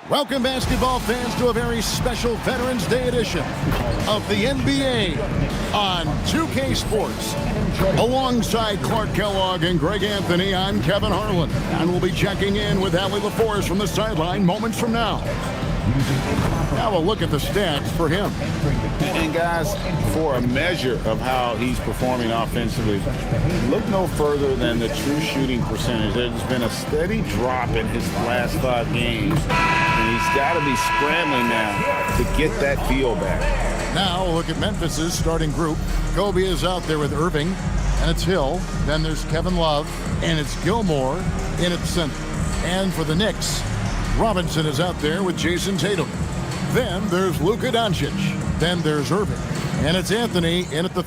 Welcome, basketball fans, to a very special Veterans Day edition of the NBA on 2K Sports. Alongside Clark Kellogg and Greg Anthony, I'm Kevin Harlan, and we'll be checking in with Allie LaForce from the sideline moments from now. Now a look at the stats for him. And guys, for a measure of how he's performing offensively, look no further than the true shooting percentage. There's been a steady drop in his last 5 games, and he's got to be scrambling now to get that feel back. Now look at Memphis's starting group. Kobe is out there with Irving, and it's Hill. Then there's Kevin Love, and it's Gilmore in at center. And for the Knicks, Robinson is out there with Jason Tatum. Then there's Luka Doncic. Then there's Irving. And it's Anthony in at the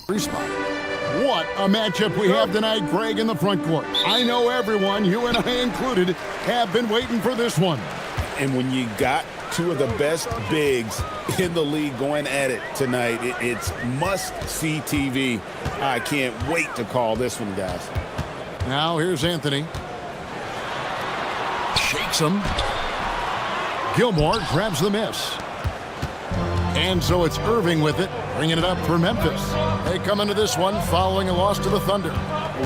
3 spot. What a matchup we have tonight, Greg, in the front court. I know everyone, you and I included, have been waiting for this one. And when you got two of the best bigs in the league going at it tonight, it's must-see TV. I can't wait to call this one, guys. Now here's Anthony. Shakes him. Gilmore grabs the miss. And so it's Irving with it, bringing it up for Memphis. They come into this one following a loss to the Thunder.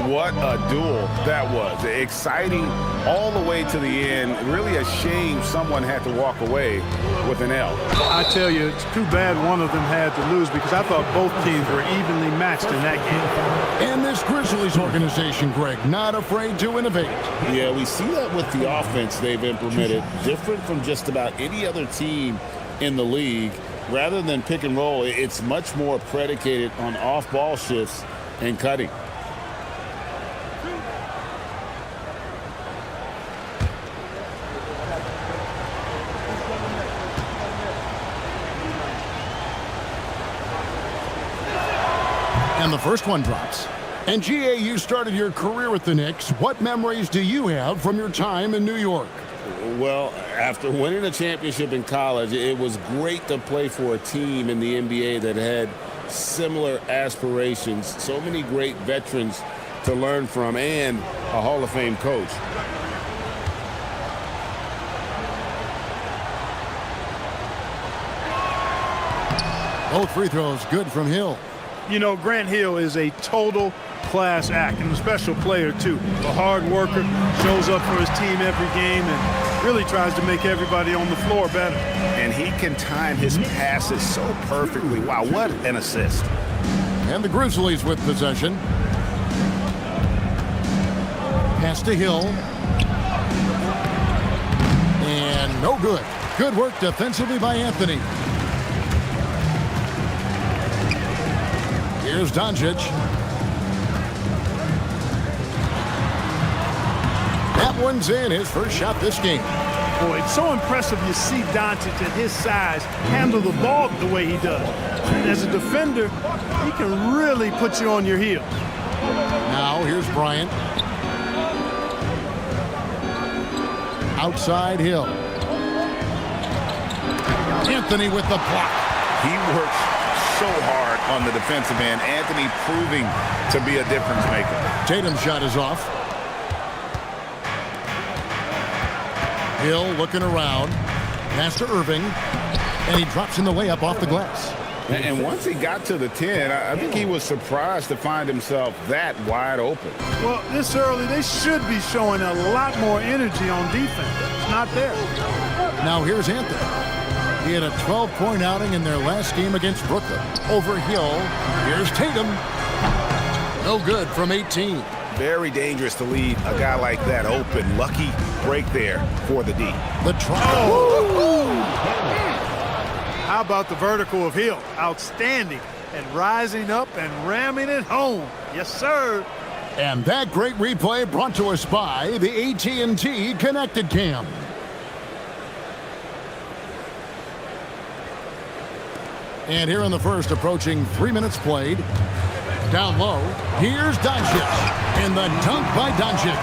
What a duel that was. Exciting all the way to the end. Really a shame someone had to walk away with an L. I tell you, it's too bad one of them had to lose, because I thought both teams were evenly matched in that game. And this Grizzlies organization, Greg, not afraid to innovate. Yeah, we see that with the offense they've implemented, different from just about any other team in the league. Rather than pick and roll, it's much more predicated on off-ball shifts and cutting. And the first one drops. And GA, you started your career with the Knicks. What memories do you have from your time in New York? Well, after winning a championship in college, it was great to play for a team in the NBA that had similar aspirations. So many great veterans to learn from, and a Hall of Fame coach. Both free throws good from Hill. You know, Grant Hill is a total class act and a special player, too. A hard worker, shows up for his team every game, and really tries to make everybody on the floor better. And he can time his passes so perfectly. Wow, what an assist. And the Grizzlies with possession. Pass to Hill. And no good. Good work defensively by Anthony. Here's Doncic. That one's in, his first shot this game. Boy, it's so impressive you see Doncic at his size handle the ball the way he does. And as a defender, he can really put you on your heels. Now here's Bryant. Outside Hill. Anthony with the block. He works so hard on the defensive end. Anthony proving to be a difference maker. Tatum's shot is off. Hill looking around. Pass to Irving. And he drops in the layup off the glass. And once he got to the 10, I think he was surprised to find himself that wide open. Well, this early, they should be showing a lot more energy on defense. It's not there. Now here's Anthony. He had a 12-point outing in their last game against Brooklyn. Over Hill. Here's Tatum. No good from 18. Very dangerous to leave a guy like that open. Lucky break there for the D. The try. How about the vertical of Hill? Outstanding. And rising up and ramming it home. Yes, sir. And that great replay brought to us by the AT&T Connected Cam. And here in the first, approaching 3 minutes played. Down low, here's Doncic. And the dunk by Doncic.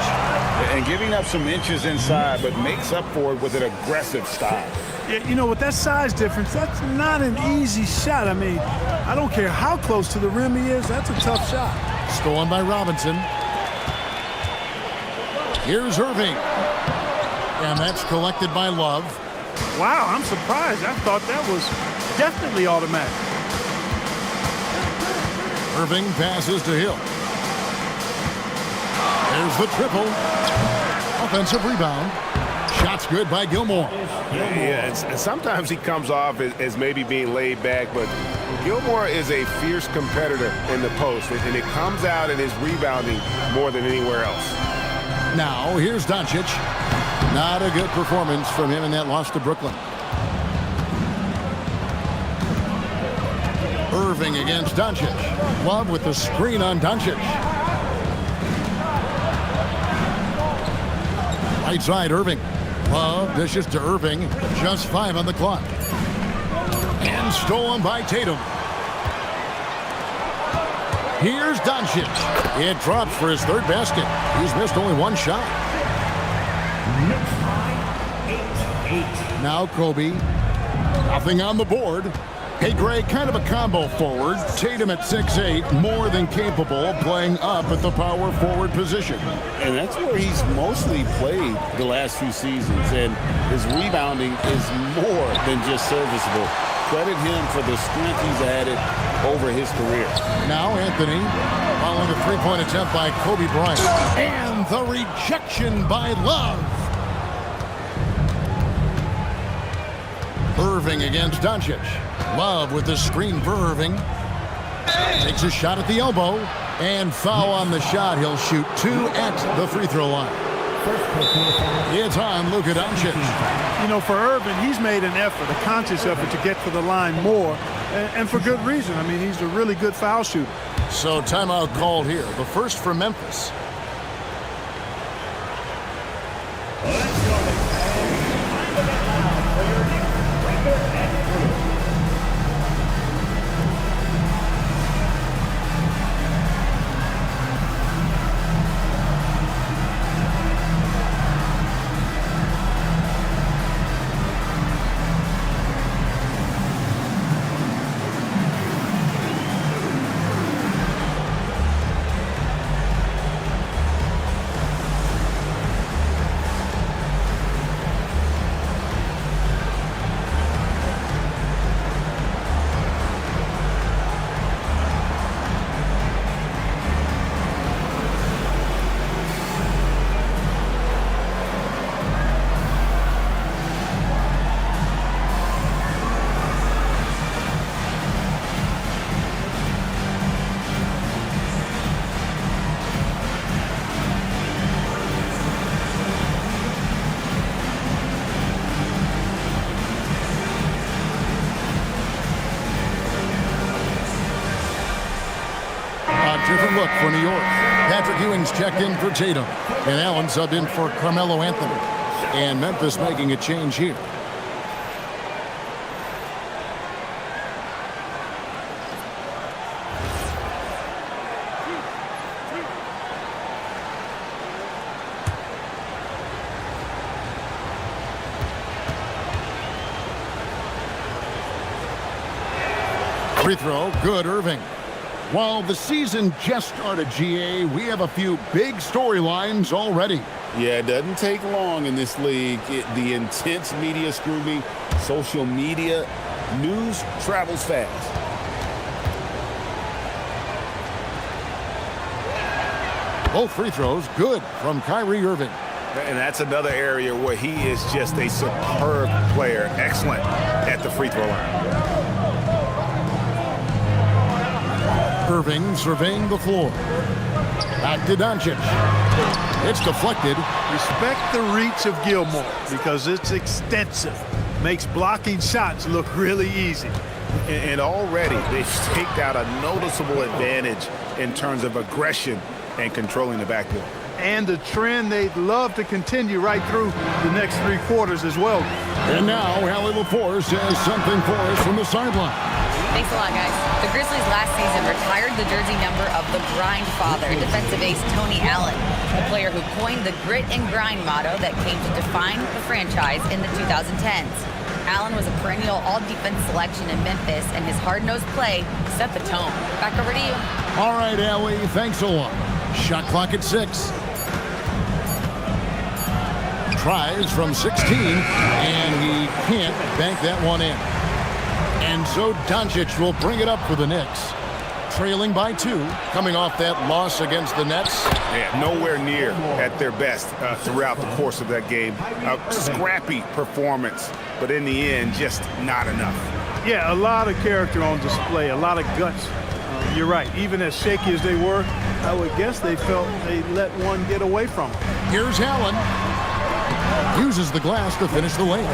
And giving up some inches inside, but makes up for it with an aggressive style. Yeah, you know, with that size difference, that's not an easy shot. I mean, I don't care how close to the rim he is, that's a tough shot. Stolen by Robinson. Here's Irving. And that's collected by Love. Wow, I'm surprised. I thought that was definitely automatic. Irving passes to Hill. There's the triple. Offensive rebound. Shot's good by Gilmore. Yeah, and sometimes he comes off as maybe being laid back, but Gilmore is a fierce competitor in the post, and it comes out in his rebounding more than anywhere else. Now, here's Doncic. Not a good performance from him in that loss to Brooklyn. Irving against Doncic. Love with the screen on Doncic. Right side, Irving. Love dishes to Irving. Just 5 on the clock. And stolen by Tatum. Here's Doncic. It drops for his 3rd basket. He's missed only 1 shot. Now Kobe. Nothing on the board. Hey, Greg, kind of a combo forward. Tatum at 6'8", more than capable, playing up at the power forward position. And that's where he's mostly played the last few seasons, and his rebounding is more than just serviceable. Credit him for the strength he's added over his career. Now Anthony, following a 3-point attempt by Kobe Bryant. And the rejection by Love. Irving against Doncic. Love with the screen for Irving. Takes a shot at the elbow. And foul on the shot. He'll shoot 2 at the free throw line. It's on Luka Doncic. You know, for Irving, he's made an effort, a conscious effort to get to the line more, and for good reason. I mean, he's a really good foul shooter. So timeout called here. The first for Memphis. Different look for New York. Patrick Ewing's checked in for Tatum. And Allen subbed in for Carmelo Anthony. And Memphis making a change here. Free throw, good, Irving. While the season just started, GA, we have a few big storylines already. Yeah, it doesn't take long in this league. The intense media scrutiny, social media, news travels fast. Both free throws, good from Kyrie Irving. And that's another area where he is just a superb player, excellent at the free throw line. Irving surveying the floor. Back to Doncic. It's deflected. Respect the reach of Gilmore because it's extensive. Makes blocking shots look really easy. And already they've staked out a noticeable advantage in terms of aggression and controlling the backcourt. And the trend they'd love to continue right through the next 3 quarters as well. And now Allie LaForce has something for us from the sideline. Thanks a lot, guys. The Grizzlies last season retired the jersey number of the grind father, defensive ace Tony Allen, the player who coined the grit and grind motto that came to define the franchise in the 2010s. Allen was a perennial all-defense selection in Memphis, and his hard-nosed play set the tone. Back over to you. All right, Allie, thanks a lot. Shot clock at 6. Tries from 16, and he can't bank that one in. And so Doncic will bring it up for the Knicks. Trailing by 2, coming off that loss against the Nets. Yeah, nowhere near at their best throughout the course of that game. A scrappy performance, but in the end, just not enough. Yeah, a lot of character on display, a lot of guts. You're right. Even as shaky as they were, I would guess they felt they let one get away from them. Here's Allen. Uses the glass to finish the lane.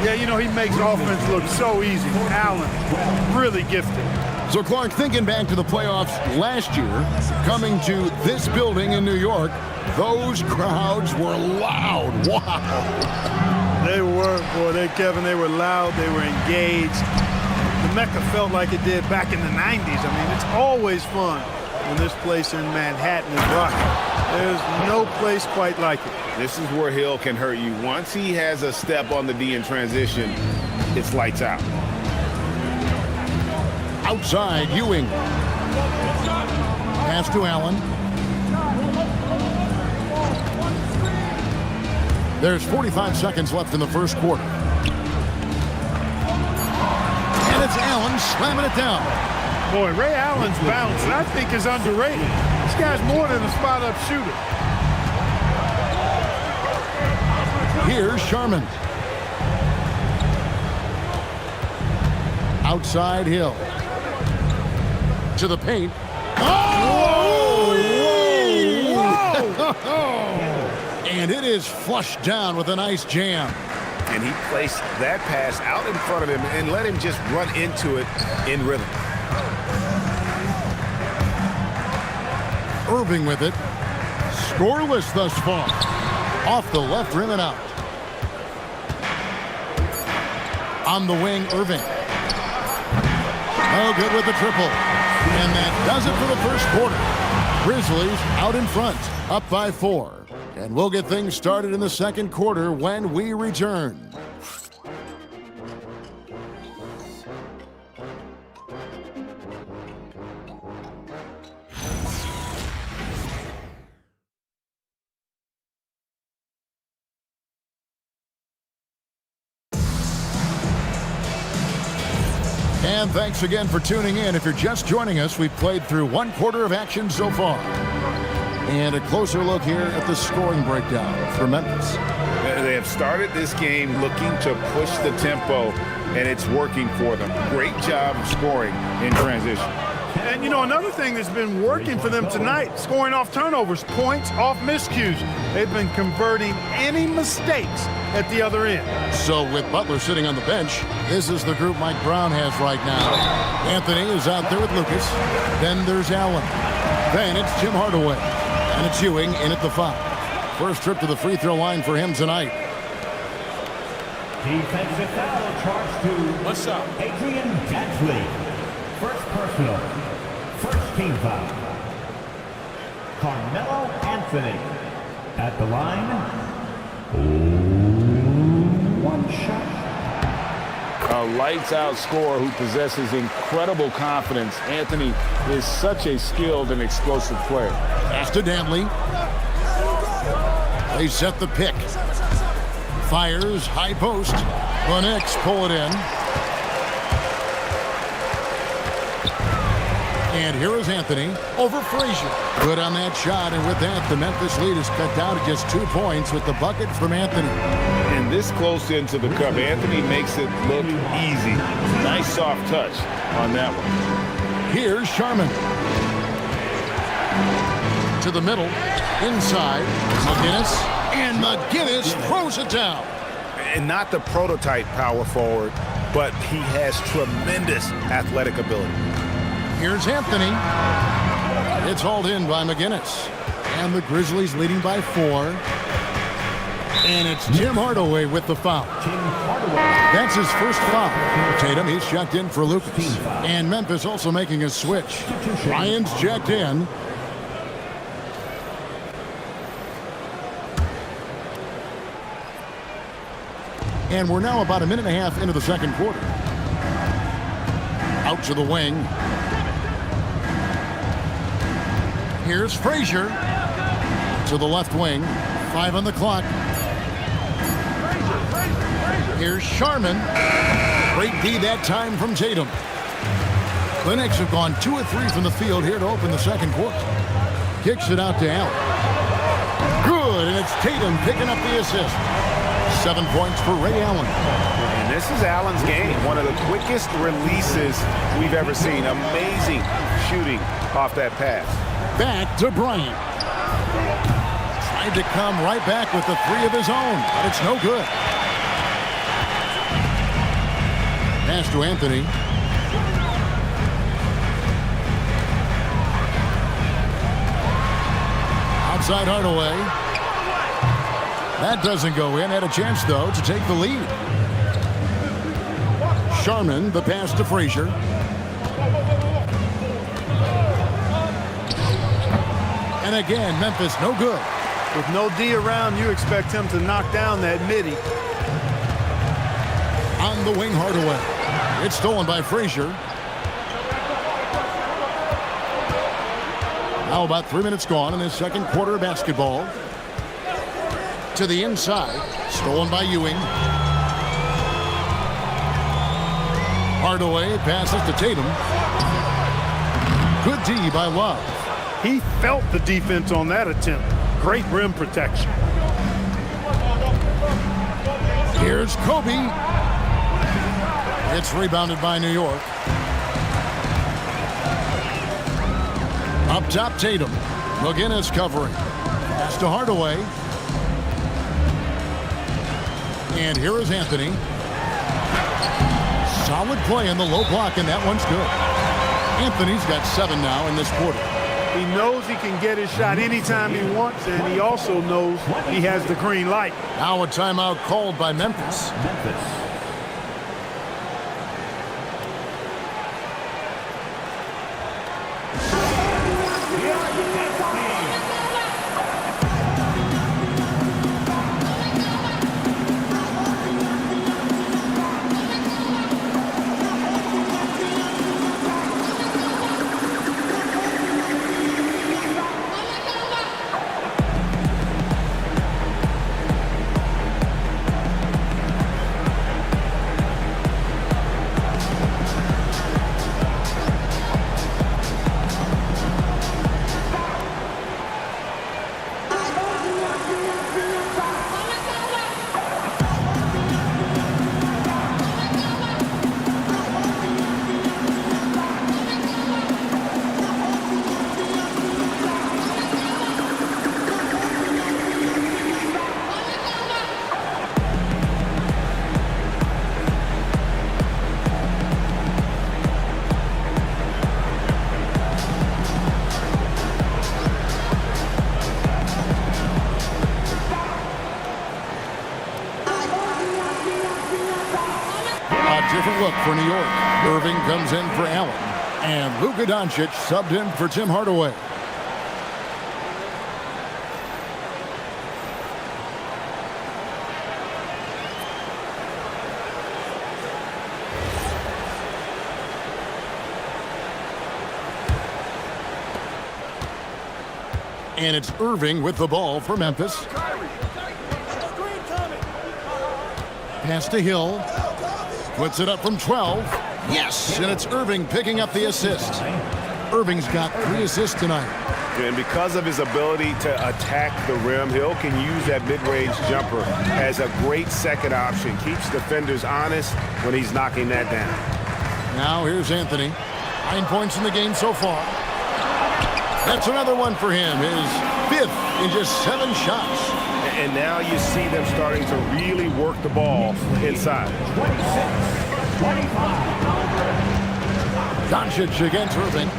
Yeah, you know, he makes offense look so easy. Allen, really gifted. So, Clark, thinking back to the playoffs last year, coming to this building in New York, those crowds were loud. Wow. They were, boy, Kevin, they were loud. They were engaged. The Mecca felt like it did back in the 90s. I mean, it's always fun when this place in Manhattan is rocking. There's no place quite like it. This is where Hill can hurt you. Once he has a step on the D in transition, it's lights out. Outside, Ewing. Pass to Allen. There's 45 seconds left in the first quarter. And it's Allen slamming it down. Boy, Ray Allen's bounce, I think, is underrated. This guy's more than a spot-up shooter. Here's Sharman. Outside Hill. To the paint. Oh! Whoa! And it is flushed down with a nice jam. And he placed that pass out in front of him and let him just run into it in rhythm. Irving with it. Scoreless thus far. Off the left rim and out. On the wing, Irving. Oh, good with the triple. And that does it for the first quarter. Grizzlies out in front, up by 4. And we'll get things started in the second quarter when we return. And thanks again for tuning in. If you're just joining us, we've played through one quarter of action so far. And a closer look here at the scoring breakdown for Memphis. They have started this game looking to push the tempo, and it's working for them. Great job of scoring in transition. And, you know, another thing that's been working for them tonight, scoring off turnovers, points off miscues. They've been converting any mistakes at the other end. So with Butler sitting on the bench, this is the group Mike Brown has right now. Anthony is out there with Lucas. Then there's Allen. Then it's Tim Hardaway. And it's Ewing in at the 5. First trip to the free throw line for him tonight. Defensive foul charged to Adrian Dantley. First personal. First team foul. Carmelo Anthony at the line. One shot. A lights-out scorer who possesses incredible confidence. Anthony is such a skilled and explosive player. Pass to Dantley. They set the pick. Fires, high post. The Knicks pull it in. And here is Anthony over Frazier. Good on that shot, and with that, the Memphis lead is cut down to just 2 points with the bucket from Anthony. And this close into the cup, Anthony makes it look easy. Nice soft touch on that one. Here's Sharman. To the middle, inside, McGinnis, and McGinnis throws it down. And not the prototype power forward, but he has tremendous athletic ability. Here's Anthony. It's hauled in by McGinnis. And the Grizzlies leading by 4. And it's Tim Hardaway with the foul. That's his first foul. Tatum, he's checked in for Lucas. And Memphis also making a switch. Ryan's checked in. And we're now about a minute and a half into the second quarter. Out to the wing. Here's Frazier to the left wing. 5 on the clock. Here's Sharman. Great D that time from Tatum. The Knicks have gone 2 of 3 from the field here to open the second quarter. Kicks it out to Allen. Good, and it's Tatum picking up the assist. 7 points for Ray Allen. And this is Allen's game. One of the quickest releases we've ever seen. Amazing shooting off that pass. Back to Bryant. Tried to come right back with the 3 of his own, but it's no good. Pass to Anthony. Outside Hardaway. That doesn't go in. Had a chance, though, to take the lead. Sharman, the pass to Frazier. And again, Memphis, no good. With no D around, you expect him to knock down that midi. On the wing, Hardaway. It's stolen by Frazier. Now about 3 minutes gone in this second quarter of basketball. To the inside. Stolen by Ewing. Hardaway passes to Tatum. Good D by Love. He felt the defense on that attempt. Great rim protection. Here's Kobe. It's rebounded by New York. Up top, Tatum. McGinnis covering. Pass to Hardaway. And here is Anthony. Solid play in the low block, and that one's good. Anthony's got 7 now in this quarter. He knows he can get his shot anytime he wants, and he also knows he has the green light. Now a timeout called by Memphis. Different look for New York. Irving comes in for Allen. And Luka Doncic subbed in for Tim Hardaway. And it's Irving with the ball for Memphis. Pass to Hill. Puts it up from 12. Yes, and it's Irving picking up the assist. Irving's got 3 assists tonight. And because of his ability to attack the rim, Hill can use that mid-range jumper as a great second option. Keeps defenders honest when he's knocking that down. Now here's Anthony. 9 points in the game so far. That's another one for him. His 5th in just 7 shots. And now you see them starting to really work the ball inside. 26-25. Doncic against Irving.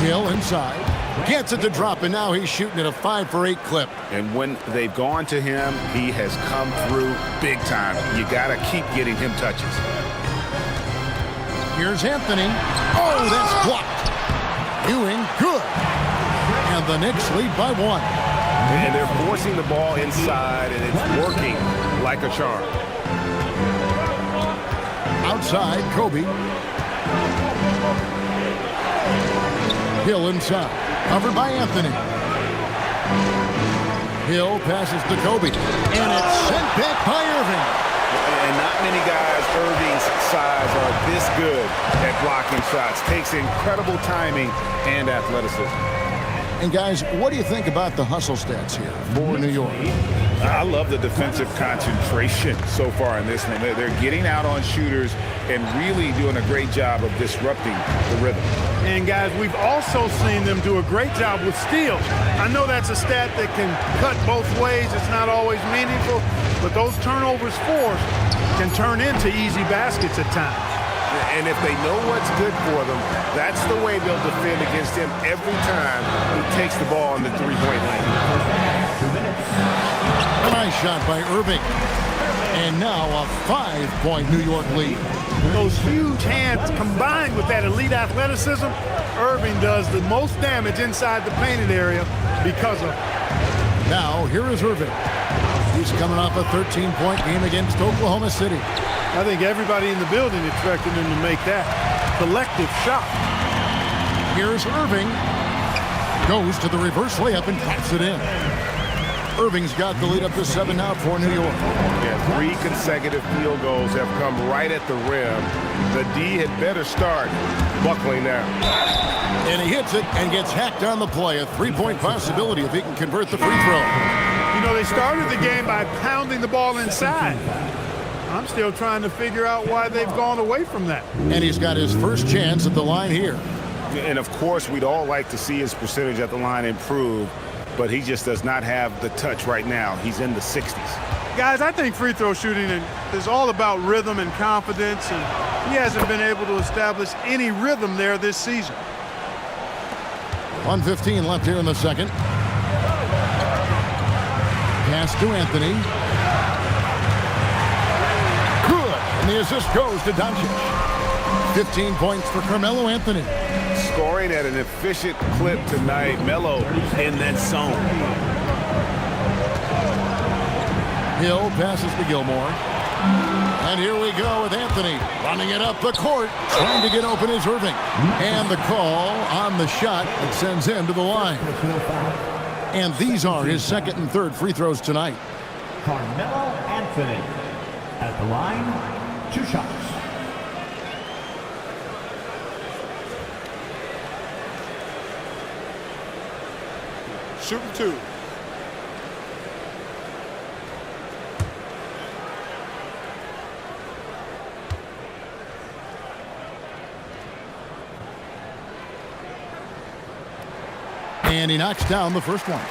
Hill inside. Gets it to drop, and now he's shooting at a 5 for 8 clip. And when they've gone to him, he has come through big time. You got to keep getting him touches. Here's Anthony. Oh, that's blocked. Ewing, good. And the Knicks lead by 1. And they're forcing the ball inside, and it's working like a charm. Outside, Kobe. Hill inside. Covered by Anthony. Hill passes to Kobe, and it's sent back by Irving. And not many guys Irving's size are this good at blocking shots. Takes incredible timing and athleticism. And guys, what do you think about the hustle stats here for New York? I love the defensive concentration so far in this one. They're getting out on shooters and really doing a great job of disrupting the rhythm. And guys, we've also seen them do a great job with steals. I know that's a stat that can cut both ways. It's not always meaningful, but those turnovers forced can turn into easy baskets at times. And if they know what's good for them, that's the way they'll defend against him every time he takes the ball in the three-point line. A nice shot by Irving. And now a 5-point New York lead. Those huge hands combined with that elite athleticism, Irving does the most damage inside the painted area because of it. Now, here is Irving. He's coming off a 13-point game against Oklahoma City. I think everybody in the building expected him to make that collective shot. Here's Irving. Goes to the reverse layup and taps it in. Irving's got the lead up to 7 now for New York. Yeah, 3 consecutive field goals have come right at the rim. The D had better start buckling now. And he hits it and gets hacked on the play. A 3-point possibility if he can convert the free throw. You know, they started the game by pounding the ball inside. I'm still trying to figure out why they've gone away from that. And he's got his first chance at the line here. And of course, we'd all like to see his percentage at the line improve, but he just does not have the touch right now. He's in the 60s. Guys, I think free throw shooting is all about rhythm and confidence, and he hasn't been able to establish any rhythm there this season. 1:15 left here in the second. Pass to Anthony. Good. And the assist goes to Doncic. 15 points for Carmelo Anthony. Scoring at an efficient clip tonight. Melo in that zone. Hill passes to Gilmore. And here we go with Anthony running it up the court. Trying to get open is Irving. And the call on the shot that sends him to the line. And these are his second and third free throws tonight. Carmelo Anthony at the line, 2 shots. Shooting 2. And he knocks down the first one.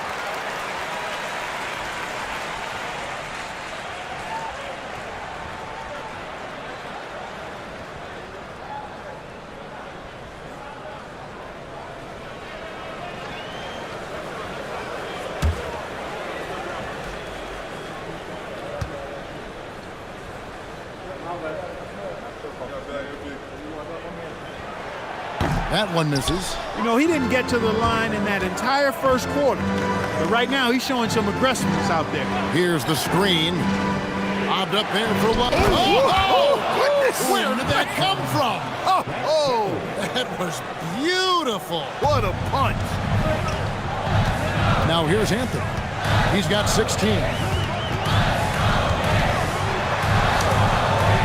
That one misses. You know, he didn't get to the line in that entire first quarter. But right now, he's showing some aggressiveness out there. Here's the screen. Lobbed up there for one. Oh, goodness! Where did that come from? Oh, that was beautiful. What a punch. Now here's Anthony. He's got 16.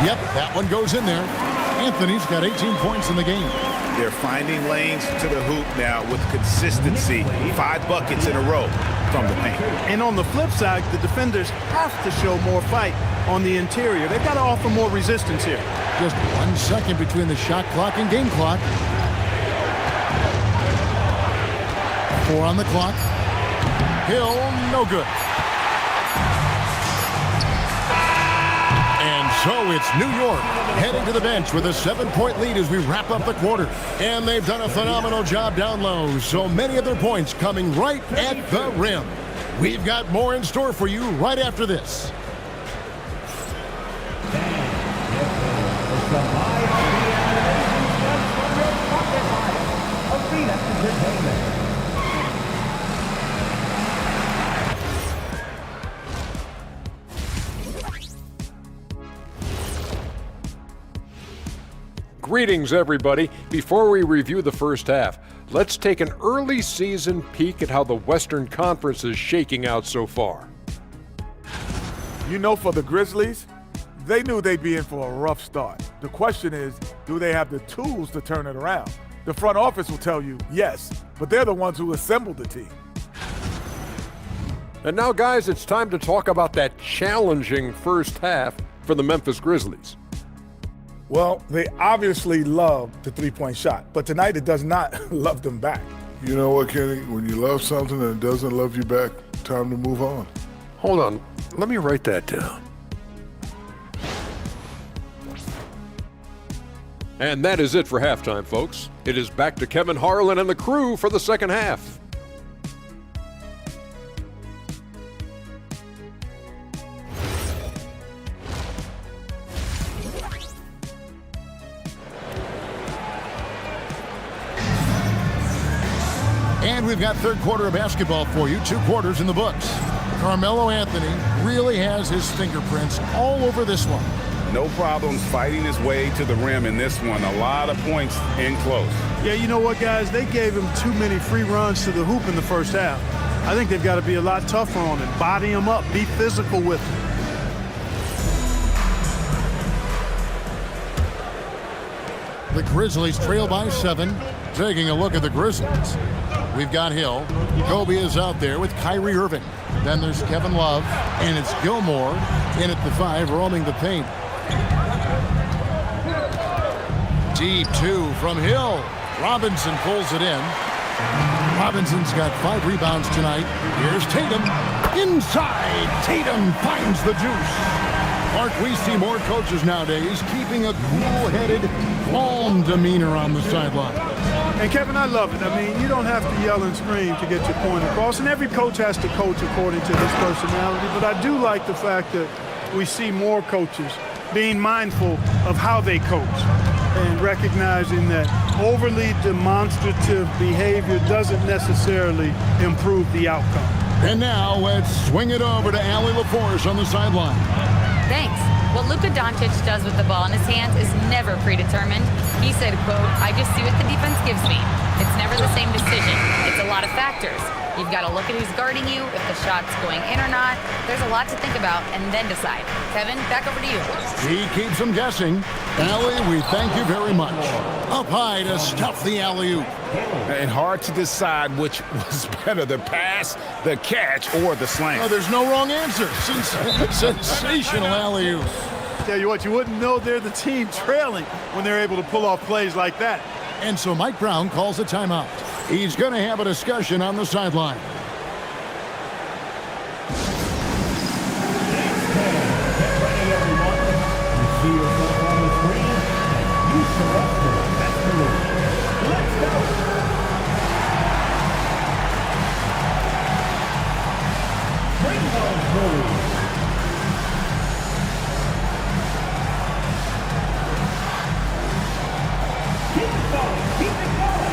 Yep, that one goes in there. Anthony's got 18 points in the game. They're finding lanes to the hoop now with consistency. 5 buckets in a row from the paint. And on the flip side, the defenders have to show more fight on the interior. They've got to offer more resistance here. Just 1 second between the shot clock and game clock. 4 on the clock. Hill, no good. And so it's New York heading to the bench with a 7-point lead as we wrap up the quarter. And they've done a phenomenal job down low. So many of their points coming right at the rim. We've got more in store for you right after this. Greetings, everybody. Before we review the first half, let's take an early season peek at how the Western Conference is shaking out so far. You know, for the Grizzlies, they knew they'd be in for a rough start. The question is, do they have the tools to turn it around? The front office will tell you yes, but they're the ones who assembled the team. And now, guys, it's time to talk about that challenging first half for the Memphis Grizzlies. Well, they obviously love the three-point shot, but tonight it does not love them back. You know what, Kenny? When you love something and it doesn't love you back, time to move on. Hold on, let me write that down. And that is it for halftime, folks. It is back to Kevin Harlan and the crew for the second half. And we've got third quarter of basketball for you, 2 quarters in the books. Carmelo Anthony really has his fingerprints all over this one. No problems fighting his way to the rim in this one. A lot of points in close. Yeah, you know what, guys? They gave him too many free runs to the hoop in the first half. I think they've got to be a lot tougher on him. Body him up. Be physical with him. The Grizzlies trail by 7. Taking a look at the Grizzlies. We've got Hill. Kobe is out there with Kyrie Irving. Then there's Kevin Love, and it's Gilmore in at the 5, roaming the paint. Deep 2 from Hill. Robinson pulls it in. Robinson's got 5 rebounds tonight. Here's Tatum. Inside, Tatum finds the juice. Mark, we see more coaches nowadays keeping a cool-headed, calm demeanor on the sideline. And, Kevin, I love it. I mean, you don't have to yell and scream to get your point across, and every coach has to coach according to his personality. But I do like the fact that we see more coaches being mindful of how they coach and recognizing that overly demonstrative behavior doesn't necessarily improve the outcome. And now let's swing it over to Allie LaForce on the sideline. Thanks. What Luka Doncic does with the ball in his hands is never predetermined. He said, quote, "I just see what the defense gives me. It's never the same decision. It's a lot of factors. You've got to look at who's guarding you, if the shot's going in or not. There's a lot to think about and then decide." Kevin, back over to you. He keeps them guessing. Allie, we thank you very much. Up high to stuff the alley-oop. And hard to decide which was better, the pass, the catch, or the slam. Oh, there's no wrong answer. Sensational alley-oop. Tell you what, you wouldn't know they're the team trailing when they're able to pull off plays like that. And so Mike Brown calls a timeout. He's going to have a discussion on the sideline. Get ready, everyone. You see yourself on the screen? You selected the best move. Let's go. Bring those moves. Keep it going. Keep it going.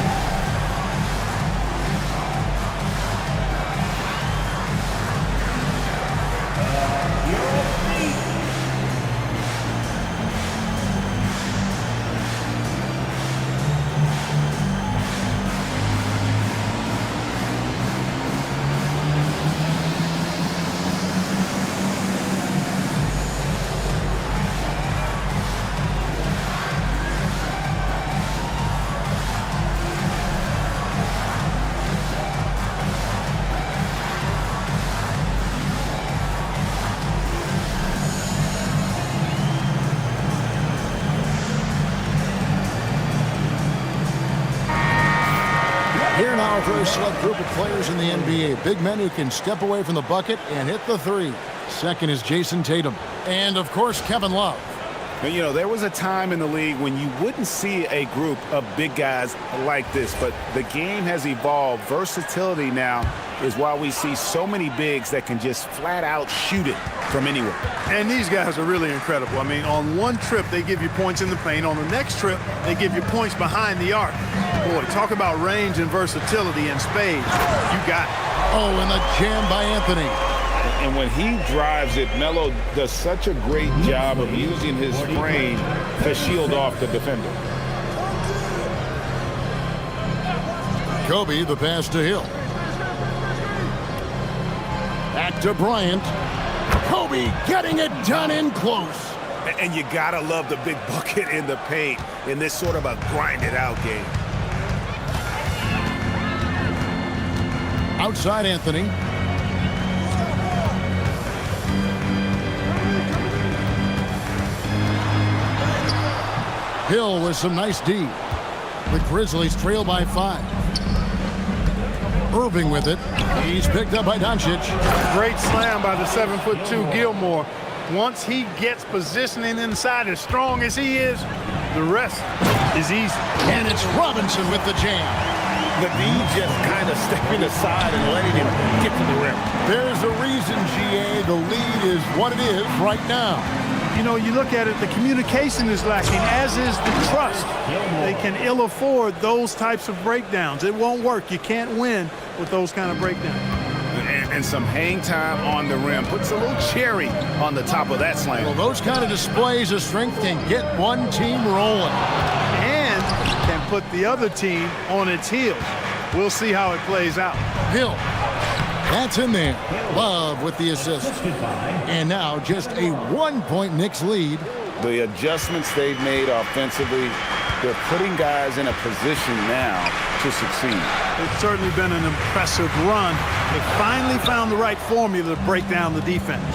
Here now, a very select group of players in the NBA. Big men who can step away from the bucket and hit the 3. Second is Jason Tatum. And, of course, Kevin Love. And, you know, there was a time in the league when you wouldn't see a group of big guys like this, but the game has evolved. Versatility now is why we see so many bigs that can just flat out shoot it from anywhere. And these guys are really incredible. I mean, on one trip, they give you points in the paint. On the next trip, they give you points behind the arc. Boy, talk about range and versatility in spades. You got it. Oh, and the jam by Anthony. And when he drives it, Melo does such a great job of using his frame to shield off the defender. Kobe, the pass to Hill. Back to Bryant. Kobe getting it done in close. And you gotta love the big bucket in the paint in this sort of a grinded-out game. Outside Anthony. Hill with some nice D. The Grizzlies trail by 5. Irving with it. He's picked up by Doncic. Great slam by the 7'2" Gilmore. Once he gets positioning inside as strong as he is, the rest is easy. And it's Robinson with the jam. The D just kind of stepping aside and letting him get to the rim. There's a reason, GA, the lead is what it is right now. You know, you look at it, the communication is lacking, as is the trust. They can ill afford those types of breakdowns. It won't work. You can't win with those kind of breakdowns. And some hang time on the rim. Puts a little cherry on the top of that slam. Well, those kind of displays of strength can get one team rolling. And can put the other team on its heels. We'll see how it plays out. Hill. That's in there. Love with the assist. And now just a 1-point Knicks lead. The adjustments they've made offensively, they're putting guys in a position now to succeed. It's certainly been an impressive run. They finally found the right formula to break down the defense.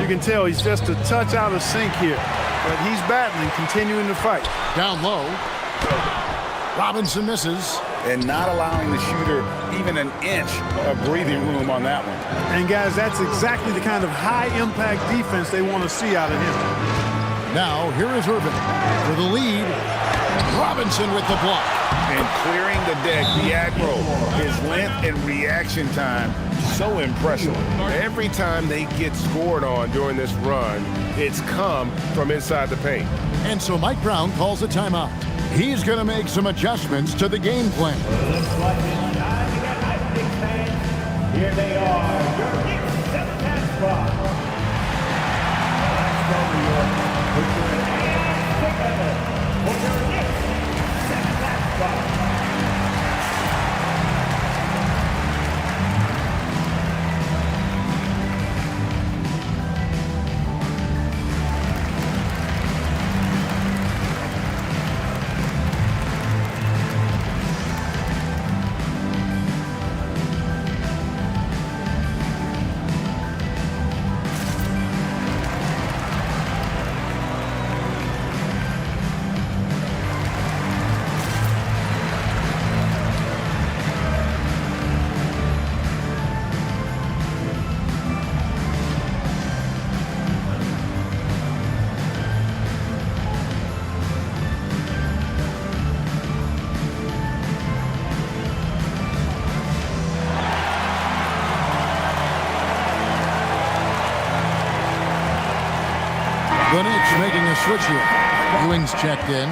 You can tell he's just a touch out of sync here, but he's battling, continuing to fight. Down low. Robinson misses. And not allowing the shooter even an inch of breathing room on that one. And guys, that's exactly the kind of high-impact defense they want to see out of him. Now, here is Irving for the lead. Robinson with the block. And clearing the deck, the aggro, his length and reaction time, so impressive. Every time they get scored on during this run, it's come from inside the paint. And so Mike Brown calls a timeout. He's going to make some adjustments to the game plan. Looks like it's time to get hyped, Knicks fans. Here they are, your Knicks 7th spot. Let's go, New York. Put your hands together for your Knicks 7th spot. The Knicks making a switch here. Ewing's checked in.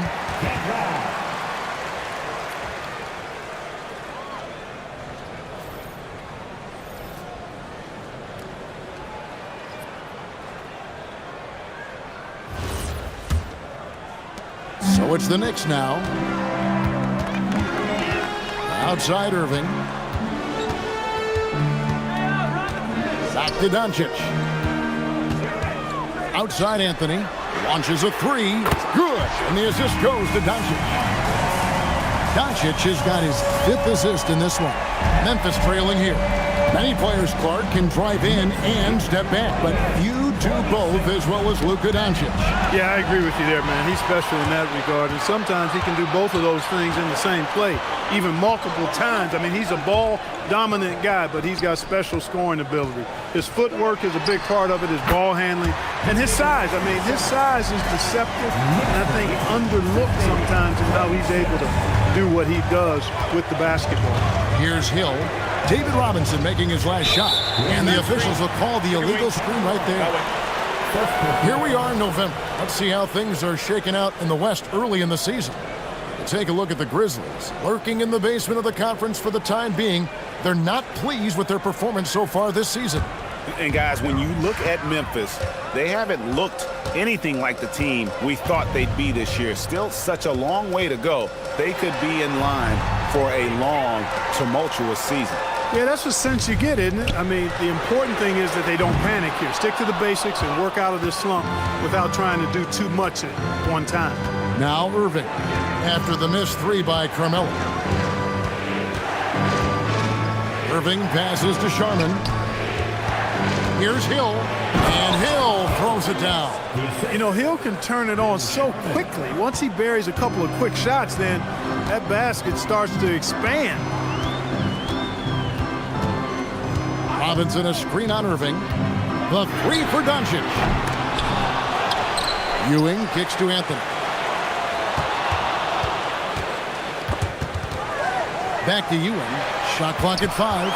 So it's the Knicks now. Outside Irving. Back to Doncic. Outside Anthony. Launches a three. Good. And the assist goes to Doncic. Doncic has got his 5th assist in this one. Memphis trailing here. Many players, Clark, can drive in and step back, but few do both as well as Luka Doncic. Yeah, I agree with you there, man. He's special in that regard, and sometimes he can do both of those things in the same play, even multiple times. I mean, he's a ball-dominant guy, but he's got special scoring ability. His footwork is a big part of it, his ball handling, and his size. I mean, his size is deceptive, and I think underlooked sometimes in how he's able to do what he does with the basketball. Here's Hill. David Robinson making his last shot, and the officials will call the illegal screen right there. Here we are in November. Let's see how things are shaking out in the West early in the season. We'll take a look at the Grizzlies, lurking in the basement of the conference for the time being. They're not pleased with their performance so far this season. And guys, when you look at Memphis, they haven't looked anything like the team we thought they'd be this year. Still such a long way to go. They could be in line for a long, tumultuous season. Yeah, that's the sense you get, isn't it? I mean, the important thing is that they don't panic here. Stick to the basics and work out of this slump without trying to do too much at one time. Now Irving, after the missed three by Carmelo. Irving passes to Sharman. Here's Hill, and Hill throws it down. You know, Hill can turn it on so quickly. Once he buries a couple of quick shots, then that basket starts to expand. Robinson a screen on Irving. The three for Doncic. Ewing kicks to Anthony. Back to Ewing. Shot clock at 5.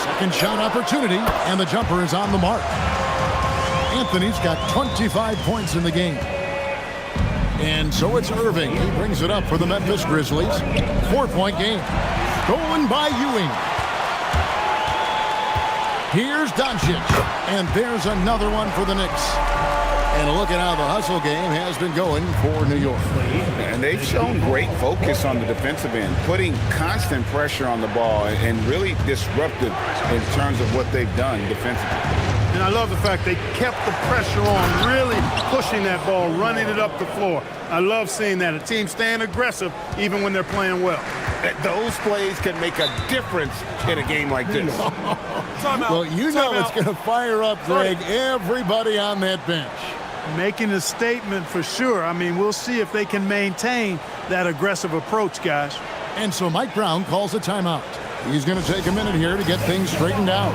Second shot opportunity, and the jumper is on the mark. Anthony's got 25 points in the game. And so it's Irving. He brings it up for the Memphis Grizzlies. 4-point game. Stolen by Ewing. Here's Doncic. And there's another one for the Knicks. And a look at how the hustle game has been going for New York. And they've shown great focus on the defensive end, putting constant pressure on the ball and really disruptive in terms of what they've done defensively. And I love the fact they kept the pressure on, really pushing that ball, running it up the floor. I love seeing that. A team staying aggressive even when they're playing well. Those plays can make a difference in a game like this. Well, you know it's going to fire up, Greg, everybody on that bench. Making a statement for sure. I mean, we'll see if they can maintain that aggressive approach, guys. And so Mike Brown calls a timeout. He's going to take a minute here to get things straightened out.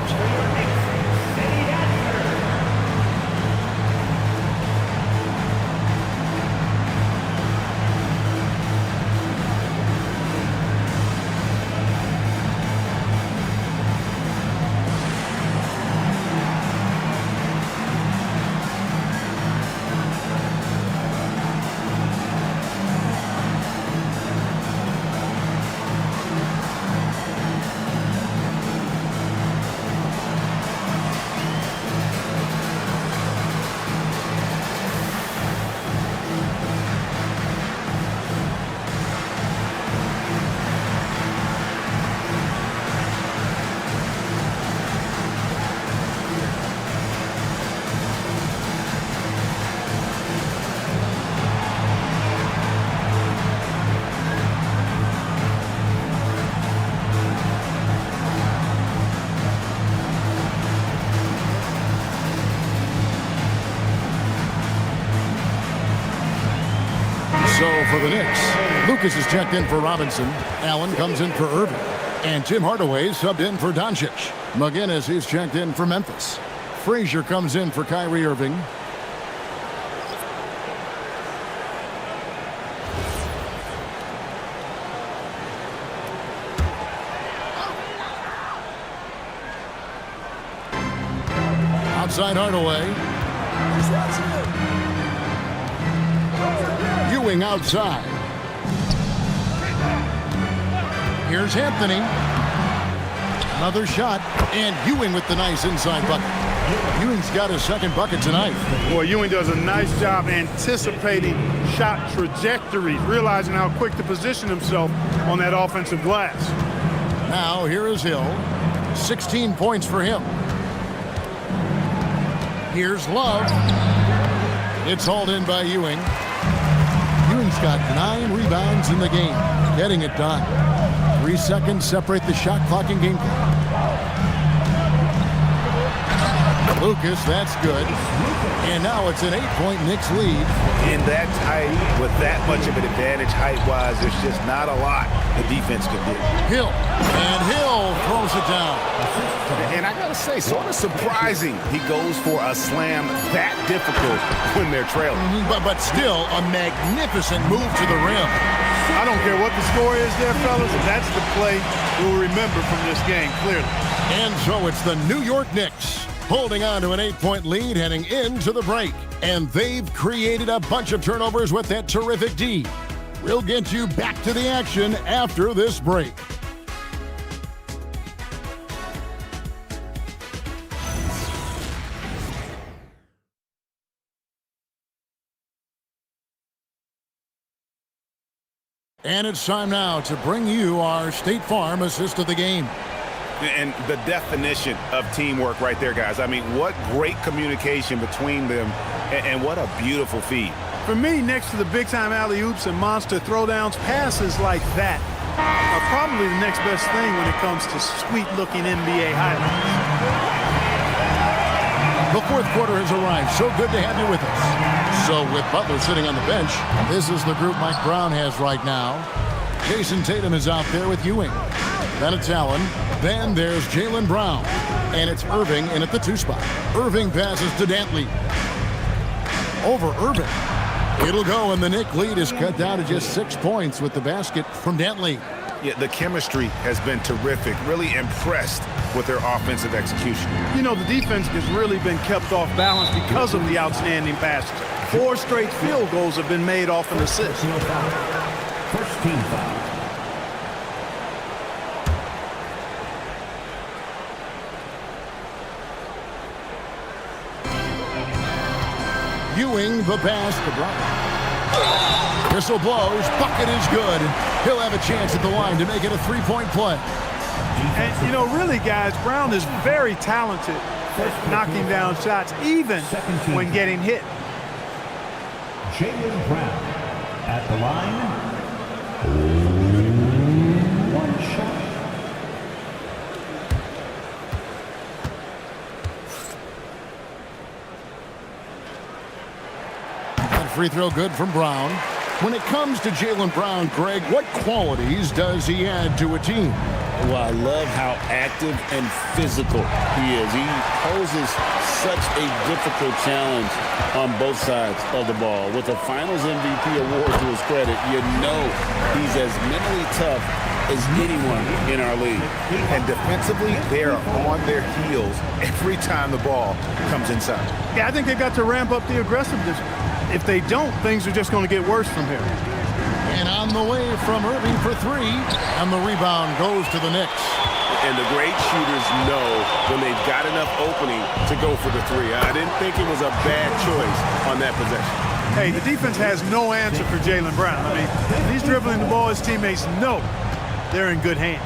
So for the Knicks, Lucas is checked in for Robinson. Allen comes in for Irving. And Tim Hardaway subbed in for Doncic. McGinnis is checked in for Memphis. Frazier comes in for Kyrie Irving. Outside Hardaway. Ewing outside. Here's Anthony. Another shot, and Ewing with the nice inside bucket. Ewing's got his second bucket tonight. Boy, Ewing does a nice job anticipating shot trajectories, realizing how quick to position himself on that offensive glass. Now here is Hill. 16 points for him. Here's Love. It's hauled in by Ewing. Ewing's got 9 rebounds in the game, getting it done. 3 seconds separate the shot clock and game clock. Lucas, that's good. And now it's an 8-point Knicks lead. In that tight, with that much of an advantage height-wise, there's just not a lot the defense can do. Hill, and Hill throws it down. And I gotta say, sort of surprising he goes for a slam that difficult when they're trailing. But still, a magnificent move to the rim. I don't care what the score is there, fellas. That's the play we'll remember from this game, clearly. And so it's the New York Knicks holding on to an 8-point lead heading into the break. And they've created a bunch of turnovers with that terrific D. We'll get you back to the action after this break. And it's time now to bring you our State Farm assist of the game. And the definition of teamwork right there, guys. I mean, what great communication between them, and what a beautiful feed. For me, next to the big-time alley-oops and monster throwdowns, passes like that are probably the next best thing when it comes to sweet-looking NBA highlights. The fourth quarter has arrived. So good to have you with us. So with Butler sitting on the bench, this is the group Mike Brown has right now. Jason Tatum is out there with Ewing. Then it's Allen. Then there's Jaylen Brown. And it's Irving in at the 2 spot. Irving passes to Dantley. Over Irving. It'll go, and the Knicks lead is cut down to just 6 points with the basket from Dantley. Yeah, the chemistry has been terrific. Really impressed with their offensive execution. You know, the defense has really been kept off balance because of the outstanding passes. 4 straight field goals have been made off an assist. First team foul. Ewing, the pass to Brown. Whistle blows. Bucket is good. He'll have a chance at the line to make it a 3-point play. And, you know, really, guys, Brown is very talented at knocking down shots, even when getting hit. Jaylen Brown at the line. 1 shot. Free throw good from Brown. When it comes to Jaylen Brown, Greg, what qualities does he add to a team? Well, I love how active and physical he is. He poses such a difficult challenge on both sides of the ball. With the Finals MVP award to his credit, you know he's as mentally tough as anyone in our league. And defensively, they are on their heels every time the ball comes inside. Yeah, I think they've got to ramp up the aggressiveness. If they don't, things are just going to get worse from here. And on the way from Irving for 3, and the rebound goes to the Knicks. And the great shooters know when they've got enough opening to go for the 3. I didn't think it was a bad choice on that possession. Hey, the defense has no answer for Jaylen Brown. I mean, when he's dribbling the ball, his teammates know they're in good hands.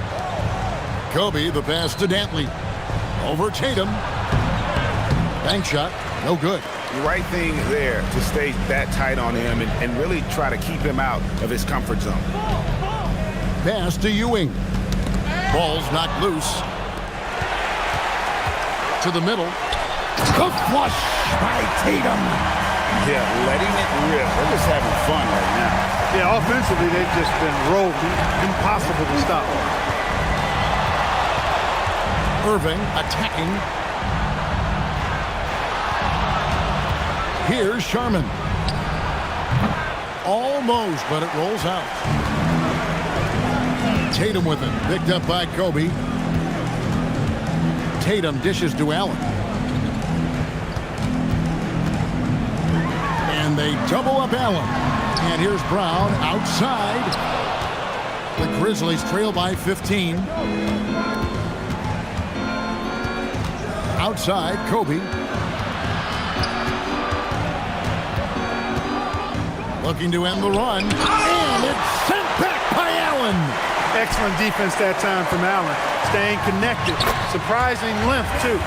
Kobe, the pass to Dantley. Over Tatum. Bank shot, no good. The right thing there to stay that tight on him and really try to keep him out of his comfort zone. Pass to Ewing. Ball's knocked loose. To the middle. The flush by Tatum. Yeah, letting it rip. They're just having fun right now. Yeah, offensively, they've just been rolling. Impossible to stop. Irving attacking. Here's Sharman. Almost, but it rolls out. Tatum with it. Picked up by Kobe. Tatum dishes to Allen. And they double up Allen. And here's Brown outside. The Grizzlies trail by 15. Outside, Kobe. Looking to end the run. And it's sent back by Allen. Excellent defense that time from Allen. Staying connected. Surprising length, too.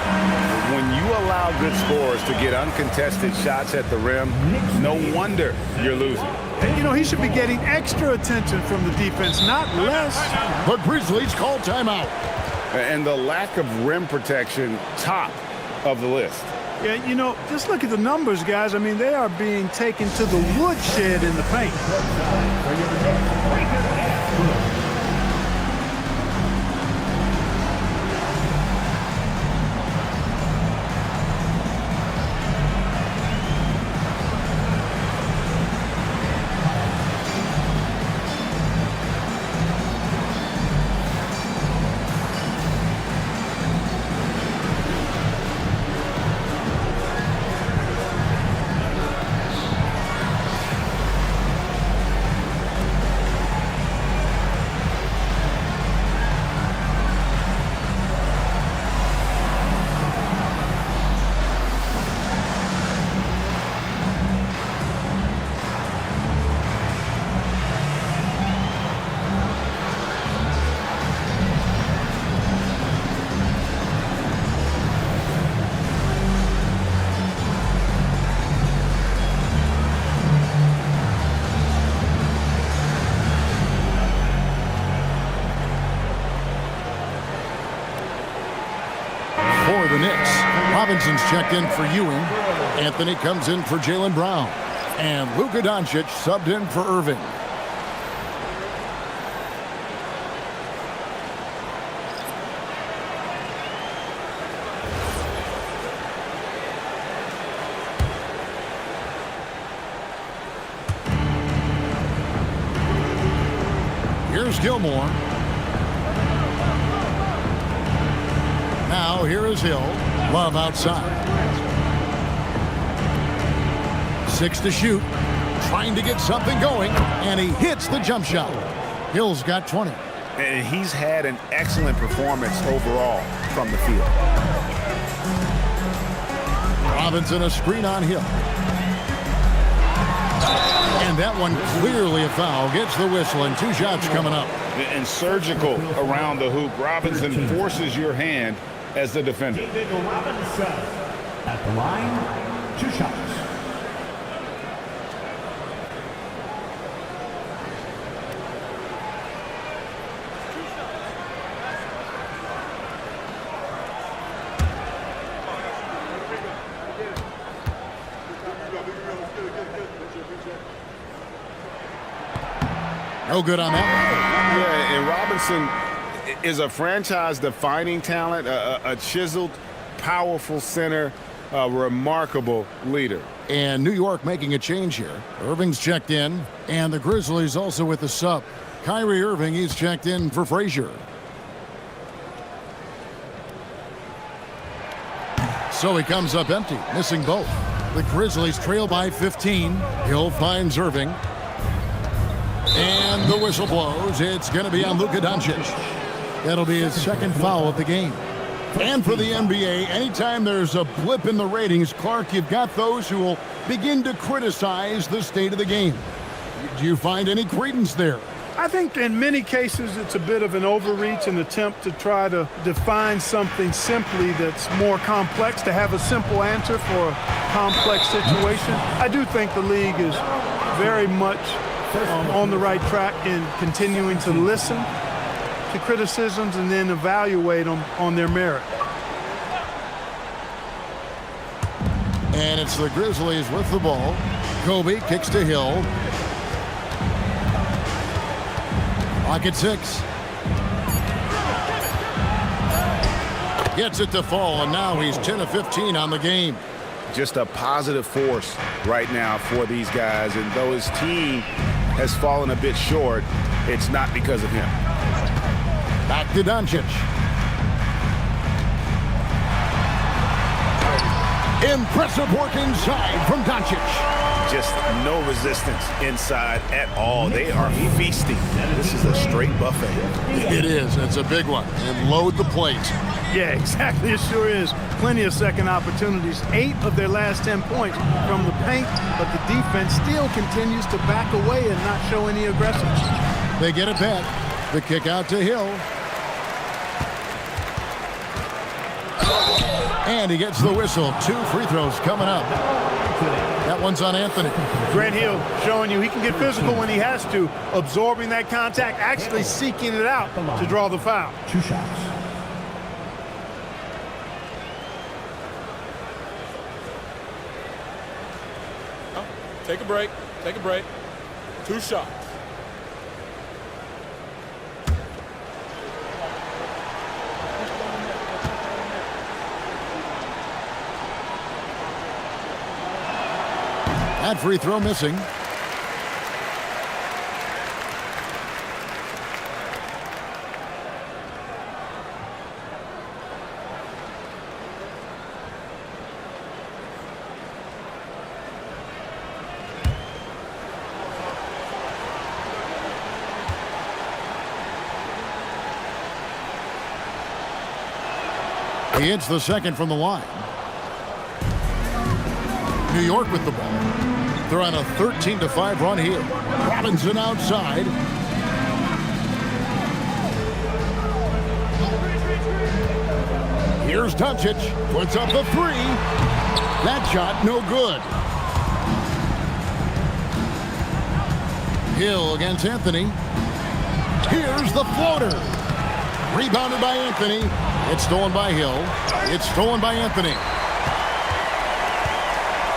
When you allow good scorers to get uncontested shots at the rim, no wonder you're losing. And, you know, he should be getting extra attention from the defense, not less. The Grizzlies call timeout. And the lack of rim protection, top of the list. Yeah, you know, just look at the numbers, guys. I mean, they are being taken to the woodshed in the paint. Knicks. Robinson's checked in for Ewing. Anthony comes in for Jaylen Brown. And Luka Doncic subbed in for Irving. Here's Gilmore. Now here is Hill. Love outside. 6 to shoot. Trying to get something going. And he hits the jump shot. Hill's got 20. And he's had an excellent performance overall from the field. Robinson a screen on Hill. And that one clearly a foul. Gets the whistle and 2 shots coming up. And surgical around the hoop. Robinson forces your hand as the defender. David Robinson at the line, 2 shots. No good on that one. Yeah, and Robinson is a franchise-defining talent, a chiseled, powerful center, a remarkable leader. And New York making a change here. Irving's checked in, and the Grizzlies also with the sub. Kyrie Irving, he's checked in for Frazier. So he comes up empty, missing both. The Grizzlies trail by 15. Hill finds Irving. And the whistle blows. It's going to be on Luka Doncic. That'll be his second foul of the game. And for the NBA, anytime there's a blip in the ratings, Clark, you've got those who will begin to criticize the state of the game. Do you find any credence there? I think in many cases it's a bit of an overreach, an attempt to try to define something simply that's more complex, to have a simple answer for a complex situation. I do think the league is very much on the right track in continuing to listen to criticisms and then evaluate them on their merit. And it's the Grizzlies with the ball. Kobe kicks to Hill. Clock at 6. Gets it to fall, and now he's 10 of 15 on the game. Just a positive force right now for these guys. And though his team has fallen a bit short, it's not because of him. Back to Doncic. Impressive work inside from Doncic. Just no resistance inside at all. They are feasting. This is a straight buffet. It is. It's a big one. And load the plate. Yeah, exactly. It sure is. Plenty of second opportunities. 8 of their last 10 points from the paint, but the defense still continues to back away and not show any aggressiveness. They get it back. The kick out to Hill. And he gets the whistle. 2 free throws coming up. That one's on Anthony. Grant Hill showing you he can get physical when he has to, absorbing that contact, actually seeking it out to draw the foul. 2 shots. Take a break. Take a break. 2 shots. That free throw missing. He hits the second from the line. New York with the ball. They're on a 13-5 run here. Robinson outside. Here's Doncic. Puts up the 3. That shot no good. Hill against Anthony. Here's the floater. Rebounded by Anthony. It's stolen by Hill. It's stolen by Anthony.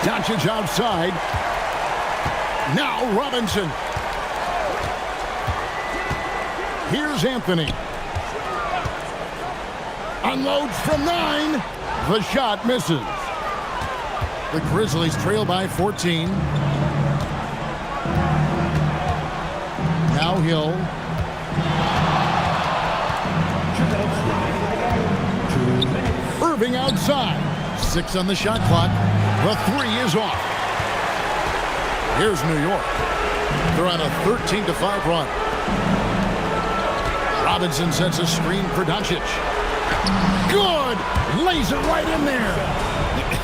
Doncic outside. Now Robinson. Here's Anthony. Unloads from 9. The shot misses. The Grizzlies trail by 14. Now Hill. Irving outside. 6 on the shot clock. The 3 is off. Here's New York. They're on a 13-5 run. Robinson sets a screen for Doncic. Good! Lays it right in there.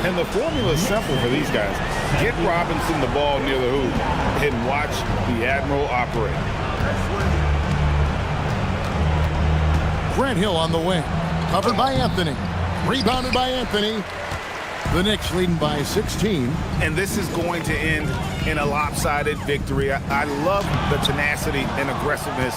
And the formula is simple for these guys. Get Robinson the ball near the hoop and watch the Admiral operate. Grant Hill on the wing. Covered by Anthony. Rebounded by Anthony. The Knicks leading by 16. And this is going to end in a lopsided victory. I love the tenacity and aggressiveness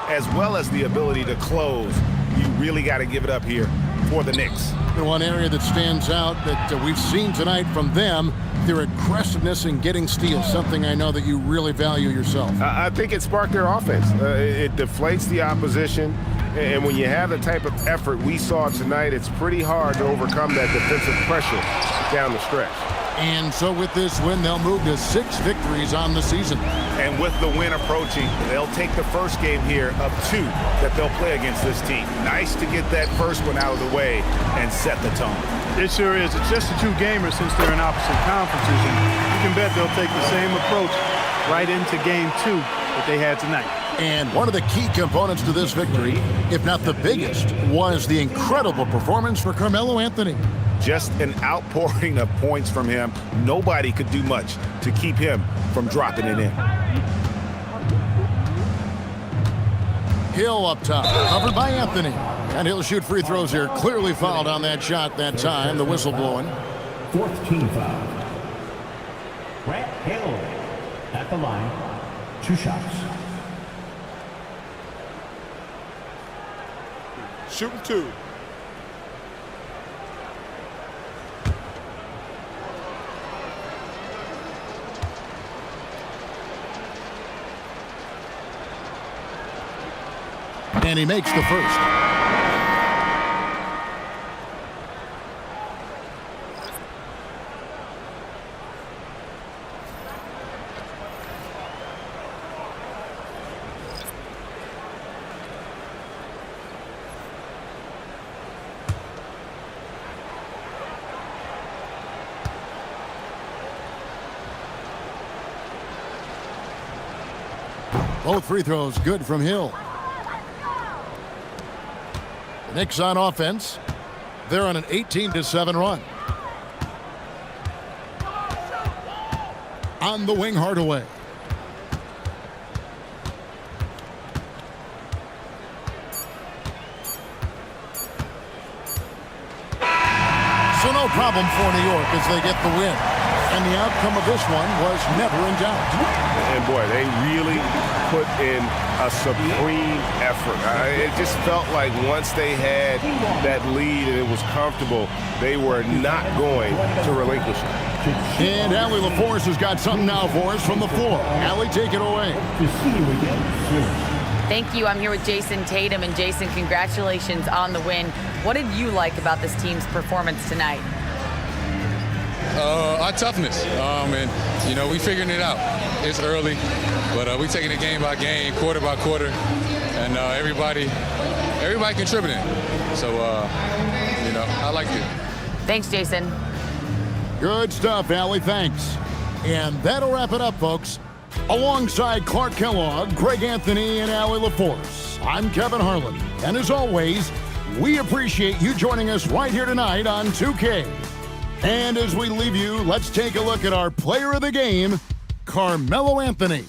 as well as the ability to close. You really got to give it up here for the Knicks. The one area that stands out that we've seen tonight from them, their aggressiveness in getting steals, something I know that you really value yourself. I think it sparked their offense. It deflates the opposition. And when you have the type of effort we saw tonight, it's pretty hard to overcome that defensive pressure down the stretch. And so with this win, they'll move to 6 victories on the season. And with the win approaching, they'll take the first game here of 2 that they'll play against this team. Nice to get that first one out of the way and set the tone. It sure is. It's just a 2-gamer since they're in opposite conferences. And you can bet they'll take the same approach right into game 2 that they had tonight. And one of the key components to this victory, if not the biggest, was the incredible performance for Carmelo Anthony. Just an outpouring of points from him. Nobody could do much to keep him from dropping it in. Hill up top, covered by Anthony. And he'll shoot free throws here. Clearly fouled on that shot that time. The whistle blowing. 4th team foul. Grant Hill at the line. 2 shots. Shooting 2. And he makes the first. Both free throws good from Hill. The Knicks on offense. They're on an 18-7 run. On the wing, Hardaway. So no problem for New York as they get the win. And the outcome of this one was never in doubt. And boy, they really put in a supreme effort. It just felt like once they had that lead and it was comfortable, they were not going to relinquish it. And Allie LaForce has got something now for us from the floor. Allie, take it away. Thank you. I'm here with Jason Tatum. And Jason, congratulations on the win. What did you like about this team's performance tonight? Our toughness. And, you know, we figuring it out. It's early, but we taking it game by game, quarter by quarter, and everybody contributing. So, you know, I liked it. Thanks, Jason. Good stuff, Allie. Thanks. And that'll wrap it up, folks. Alongside Clark Kellogg, Greg Anthony, and Allie LaForce, I'm Kevin Harlan. And as always, we appreciate you joining us right here tonight on 2K. And as we leave you, let's take a look at our player of the game, Carmelo Anthony.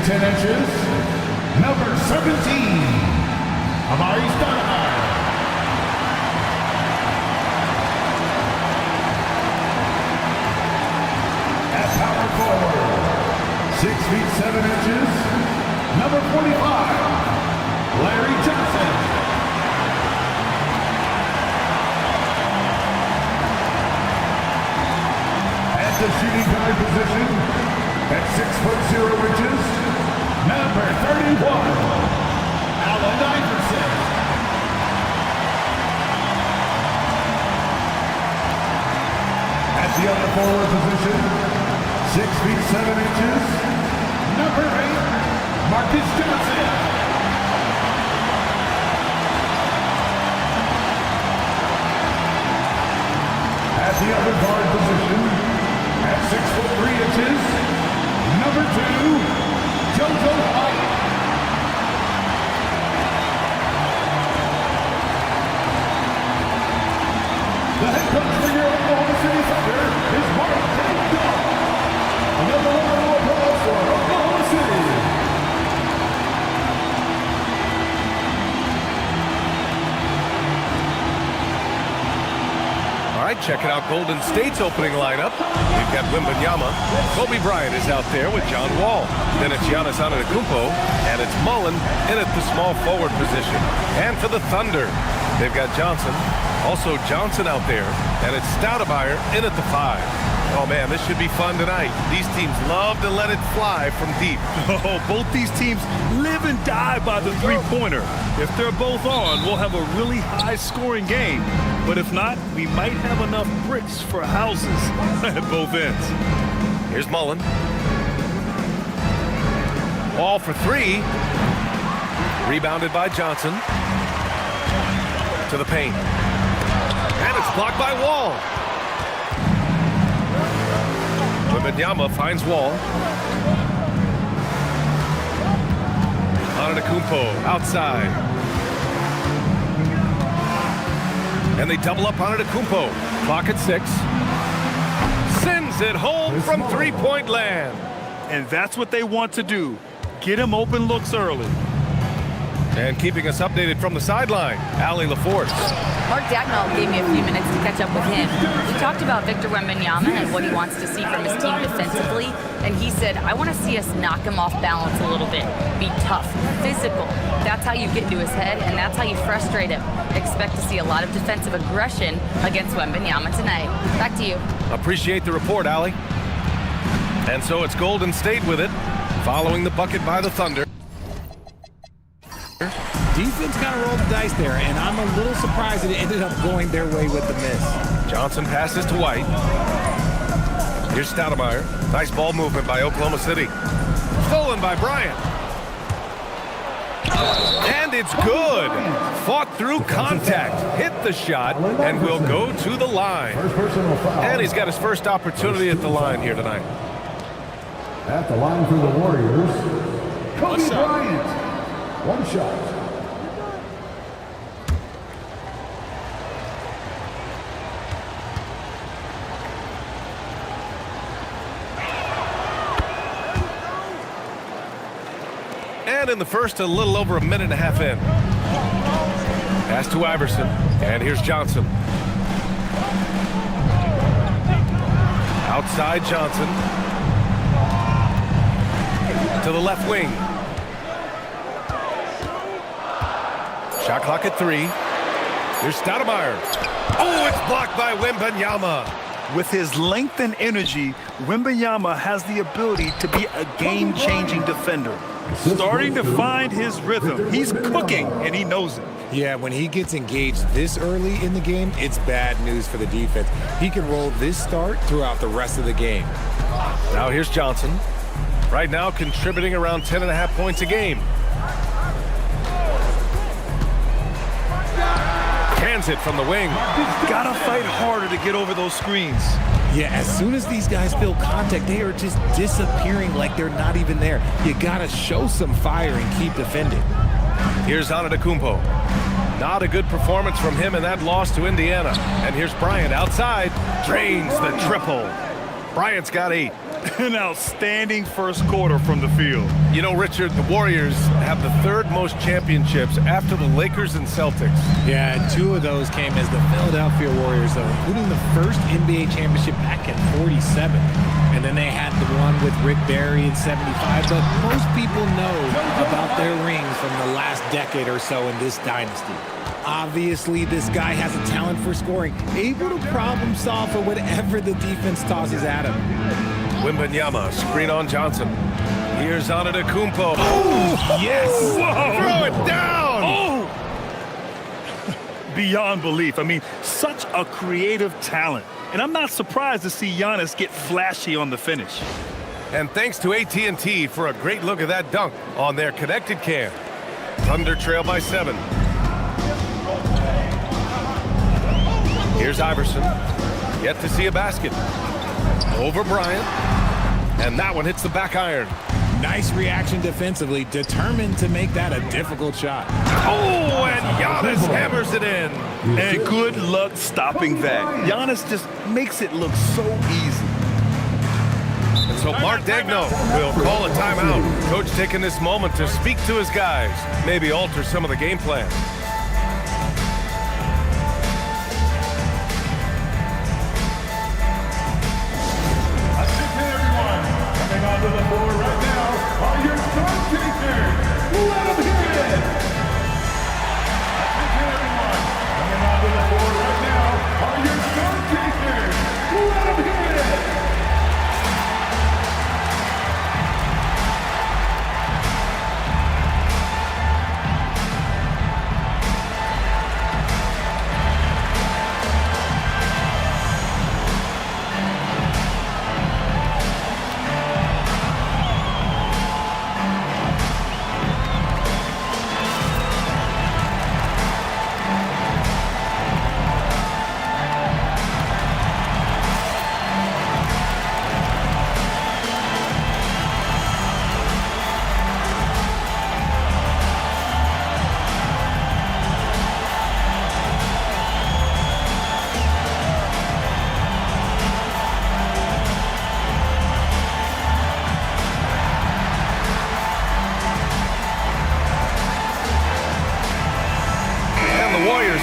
10 inches, number 17, Amari Stoudemire. At power forward, 6 feet 7 inches, number 45, Larry Johnson. At the shooting guard position, at 6 foot 0 inches, number 31, Allen Iverson. At the other forward position, 6 feet 7 inches, number 8, Marcus Johnson. At the other guard position, at 6 foot 3 inches, number 2, JoJo White. The head coach for your Oklahoma City Thunder is Mark Daigneault. Another one of our pros for Oklahoma City. All right, checking out Golden State's opening lineup. We've got Wembanyama. Kobe Bryant is out there with John Wall. Then it's Giannis Antetokounmpo, and it's Mullen in at the small forward position. And for the Thunder, they've got Johnson. Also Johnson out there, and it's Stoudemire in at the 5. Oh man, this should be fun tonight. These teams love to let it fly from deep. Oh, both these teams live and die by the three-pointer. If they're both on, we'll have a really high-scoring game. But if not, we might have enough bricks for houses at both ends. Here's Mullen. Wall for 3. Rebounded by Johnson. To the paint. And it's blocked by Wall. Wembanyama finds Wall. Antetokounmpo outside. And they double up on Antetokounmpo. Clock at 6. Sends it home from three-point land. And that's what they want to do. Get him open looks early. And keeping us updated from the sideline, Allie LaForce. Mark Daigneault gave me a few minutes to catch up with him. We talked about Victor Wembanyama and what he wants to see from his team defensively, and he said, I want to see us knock him off balance a little bit, be tough, physical. That's how you get into his head, and that's how you frustrate him. Expect to see a lot of defensive aggression against Wembanyama tonight. Back to you. Appreciate the report, Allie. And so it's Golden State with it, following the bucket by the Thunder. Defense kind of rolled the dice there, and I'm a little surprised that it ended up going their way with the miss. Johnson passes to White. Here's Stoudemire. Nice ball movement by Oklahoma City. Stolen by Bryant. And it's good. Fought through contact. Hit the shot and will go to the line. And he's got his first opportunity at the line here tonight. At the line for the Warriors, Kobe Bryant. One shot. And in the first, a little over a minute and a half in. Pass to Iverson. And here's Johnson. Outside Johnson. To the left wing. Shot clock at 3. Here's Stoudemire. Oh, it's blocked by Wembanyama. With his length and energy, Wembanyama has the ability to be a game-changing defender. Starting to find his rhythm. He's cooking, and he knows it. Yeah, when he gets engaged this early in the game, it's bad news for the defense. He can roll this start throughout the rest of the game. Now here's Johnson. Right now contributing around 10.5 points a game. Hands it from the wing. Gotta fight harder to get over those screens. Yeah, as soon as these guys feel contact, they are just disappearing like they're not even there. You gotta show some fire and keep defending. Here's Antetokounmpo. Not a good performance from him in that loss to Indiana. And here's Bryant outside. Drains the triple. Bryant's got 8. An outstanding first quarter from the field. You know, Richard, the Warriors have the 3rd most championships after the Lakers and Celtics. Yeah, and 2 of those came as the Philadelphia Warriors, though, including the first NBA championship back in '47. And then they had the one with Rick Barry in '75. But most people know about their rings from the last decade or so in this dynasty. Obviously, this guy has a talent for scoring, able to problem solve for whatever the defense tosses at him. Wemby screen on Johnson. Here's Antetokounmpo. Oh, yes! Whoa. Throw it down! Oh! Beyond belief. I mean, such a creative talent. And I'm not surprised to see Giannis get flashy on the finish. And thanks to AT&T for a great look at that dunk on their connected cam. Thunder trail by 7. Here's Iverson. Yet to see a basket. Over Bryant. And that one hits the back iron. Nice reaction defensively, determined to make that a difficult shot. Oh, and Giannis hammers it in. And good luck stopping that. Giannis just makes it look so easy. And so Mark Daigneault will call a timeout. Coach taking this moment to speak to his guys, maybe alter some of the game plan. To the floor right now are your start chasers. Let them hear it. That's it, everyone. Coming onto the floor right now are your start chasers. Let them hear it.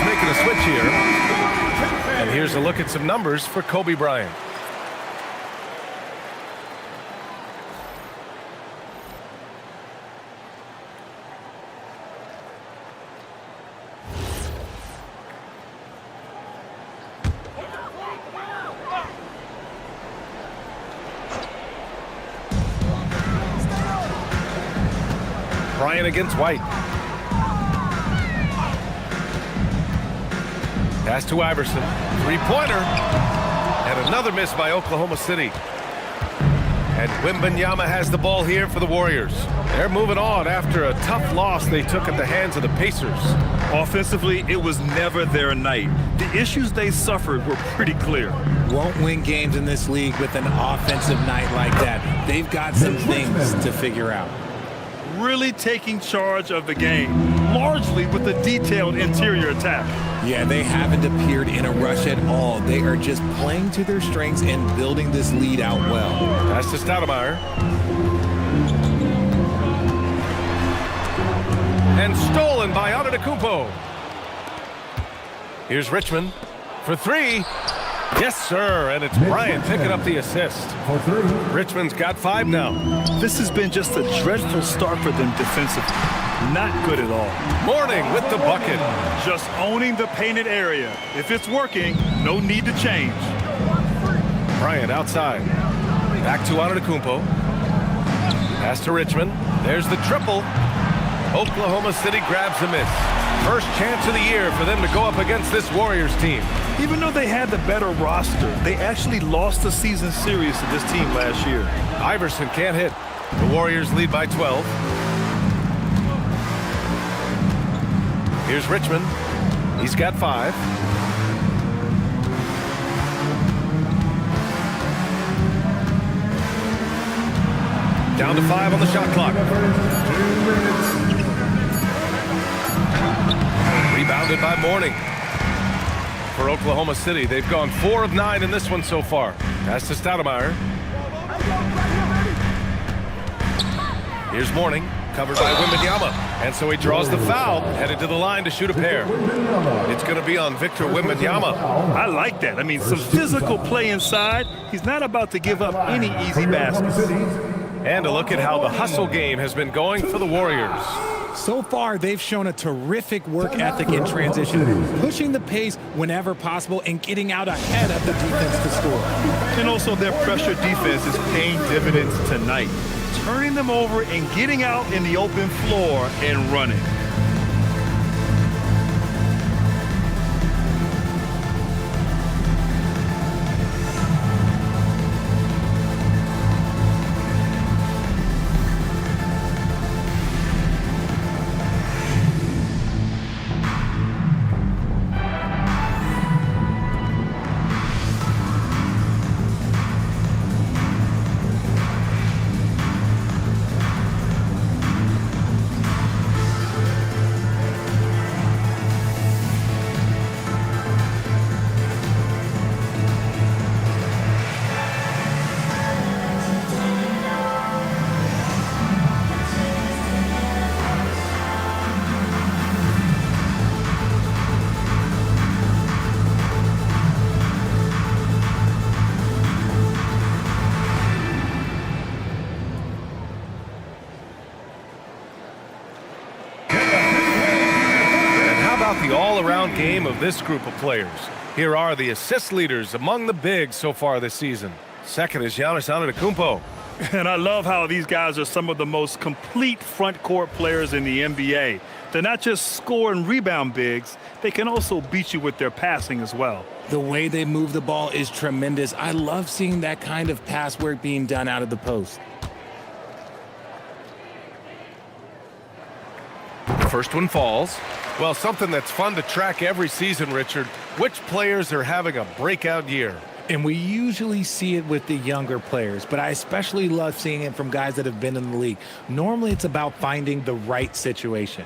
Making a switch here. And here's a look at some numbers for Kobe Bryant. Bryant against White. Pass to Iverson. Three-pointer. And another miss by Oklahoma City. And Wembanyama has the ball here for the Warriors. They're moving on after a tough loss they took at the hands of the Pacers. Offensively, it was never their night. The issues they suffered were pretty clear. Won't win games in this league with an offensive night like that. They've got some things to figure out. Really taking charge of the game, largely with a detailed interior attack. Yeah, they haven't appeared in a rush at all. They are just playing to their strengths and building this lead out well. Pass to Stoudemire. And stolen by Antetokounmpo. Here's Richmond for 3. Yes, sir, and it's Bryant picking up the assist. Richmond's got 5 now. This has been just a dreadful start for them defensively. Not good at all. Mourning with the bucket. Just owning the painted area. If it's working, no need to change. Bryant outside. Back to Antetokounmpo. Pass to Richmond. There's the triple. Oklahoma City grabs a miss. First chance of the year for them to go up against this Warriors team. Even though they had the better roster, they actually lost the season series to this team last year. Iverson can't hit. The Warriors lead by 12. Here's Richmond. He's got 5. Down to 5 on the shot clock. Rebounded by Mourning. for Oklahoma City. They've gone 4 of 9 in this one so far. Pass to Stoudemire. Here's Mourning, covered by Wemby. And so he draws the foul, headed to the line to shoot a pair. It's going to be on Victor Wemby. I like that. I mean, some physical play inside. He's not about to give up any easy baskets. And a look at how the hustle game has been going for the Warriors. So far, they've shown a terrific work ethic in transition, pushing the pace whenever possible and getting out ahead of the defense to score. And also their pressure defense is paying dividends tonight, turning them over and getting out in the open floor and running. The all-around game of this group of players. Here are the assist leaders among the bigs so far this season. Second is Giannis Antetokounmpo. And I love how these guys are some of the most complete front court players in the NBA. They're not just score and rebound bigs, they can also beat you with their passing as well. The way they move the ball is tremendous. I love seeing that kind of pass work being done out of the post. The first one falls. Well, something that's fun to track every season, Richard. Which players are having a breakout year? And we usually see it with the younger players, but I especially love seeing it from guys that have been in the league. Normally, it's about finding the right situation.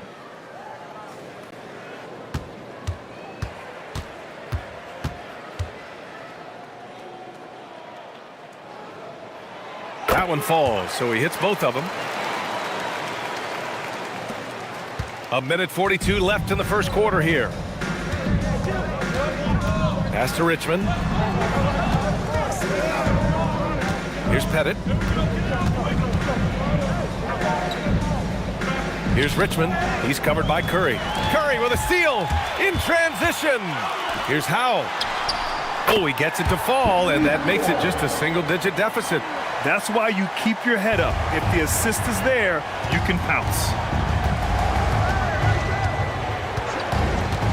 That one falls, so he hits both of them. 1:42 left in the first quarter here. Pass to Richmond. Here's Pettit. Here's Richmond. He's covered by Curry. Curry with a steal in transition. Here's Howe. Oh, he gets it to fall, and that makes it just a single-digit deficit. That's why you keep your head up. If the assist is there, you can pounce.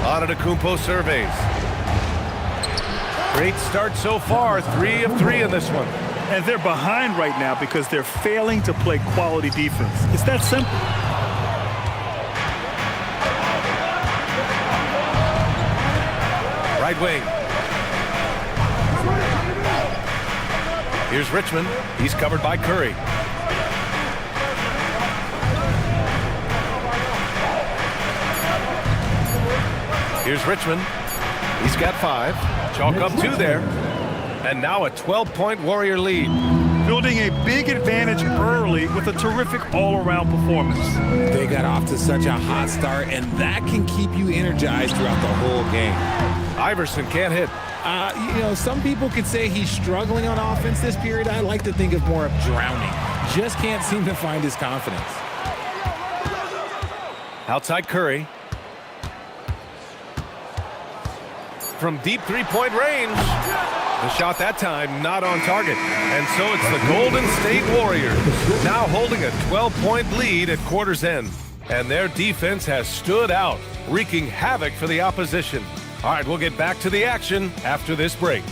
Antetokounmpo surveys. Great start so far, 3 of 3 in this one. And they're behind right now because they're failing to play quality defense. It's that simple. Right wing. Here's Richmond. He's covered by Curry. Here's Richmond. He's got 5. Chalk up 2 there. And now a 12-point Warrior lead. Building a big advantage early with a terrific all-around performance. They got off to such a hot start, and that can keep you energized throughout the whole game. Iverson can't hit. Some people could say he's struggling on offense this period. I like to think of more of drowning. Just can't seem to find his confidence. Outside Curry. From deep three-point range. The shot that time not on target. And so it's the Golden State Warriors now holding a 12-point lead at quarter's end. And their defense has stood out, wreaking havoc for the opposition. All right, we'll get back to the action after this break.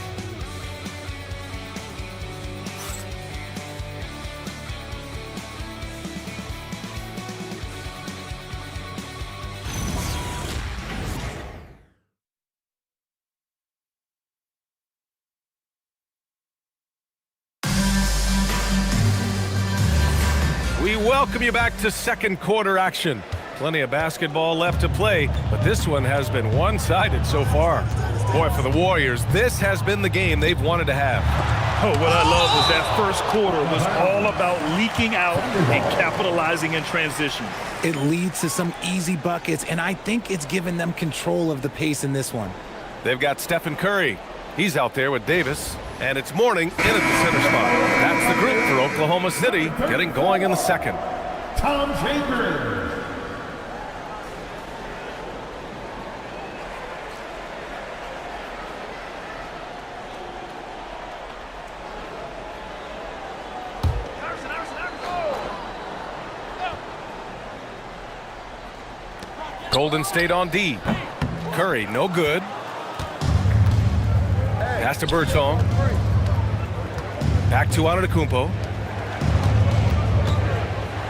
We welcome you back to second quarter action. Plenty of basketball left to play, but this one has been one-sided so far. Boy, for the Warriors, this has been the game they've wanted to have. Oh, what I love was that first quarter was all about leaking out and capitalizing in transition. It leads to some easy buckets, and I think it's given them control of the pace in this one. They've got Stephen Curry. He's out there with Davis, and it's Mourning in at the center spot. That's the group for Oklahoma City, getting going in the second. Tom Chambers. Golden State on D. Curry, no good. Pass to Birdsong. Back to Antetokounmpo.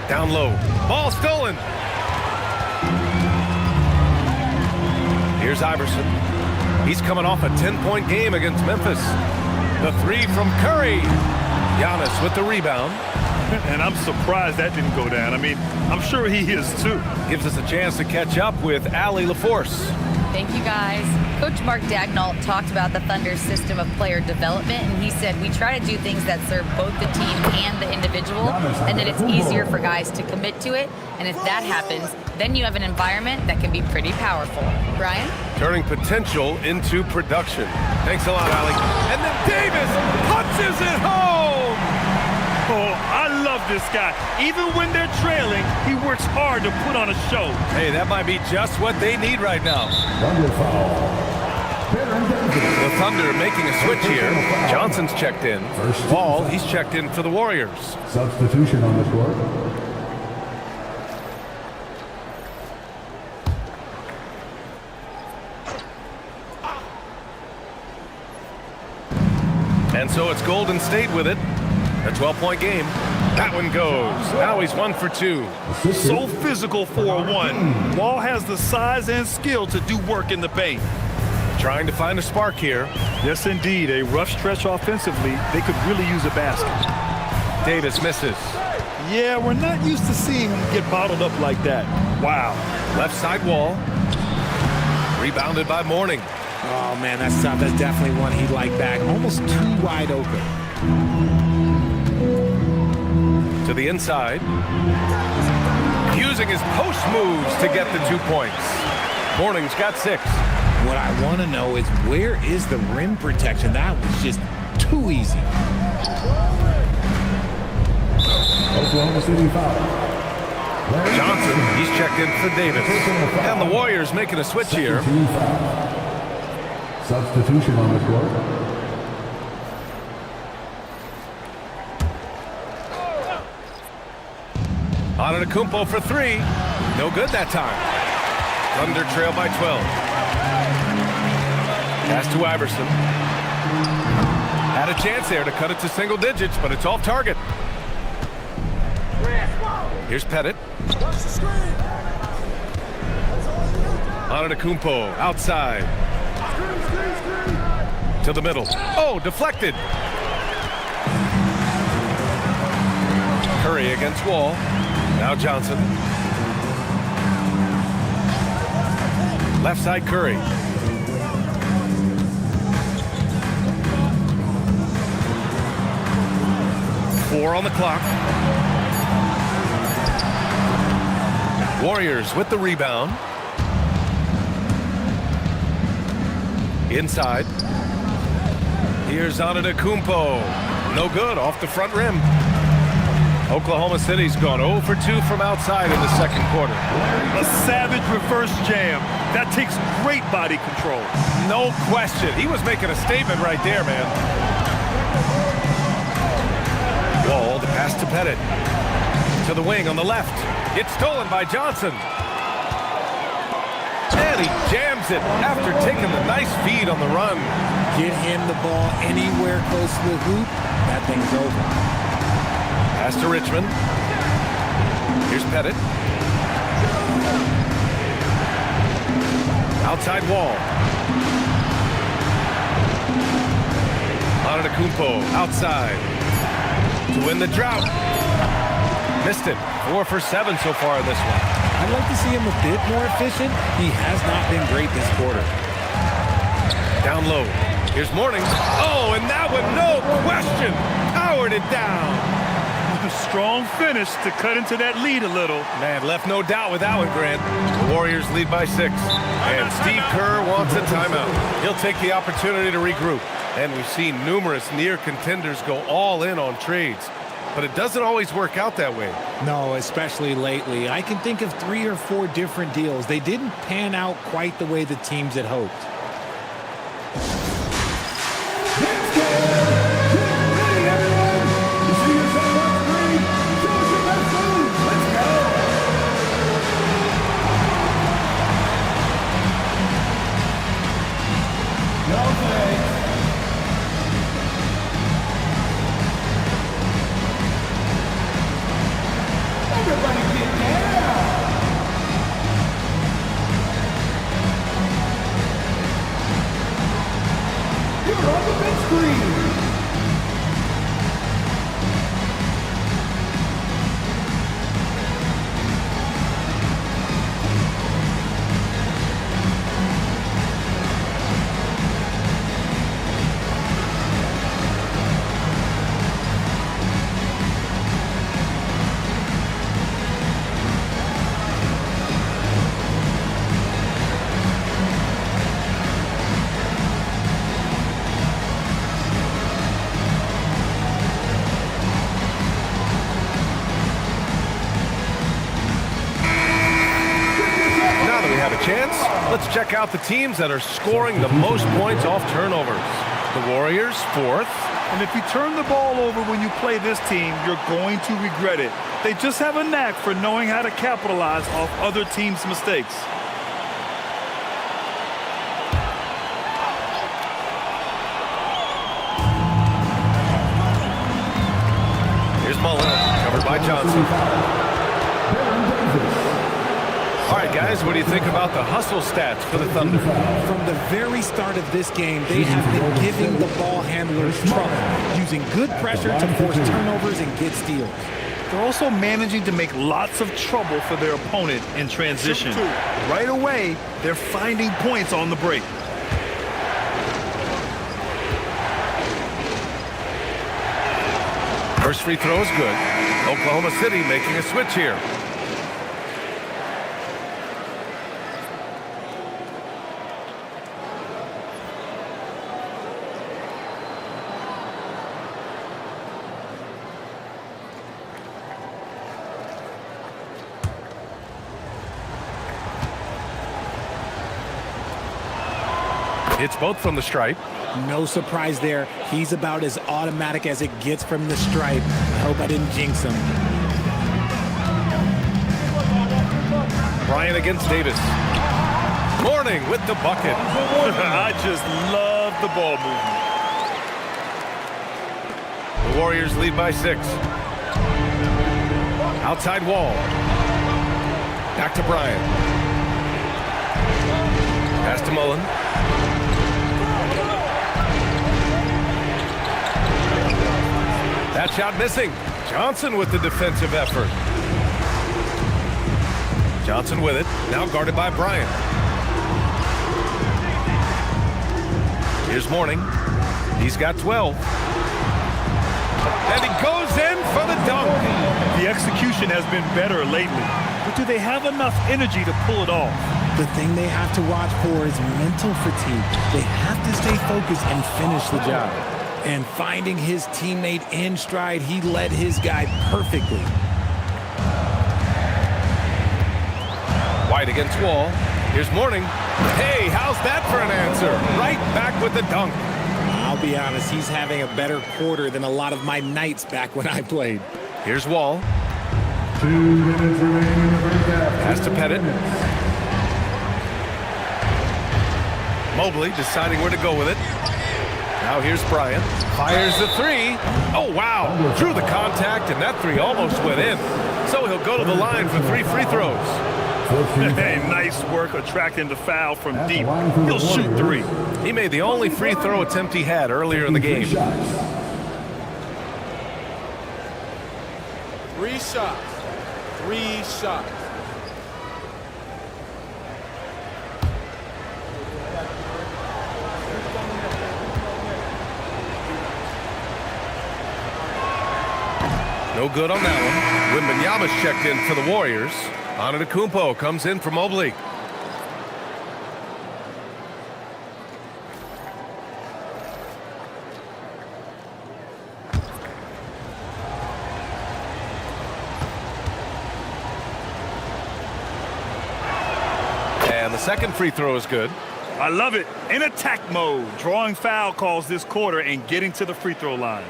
Down low. Ball stolen. Here's Iverson. He's coming off a 10-point game against Memphis. The three from Curry. Giannis with the rebound. And I'm surprised that didn't go down. I mean, I'm sure he is too. Gives us a chance to catch up with Allie LaForce. Thank you, guys. Coach Mark Daigneault talked about the Thunder's system of player development, and he said, we try to do things that serve both the team and the individual, and then it's easier for guys to commit to it. And if that happens, then you have an environment that can be pretty powerful. Brian? Turning potential into production. Thanks a lot, Allie. And then Davis punches it home! Oh, I love this guy. Even when they're trailing, he works hard to put on a show. Hey, that might be just what they need right now. The Thunder making a switch here. Johnson's checked in. Wall, he's checked in for the Warriors. Substitution on the court. And so it's Golden State with it. A 12-point game. That one goes. Now he's 1 for 2. So physical for a one. Wall has the size and skill to do work in the paint. Trying to find a spark here. Yes, indeed. A rough stretch offensively. They could really use a basket. Davis misses. Yeah, we're not used to seeing him get bottled up like that. Wow. Left side Wall. Rebounded by Mourning. Oh, man, that's tough. That's definitely one he'd like back. Almost too wide open. To the inside. Using his post moves to get the 2 points. Mourning's got 6. What I want to know is, where is the rim protection? That was just too easy. Oklahoma City foul. Johnson, he's checked in for Davis. And the Warriors making a switch here. Substitution on the court. Antetokounmpo for 3. No good that time. Thunder trail by 12. Pass to Iverson. Had a chance there to cut it to single digits, but it's off target. Here's Pettit. Antetokounmpo outside. To the middle. Oh, deflected. Curry against Wall. Now Johnson. Left side Curry. Four on the clock. Warriors with the rebound. Inside. Here's Antetokounmpo. No good, off the front rim. Oklahoma City's gone 0 for 2 from outside in the second quarter. A savage reverse jam. That takes great body control. No question. He was making a statement right there, man. Wall, the pass to Pettit. To the wing on the left. It's stolen by Johnson. And he jams it after taking the nice feed on the run. Get him the ball anywhere close to the hoop, that thing's over. Pass to Richmond. Here's Pettit. Outside Wall. Antetokounmpo outside to win the drought. Missed it. 4 for 7 so far in this one. I'd like to see him a bit more efficient. He has not been great this quarter. Down down low. Here's Morning. Oh, and that one, no question, powered it down. A strong finish to cut into that lead a little. Man, left no doubt with that one, Grant. The Warriors lead by 6. And Steve Kerr wants a timeout. He'll take the opportunity to regroup. And we've seen numerous near contenders go all in on trades. But it doesn't always work out that way. No, especially lately. I can think of 3 or 4 different deals. They didn't pan out quite the way the teams had hoped. Let's check out the teams that are scoring the most points off turnovers. The Warriors, 4th. And if you turn the ball over when you play this team, you're going to regret it. They just have a knack for knowing how to capitalize off other teams' mistakes. Here's Mullen, covered by Johnson. All right, guys, what do you think about the hustle stats for the Thunder? From the very start of this game, they have been giving the ball handlers trouble, using good pressure to force turnovers and get steals. They're also managing to make lots of trouble for their opponent in transition. Right away, they're finding points on the break. First free throw is good. Oklahoma City making a switch here. It's both from the stripe. No surprise there. He's about as automatic as it gets from the stripe. I hope I didn't jinx him. Bryant against Davis. Morning with the bucket. I just love the ball movement. The Warriors lead by 6. Outside Wall. Back to Bryant. Pass to Mullen. That shot missing. Johnson with the defensive effort. Johnson with it. Now guarded by Bryant. Here's Morning. He's got 12. And he goes in for the dunk. The execution has been better lately. But do they have enough energy to pull it off? The thing they have to watch for is mental fatigue. They have to stay focused and finish the job. And finding his teammate in stride, he led his guy perfectly. White against Wall. Here's Morning. Hey, how's that for an answer? Right back with the dunk. I'll be honest, he's having a better quarter than a lot of my nights back when I played. Here's Wall. 2 minutes remaining in the first half. Pass to Pettit. Mobley deciding where to go with it. Now here's Bryant. Fires the 3. Oh, wow. Drew the contact, and that 3 almost went in. So he'll go to the line for 3 free throws. Hey, nice work attracting the foul from deep. He'll shoot 3. He made the only free throw attempt he had earlier in the game. 3 shots. 3 shots. No good on that one. Wembenyama's checked in for the Warriors. Antetokounmpo comes in for Mobley. And the second free throw is good. I love it. In attack mode, drawing foul calls this quarter and getting to the free throw line.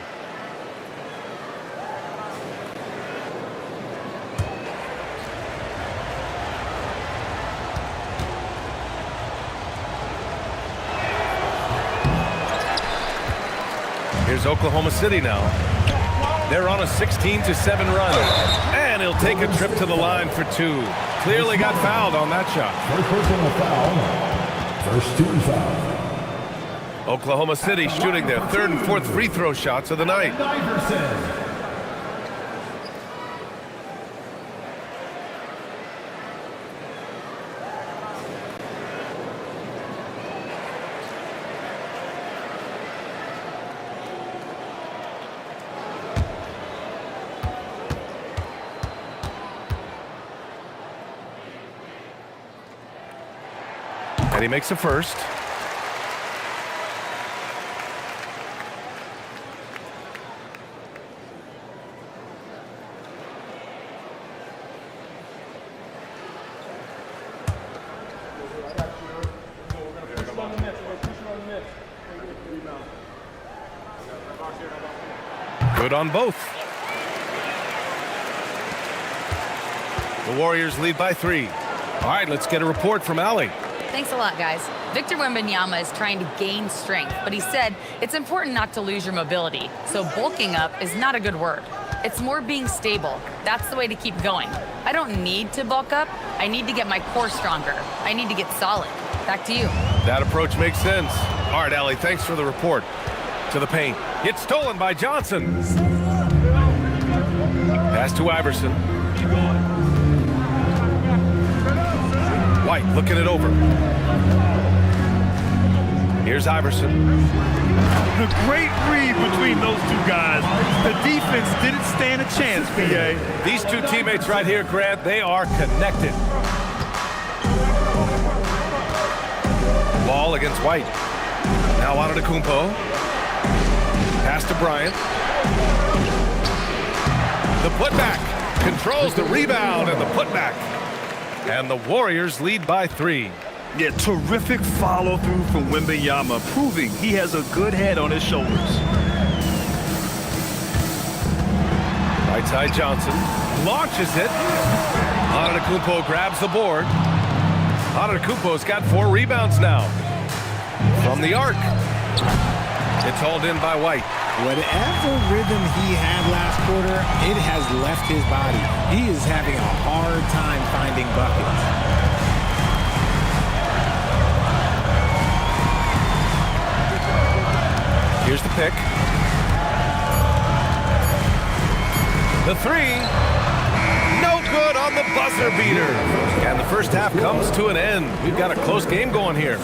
Here's Oklahoma City now. They're on a 16-7 run. And he'll take a trip to the line for two. Clearly got fouled on that shot. First team foul. Oklahoma City shooting their third and fourth free throw shots of the night. And he makes a first. Good on both. The Warriors lead by 3. All right, let's get a report from Allie. Thanks a lot, guys. Victor Wembanyama is trying to gain strength, but he said it's important not to lose your mobility. So bulking up is not a good word. It's more being stable. That's the way to keep going. I don't need to bulk up. I need to get my core stronger. I need to get solid. Back to you. That approach makes sense. All right, Allie, thanks for the report. To the paint. It's stolen by Johnson. Pass to Iverson. White looking it over. Here's Iverson. The great read between those two guys. The defense didn't stand a chance, PA. These two teammates right here, Grant, they are connected. Ball against White. Now Antetokounmpo. Pass to Bryant. The putback. Controls the rebound and the putback. And the Warriors lead by 3. Yeah, terrific follow-through from Wembanyama, proving he has a good head on his shoulders. Right side Johnson launches it. Antetokounmpo grabs the board. Antetokounmpo's got 4 rebounds now. From the arc. It's hauled in by White. Whatever rhythm he had last quarter, it has left his body. He is having a hard time finding buckets. Here's the pick. The 3. No good on the buzzer beater. And the first half comes to an end. We've got a close game going here.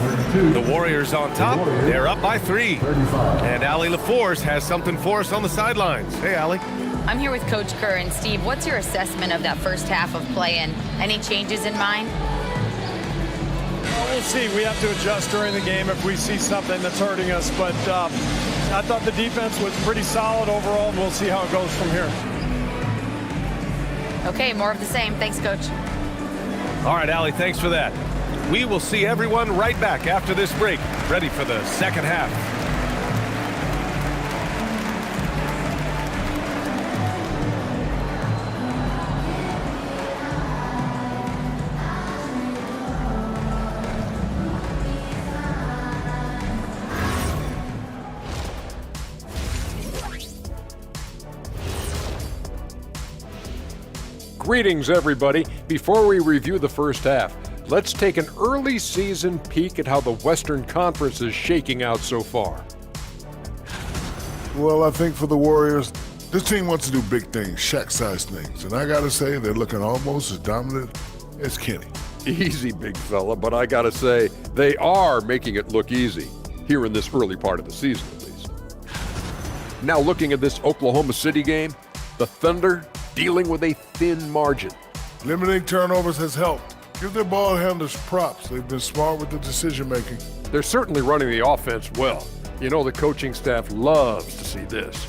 The Warriors on top. They're up by 3. And Allie LaForce has something for us on the sidelines. Hey, Allie. I'm here with Coach Kerr. And Steve, what's your assessment of that first half of play and any changes in mind? Well, we'll see. We have to adjust during the game if we see something that's hurting us. But I thought the defense was pretty solid overall, and we'll see how it goes from here. Okay, more of the same. Thanks, Coach. All right, Allie, thanks for that. We will see everyone right back after this break, ready for the second half. Greetings, everybody. Before we review the first half, let's take an early season peek at how the Western Conference is shaking out so far. Well, I think for the Warriors, this team wants to do big things, Shaq-sized things. And I got to say, they're looking almost as dominant as Kenny. Easy, big fella, but I got to say, they are making it look easy, here in this early part of the season, at least. Now looking at this Oklahoma City game, The Thunder dealing with a thin margin. Limiting turnovers has helped. Give their ball handlers props. They've been smart with the decision-making. They're certainly running the offense well. You know the coaching staff loves to see this.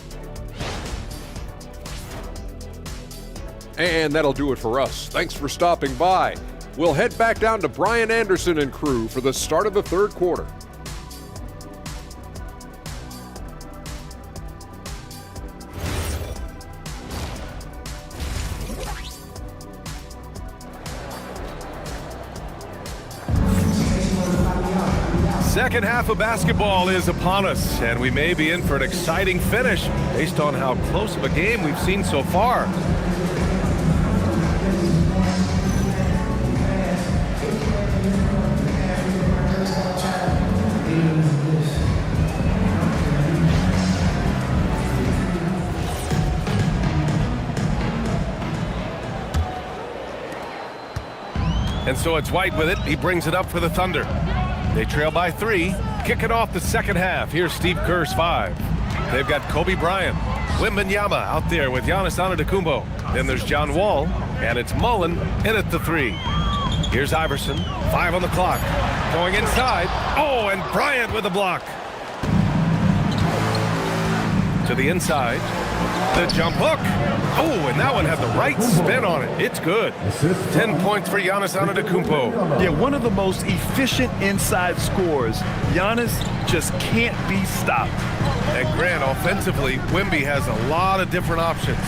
And that'll do it for us. Thanks for stopping by. We'll head back down to Brian Anderson and crew for the start of the third quarter. Second half of basketball is upon us, and we may be in for an exciting finish based on how close of a game we've seen so far. And so it's White with it. He brings it up for the Thunder. They trail by 3. Kicking off the second half. Here's Steve Kerr's 5. They've got Kobe Bryant, Wembanyama out there with Giannis Antetokounmpo. Then there's John Wall, and it's Mullen in at the 3. Here's Iverson, 5 on the clock. Going inside. Oh, and Bryant with a block. To the inside. The jump hook. Oh, and that one had the right spin on it. It's good. 10 points for Giannis Antetokounmpo. Yeah, one of the most efficient inside scorers. Giannis just can't be stopped. And Grant, offensively, Wemby has a lot of different options.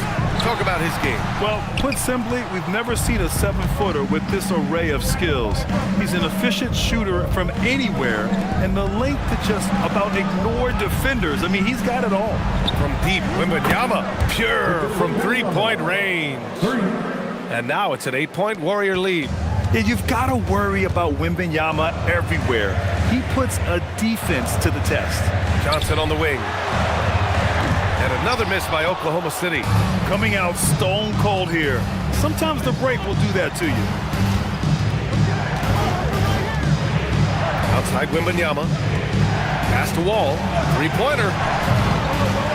Talk about his game. Well, put simply, we've never seen a 7-footer with this array of skills. He's an efficient shooter from anywhere, and the length to just about ignore defenders. I mean, he's got it all. From deep, Wembanyama, pure from three-point range. And now it's an 8-point Warrior lead. Yeah, you've got to worry about Wembanyama everywhere. He puts a defense to the test. Johnson on the wing. And another miss by Oklahoma City. Coming out stone cold here. Sometimes the break will do that to you. Outside Wembanyama. Pass to Wall. Three-pointer.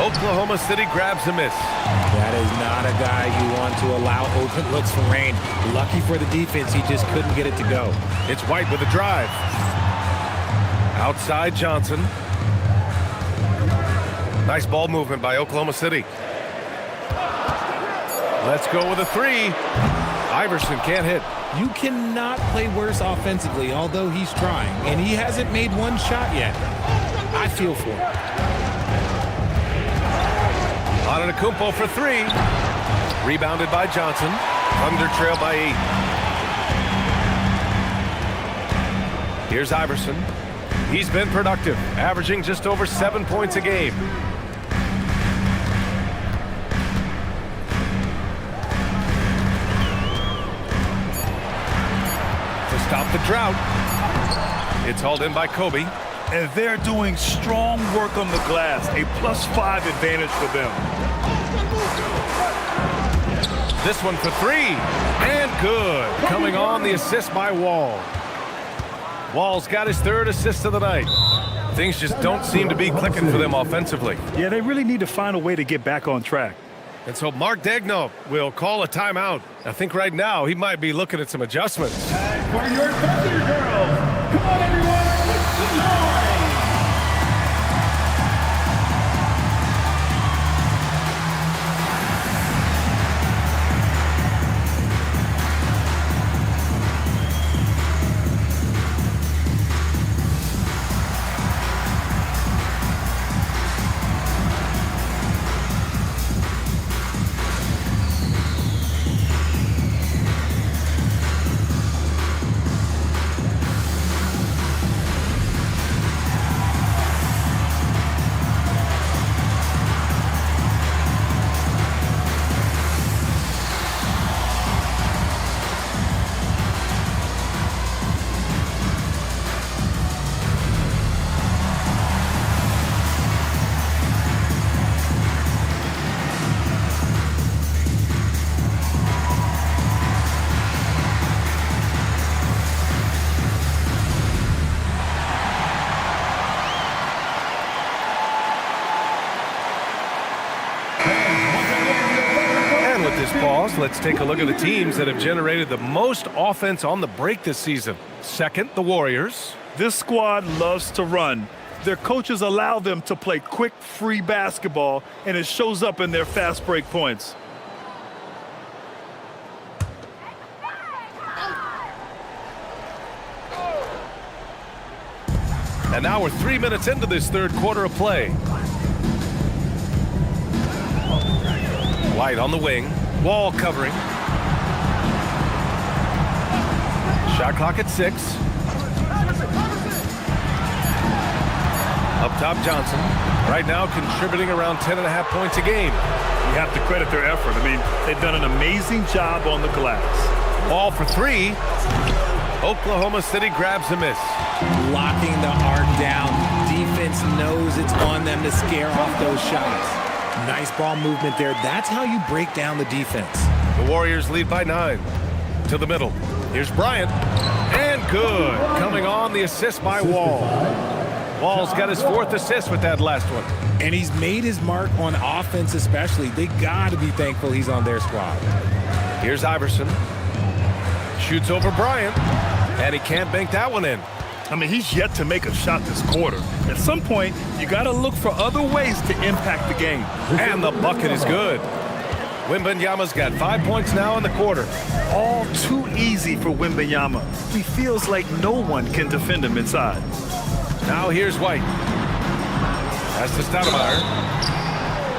Oklahoma City grabs a miss. That is not a guy you want to allow open looks from range. Lucky for the defense, he just couldn't get it to go. It's White with a drive. Outside Johnson. Nice ball movement by Oklahoma City. Let's go with a 3. Iverson can't hit. You cannot play worse offensively, although he's trying, and he hasn't made one shot yet. I feel for him. Antetokounmpo for 3. Rebounded by Johnson. Thunder trail by 8. Here's Iverson. He's been productive, averaging just over 7 points a game. To stop the drought. It's hauled in by Kobe. And they're doing strong work on the glass. A +5 advantage for them. This one for 3. And good. Coming on the assist by Wall. Wall's got his 3rd assist of the night. Things just don't seem to be clicking for them offensively. Yeah, they really need to find a way to get back on track. And so Mark Daigneault will call a timeout. I think right now he might be looking at some adjustments. For your Thunder girls, come on everyone, make some noise! pause, let's take a look at the teams that have generated the most offense on the break this season. Second, the Warriors. This squad loves to run. Their coaches allow them to play quick, free basketball, and it shows up in their fast break points. And now we're 3 minutes into this third quarter of play. White on the wing. Wall covering. Shot clock at 6. Up top, Johnson. Right now contributing around 10.5 points a game. You have to credit their effort. I mean, they've done an amazing job on the glass. Ball for 3. Oklahoma City grabs a miss. Locking the arc down. Defense knows it's on them to scare off those shots. Nice ball movement there. That's how you break down the defense. The Warriors lead by 9. To the middle. Here's Bryant. And good. Coming on, the assist by Wall. Wall's got his 4th assist with that last one. And he's made his mark on offense especially. They got to be thankful he's on their squad. Here's Iverson. Shoots over Bryant. And he can't bank that one in. I mean, he's yet to make a shot this quarter. At some point, you got to look for other ways to impact the game. And the bucket is good. Wembanyama's got 5 points now in the quarter. All too easy for Wembanyama. He feels like no one can defend him inside. Now here's White. That's to Stoudemire.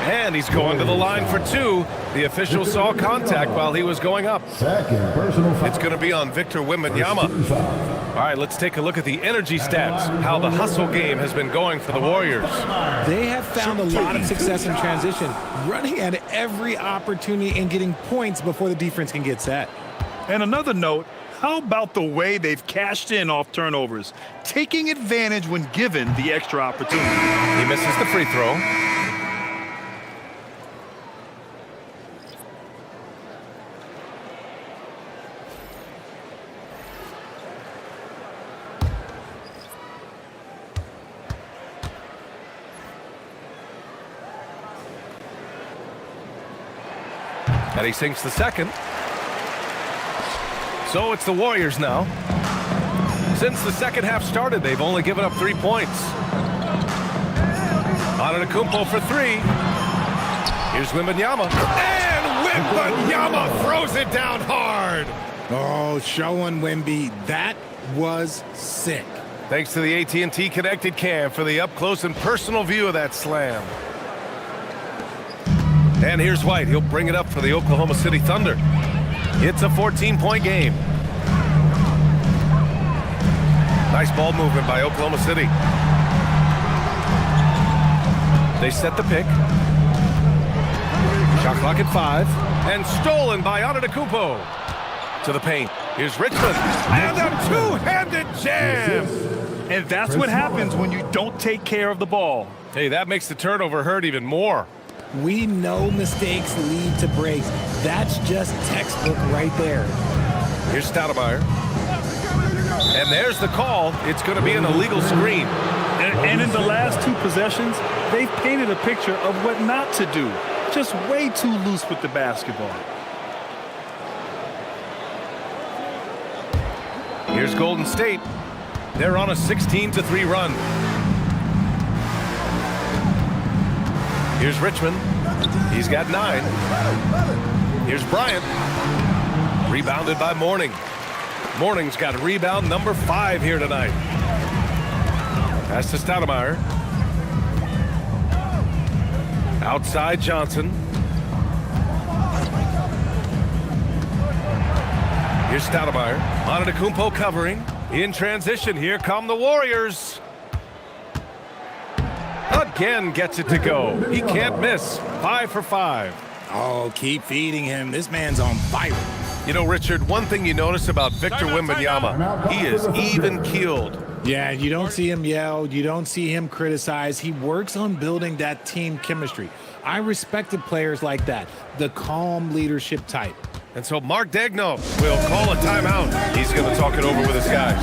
And he's going to the line for 2. The official saw contact while he was going up. It's going to be on Victor Wembanyama. All right, let's take a look at the energy stats, how the hustle game has been going for the Warriors. They have found a lot of success in transition, running at every opportunity and getting points before the defense can get set. And another note, how about the way they've cashed in off turnovers, taking advantage when given the extra opportunity? He misses the free throw. And he sinks the second. So it's the Warriors now. Since the second half started, they've only given up 3 points. Antetokounmpo for 3. Here's Wembanyama. And Wembanyama throws it down hard. Oh, showing Wemby. That was sick. Thanks to the AT&T Connected Cam for the up-close and personal view of that slam. And here's White. He'll bring it up for the Oklahoma City Thunder. It's a 14-point game. Nice ball movement by Oklahoma City. They set the pick. Shot clock at 5. And stolen by Antetokounmpo. To the paint. Here's Richmond. And a two-handed jam. And that's what happens when you don't take care of the ball. Hey, that makes the turnover hurt even more. We know mistakes lead to breaks. That's just textbook right there. Here's Stoudemire. And there's the call. It's going to be an illegal screen. And in the last 2 possessions, they've painted a picture of what not to do. Just way too loose with the basketball. Here's Golden State. They're on a 16-3 run. Here's Richmond. He's got 9. Here's Bryant. Rebounded by Mourning. Mourning's got rebound number 5 here tonight. Pass to Stoudemire. Outside Johnson. Here's Stoudemire. Antetokounmpo covering. In transition, here come the Warriors. Again gets it to go. He can't miss. 5 for 5. Oh, keep feeding him. This man's on fire. You know, Richard, one thing you notice about Victor Wembanyama, he is even-keeled. Yeah, you don't see him yell. You don't see him criticize. He works on building that team chemistry. I respected players like that, the calm leadership type. And so Mark Daigneault will call a timeout. He's going to talk it over with his guys.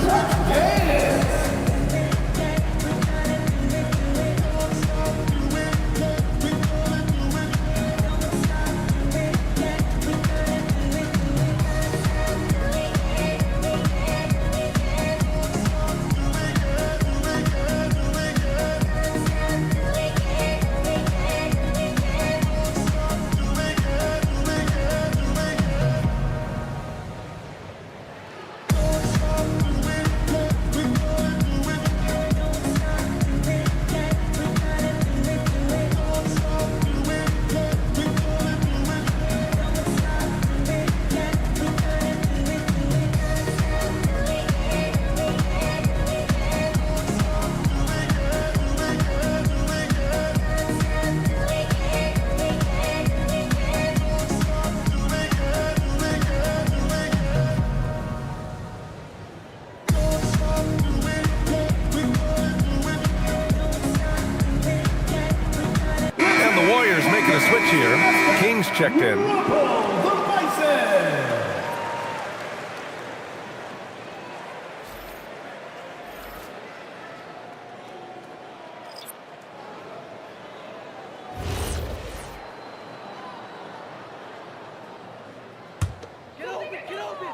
switch here. Kings checked in. Get open!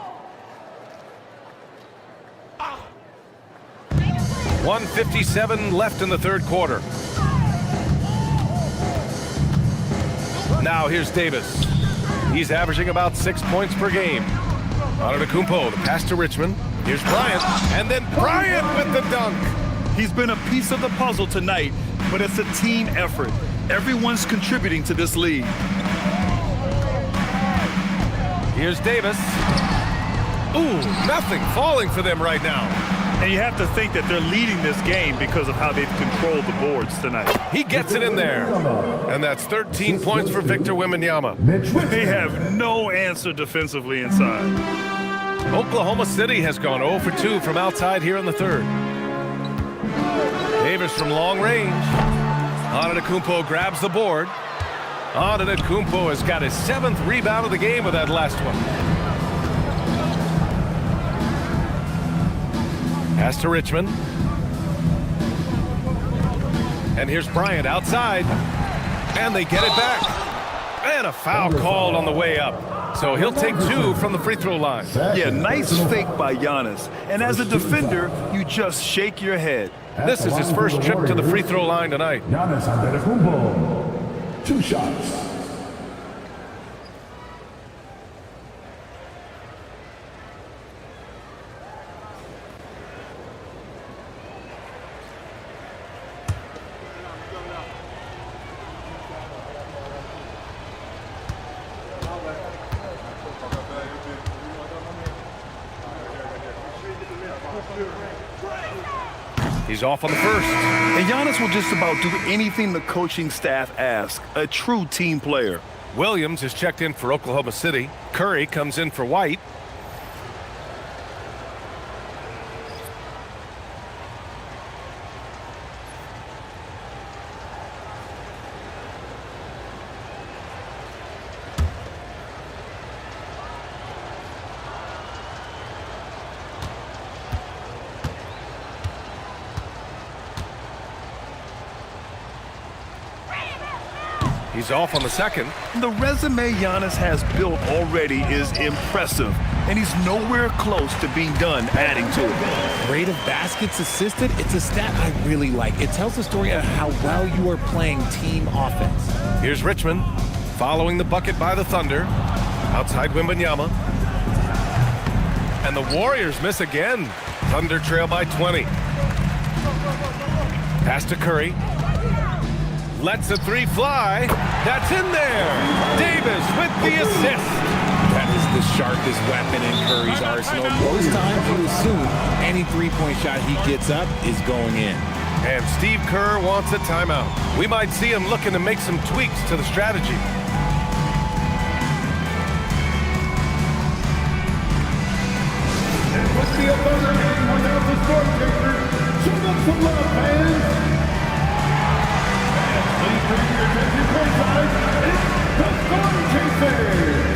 1:57 left in the third quarter. Now here's Davis. He's averaging about 6 points per game. Antetokounmpo, the pass to Richmond. Here's Bryant, and then Bryant with the dunk. He's been a piece of the puzzle tonight, but it's a team effort. Everyone's contributing to this lead. Here's Davis. Ooh, nothing falling for them right now. And you have to think that they're leading this game because of how they've controlled the boards tonight. He gets it in there. And that's 13 points for Victor Wembanyama. They have no answer defensively inside. Oklahoma City has gone 0 for 2 from outside here in the third. Davis from long range. Antetokounmpo grabs the board. Antetokounmpo has got his 7th rebound of the game with that last one. Pass to Richmond. And here's Bryant outside. And they get it back. And a foul called on the way up. So he'll take 2 from the free throw line. Yeah, nice fake by Giannis. And as a defender, you just shake your head. This is his first trip to the free throw line tonight. Giannis Antetokounmpo. 2 shots. He's off on the first. And Giannis will just about do anything the coaching staff asks. A true team player. Williams is checked in for Oklahoma City. Curry comes in for White. He's off on the second. The resume Giannis has built already is impressive, and he's nowhere close to being done adding to it. Rate of baskets assisted, it's a stat I really like. It tells the story of how well you are playing team offense. Here's Richmond following the bucket by the Thunder. Outside Wembanyama. And the Warriors miss again. Thunder trail by 20. Pass to Curry. Lets a 3 fly. That's in there. Davis with the assist. That is the sharpest weapon in Curry's arsenal. Most times you assume any three-point shot he gets up is going in. And Steve Kerr wants a timeout. We might see him looking to make some tweaks to the strategy. What's the other game without the storm chaser? Show them some love, fans. Please bring your attention courtside. It's the Storm Chasers.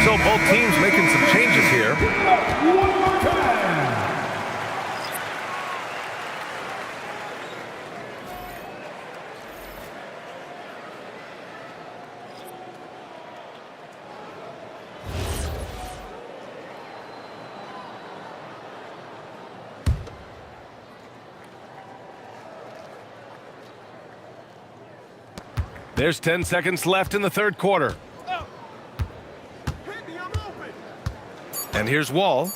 So both teams making some changes here. One more time. There's 10 seconds left in the third quarter. And here's Wall.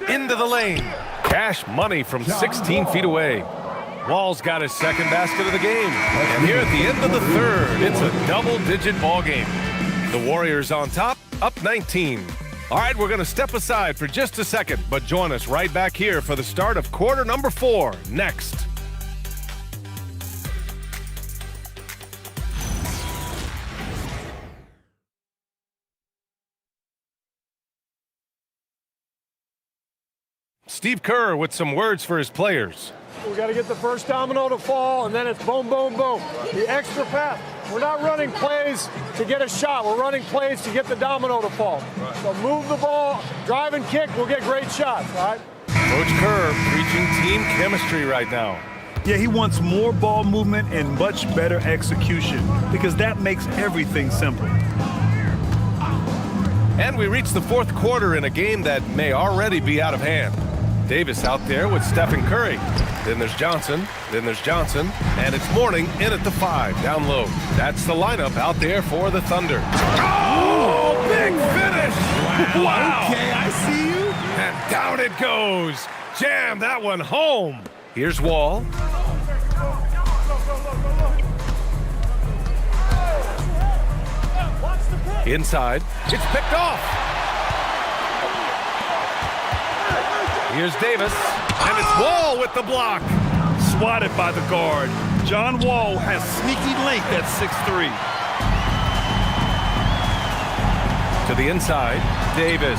Into the lane. Cash money from 16 feet away. Wall's got his second basket of the game. And here at the end of the third, it's a double-digit ball game. The Warriors on top, up 19. All right, we're going to step aside for just a second, but join us right back here for the start of quarter number 4 next. Steve Kerr with some words for his players. We got to get the first domino to fall, and then it's boom, boom, boom. The extra pass. We're not running plays to get a shot. We're running plays to get the domino to fall. Right. So move the ball, drive and kick, we'll get great shots, all right? Coach Kerr preaching team chemistry right now. Yeah, he wants more ball movement and much better execution because that makes everything simple. And we reach the fourth quarter in a game that may already be out of hand. Davis out there with Stephen Curry. Then there's Johnson. Then there's Johnson. And it's Mourning in at the 5, down low. That's the lineup out there for the Thunder. Oh, big finish! Wow! Okay, I see you. And down it goes. Jam that one home. Here's Wall. Inside. It's picked off. Here's Davis, and it's Wall with the block. Swatted by the guard. John Wall has sneaky length at 6'3". To the inside, Davis.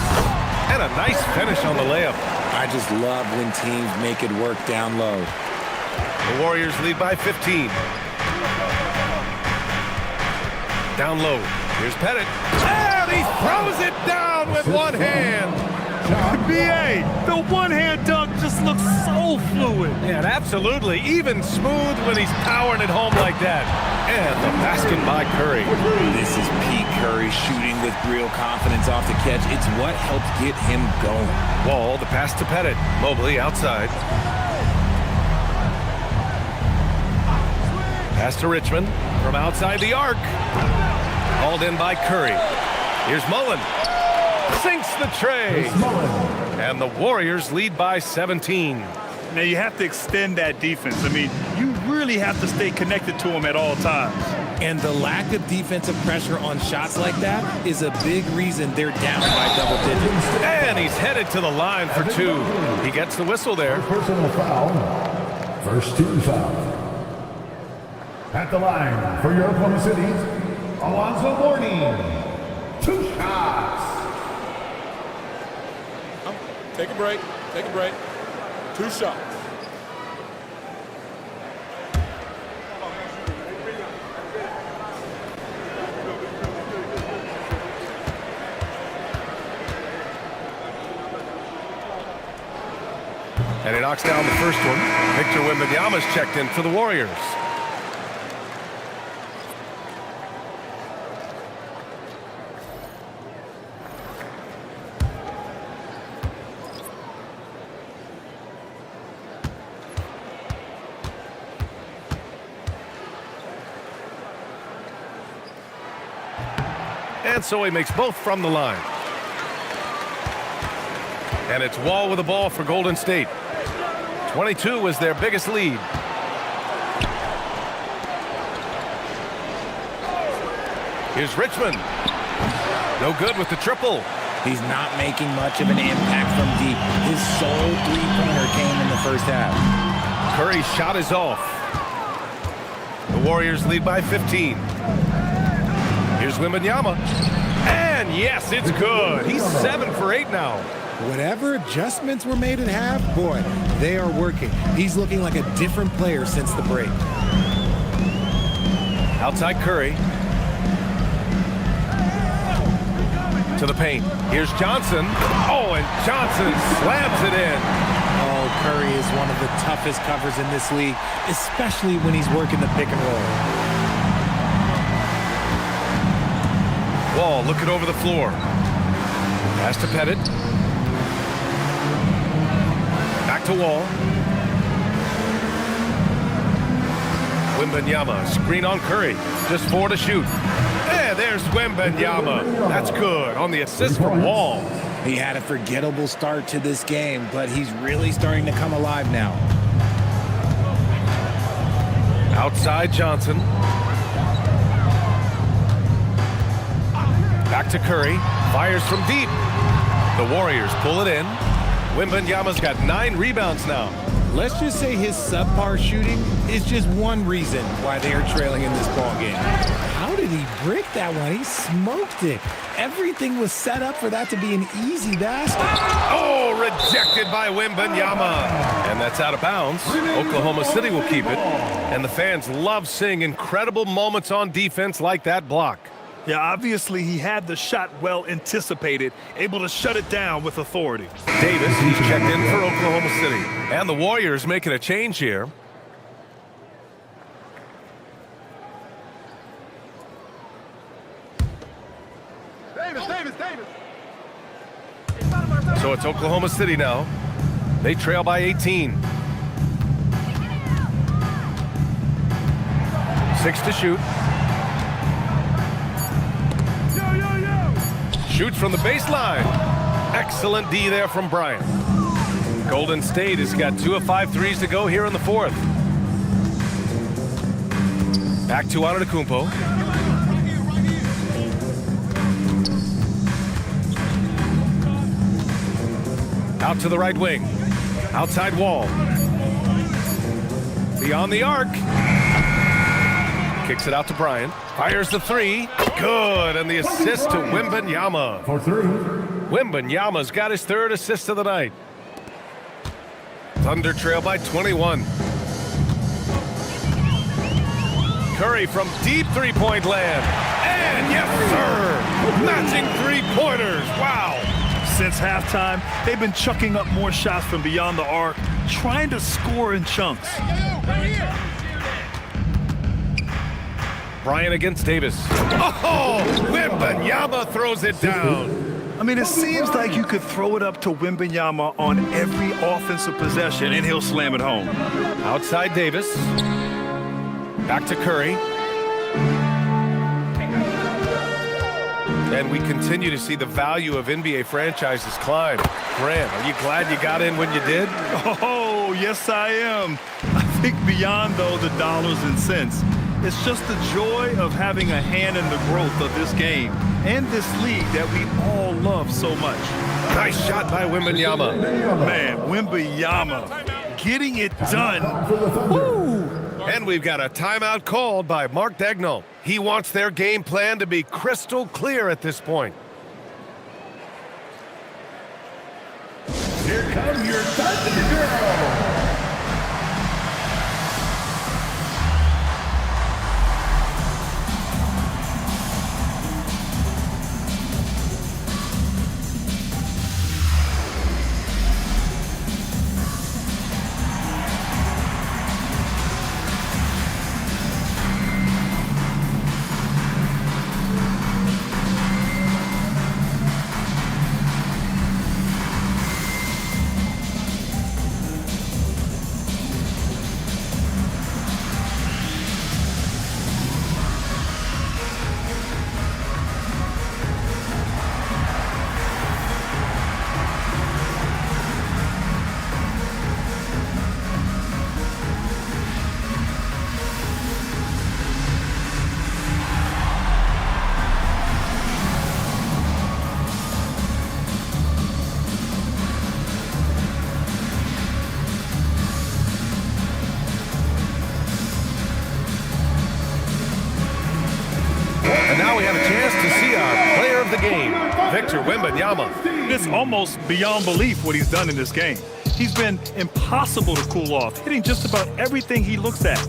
And a nice finish on the layup. I just love when teams make it work down low. The Warriors lead by 15. Down low, here's Pettit. And he throws it down with one hand. B.A., the one-hand dunk just looks so fluid. Yeah, absolutely. Even smooth when he's powering it home like that. And the basket by Curry. This is Pete Curry shooting with real confidence off the catch. It's what helped get him going. Wall, the pass to Pettit. Mobley outside. Pass to Richmond from outside the arc. Hauled in by Curry. Here's Mullen. Sinks the tray. And the Warriors lead by 17. Now you have to extend that defense. I mean, you really have to stay connected to them at all times. And the lack of defensive pressure on shots like that is a big reason they're down by double digits. And he's headed to the line for 2. He gets the whistle there. Personal foul. First team foul. At the line for your Oklahoma City, Alonzo Mourning. 2 shots. Take a break. Take a break. 2 shots. And he knocks down the first one. Victor Wembanyama's checked in for the Warriors. And so he makes both from the line. And it's Wall with the ball for Golden State. 22 was their biggest lead. Here's Richmond. No good with the triple. He's not making much of an impact from deep. His sole three-pointer came in the first half. Curry's shot is off. The Warriors lead by 15. Here's Wembanyama. And yes, it's good. He's 7 for 8 now. Whatever adjustments were made at half, boy, they are working. He's looking like a different player since the break. Outside Curry. To the paint. Here's Johnson. Oh, and Johnson slams it in. Oh, Curry is one of the toughest covers in this league, especially when he's working the pick and roll. Wall looking over the floor. Pass to Pettit. Back to Wall. Wembenyama, screen on Curry. Just 4 to shoot. And there's Wembenyama. That's good on the assist from Wall. He had a forgettable start to this game, but he's really starting to come alive now. Outside Johnson. Back to Curry. Fires from deep. The Warriors pull it in. Wembenyama's got 9 rebounds now. Let's just say his subpar shooting is just one reason why they are trailing in this ball game. How did he brick that one? He smoked it. Everything was set up for that to be an easy basket. Oh, rejected by Wembenyama. And that's out of bounds. Oklahoma City will keep it. And the fans love seeing incredible moments on defense like that block. Yeah, obviously he had the shot well anticipated, able to shut it down with authority. Davis, he's checked in for Oklahoma City. And the Warriors making a change here. Davis. So it's Oklahoma City now. They trail by 18. 6 to shoot. Shoots from the baseline. Excellent D there from Bryant. Golden State has got 2 of 5 threes to go here in the 4th. Back to Antetokounmpo. Out to the right wing. Outside Wall. Beyond the arc. Kicks it out to Bryant. Fires the 3. Good. And the assist to Wembenyama. For 3. Wembenyama's got his 3rd assist of the night. Thunder trail by 21. Curry from deep 3-point land. And yes, sir. Matching 3-pointers. Wow. Since halftime, they've been chucking up more shots from beyond the arc, trying to score in chunks. Bryant against Davis. Oh, Wembenyama throws it down. I mean, it seems like you could throw it up to Wembenyama on every offensive possession, and he'll slam it home. Outside Davis. Back to Curry. And we continue to see the value of NBA franchises climb. Grant, are you glad you got in when you did? Oh, yes, I am. I think beyond, though, the dollars and cents, it's just the joy of having a hand in the growth of this game and this league that we all love so much. Nice shot by Wembenyama. Man, Wembenyama getting it done. Woo! And we've got a timeout called by Mark Dagnall. He wants their game plan to be crystal clear at this point. Here come your Thunder Girls. And now we have a chance to see our player of the game, Victor Wembanyama. It's almost beyond belief what he's done in this game. He's been impossible to cool off, hitting just about everything he looks at.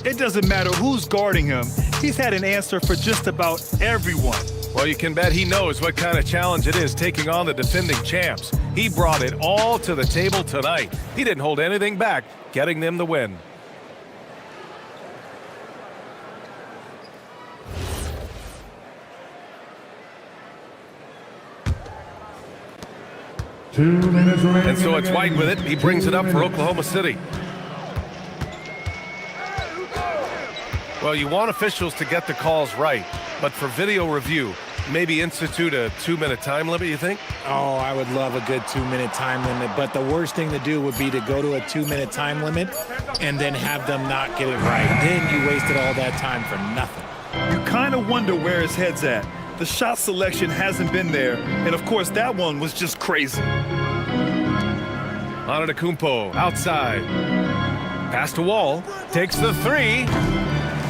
It doesn't matter who's guarding him. He's had an answer for just about everyone. Well, you can bet he knows what kind of challenge it is taking on the defending champs. He brought it all to the table tonight. He didn't hold anything back, getting them the win. And so it's White with it. He brings it up for Oklahoma City. Well, you want officials to get the calls right, but for video review, maybe institute a 2-minute time limit, you think? Oh, I would love a good 2-minute time limit, but the worst thing to do would be to go to a 2-minute time limit and then have them not get it right. Then you wasted all that time for nothing. You kind of wonder where his head's at. The shot selection hasn't been there, and of course that one was just crazy. Antetokounmpo outside. Pass to Wall. Takes the three.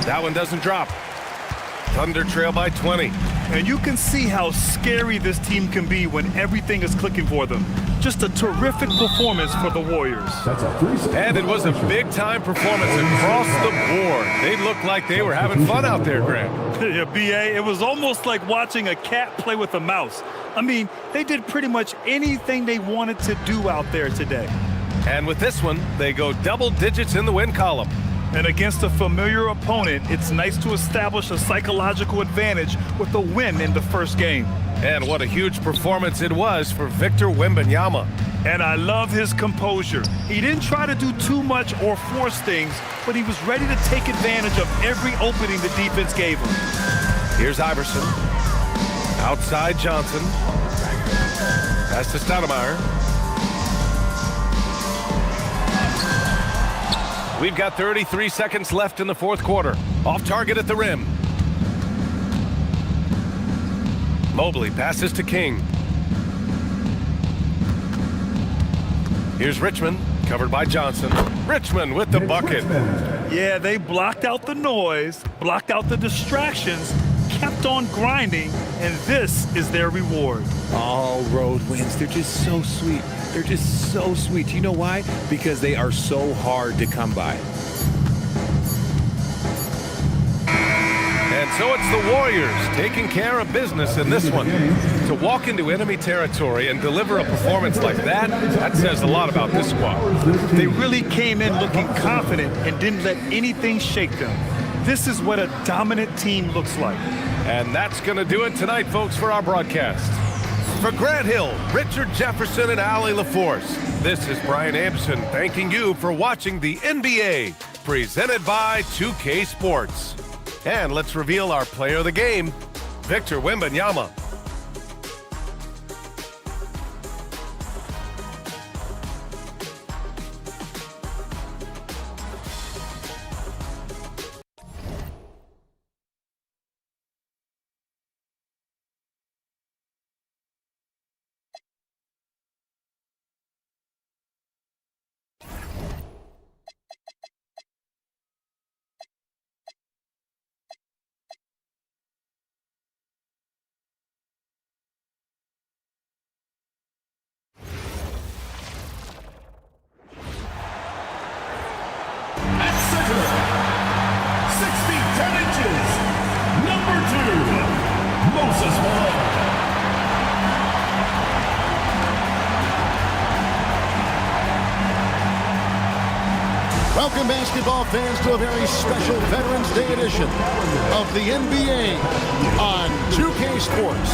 That one doesn't drop. Thunder trail by 20. And you can see how scary this team can be when everything is clicking for them. Just a terrific performance for the Warriors. And it was a big-time performance across the board. They looked like they were having fun out there, Grant. Yeah, B.A., it was almost like watching a cat play with a mouse. I mean, they did pretty much anything they wanted to do out there today. And with this one, they go double digits in the win column. And against a familiar opponent, it's nice to establish a psychological advantage with a win in the first game. And what a huge performance it was for Victor Wembanyama. And I love his composure. He didn't try to do too much or force things, but he was ready to take advantage of every opening the defense gave him. Here's Iverson. Outside Johnson. Pass to Stoudemire. We've got 33 seconds left in the fourth quarter. Off target at the rim. Mobley passes to King. Here's Richmond, covered by Johnson. Richmond with the bucket. Yeah, they blocked out the noise, blocked out the distractions, kept on grinding, and this is their reward. All road wins. They're just so sweet. They're just so sweet. You know why? Because they are so hard to come by. And so it's the Warriors taking care of business in this one. To walk into enemy territory and deliver a performance like that says a lot about this squad. They really came in looking confident and didn't let anything shake them. This is what a dominant team looks like. And that's going to do it tonight, folks, for our broadcast. For Grant Hill, Richard Jefferson, and Allie LaForce, this is Brian Anderson thanking you for watching the NBA, presented by 2K Sports. And let's reveal our player of the game, Victor Wembanyama. Welcome, basketball fans, to a very special Veterans Day edition of the NBA on 2K Sports.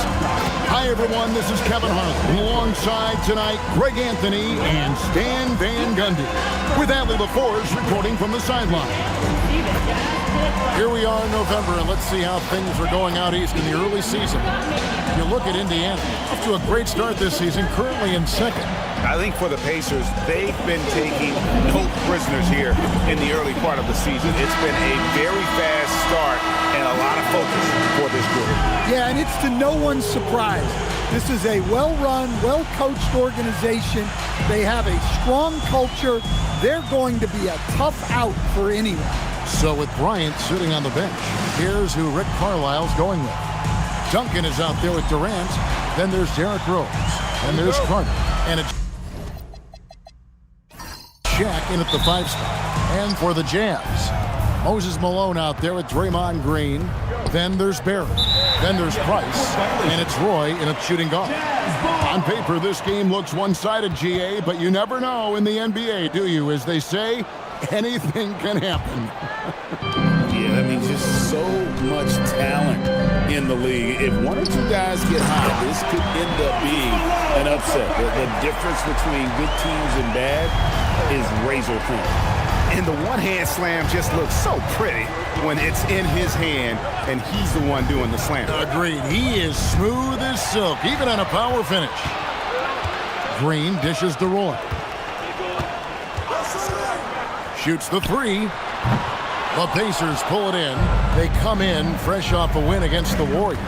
Hi, everyone. This is Kevin Harlan. Alongside tonight, Greg Anthony and Stan Van Gundy, with Allie LaForce reporting from the sideline. Here we are in November, and let's see how things are going out east in the early season. You look at Indiana, off to a great start this season, currently in second. I think for the Pacers, they've been taking cold prisoners here in the early part of the season. It's been a very fast start and a lot of focus for this group. Yeah, and it's to no one's surprise. This is a well-run, well-coached organization. They have a strong culture. They're going to be a tough out for anyone. So with Bryant sitting on the bench, here's who Rick Carlisle's going with. Duncan is out there with Durant. Then there's Derrick Rose. And there's Carter. And it's Shaq in at the 5 spot. And for the Jazz, Moses Malone out there with Draymond Green. Then there's Barrett. Then there's Price. And it's Roy in a shooting guard. On paper, this game looks one-sided, GA, but you never know in the NBA, do you? As they say, anything can happen. Yeah, I mean, just so much talent in the league. If one or two guys get hot, this could end up being an upset. The difference between good teams and bad is razor thin. And the one-hand slam just looks so pretty. when it's in his hand and he's the one doing the slam. Agreed. He is smooth as silk, even on a power finish. Green dishes to Roy. Shoots the three. The Pacers pull it in. They come in fresh off a win against the Warriors.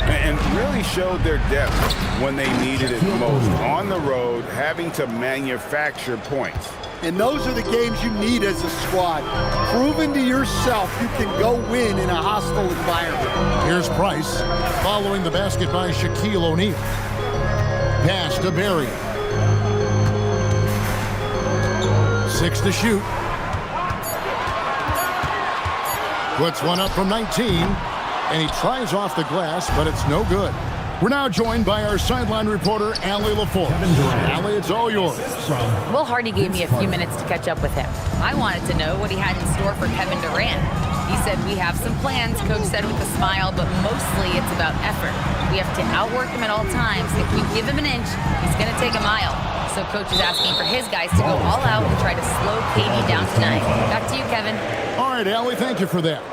And really showed their depth when they needed it most. On the road, having to manufacture points. And those are the games you need as a squad. Proving to yourself you can go win in a hostile environment. Here's Price following the basket by Shaquille O'Neal. Pass to Barry. 6 to shoot. Puts one up from 19, and he tries off the glass, but it's no good. We're now joined by our sideline reporter, Allie LaForce. Allie, it's all yours. Will Hardy gave me a few minutes to catch up with him. I wanted to know what he had in store for Kevin Durant. He said, we have some plans, Coach said with a smile, but mostly it's about effort. We have to outwork him at all times. If we give him an inch, he's going to take a mile. So Coach is asking for his guys to go all out and try to slow KD down tonight. Back to you, Kevin. All right, Allie, thank you for that.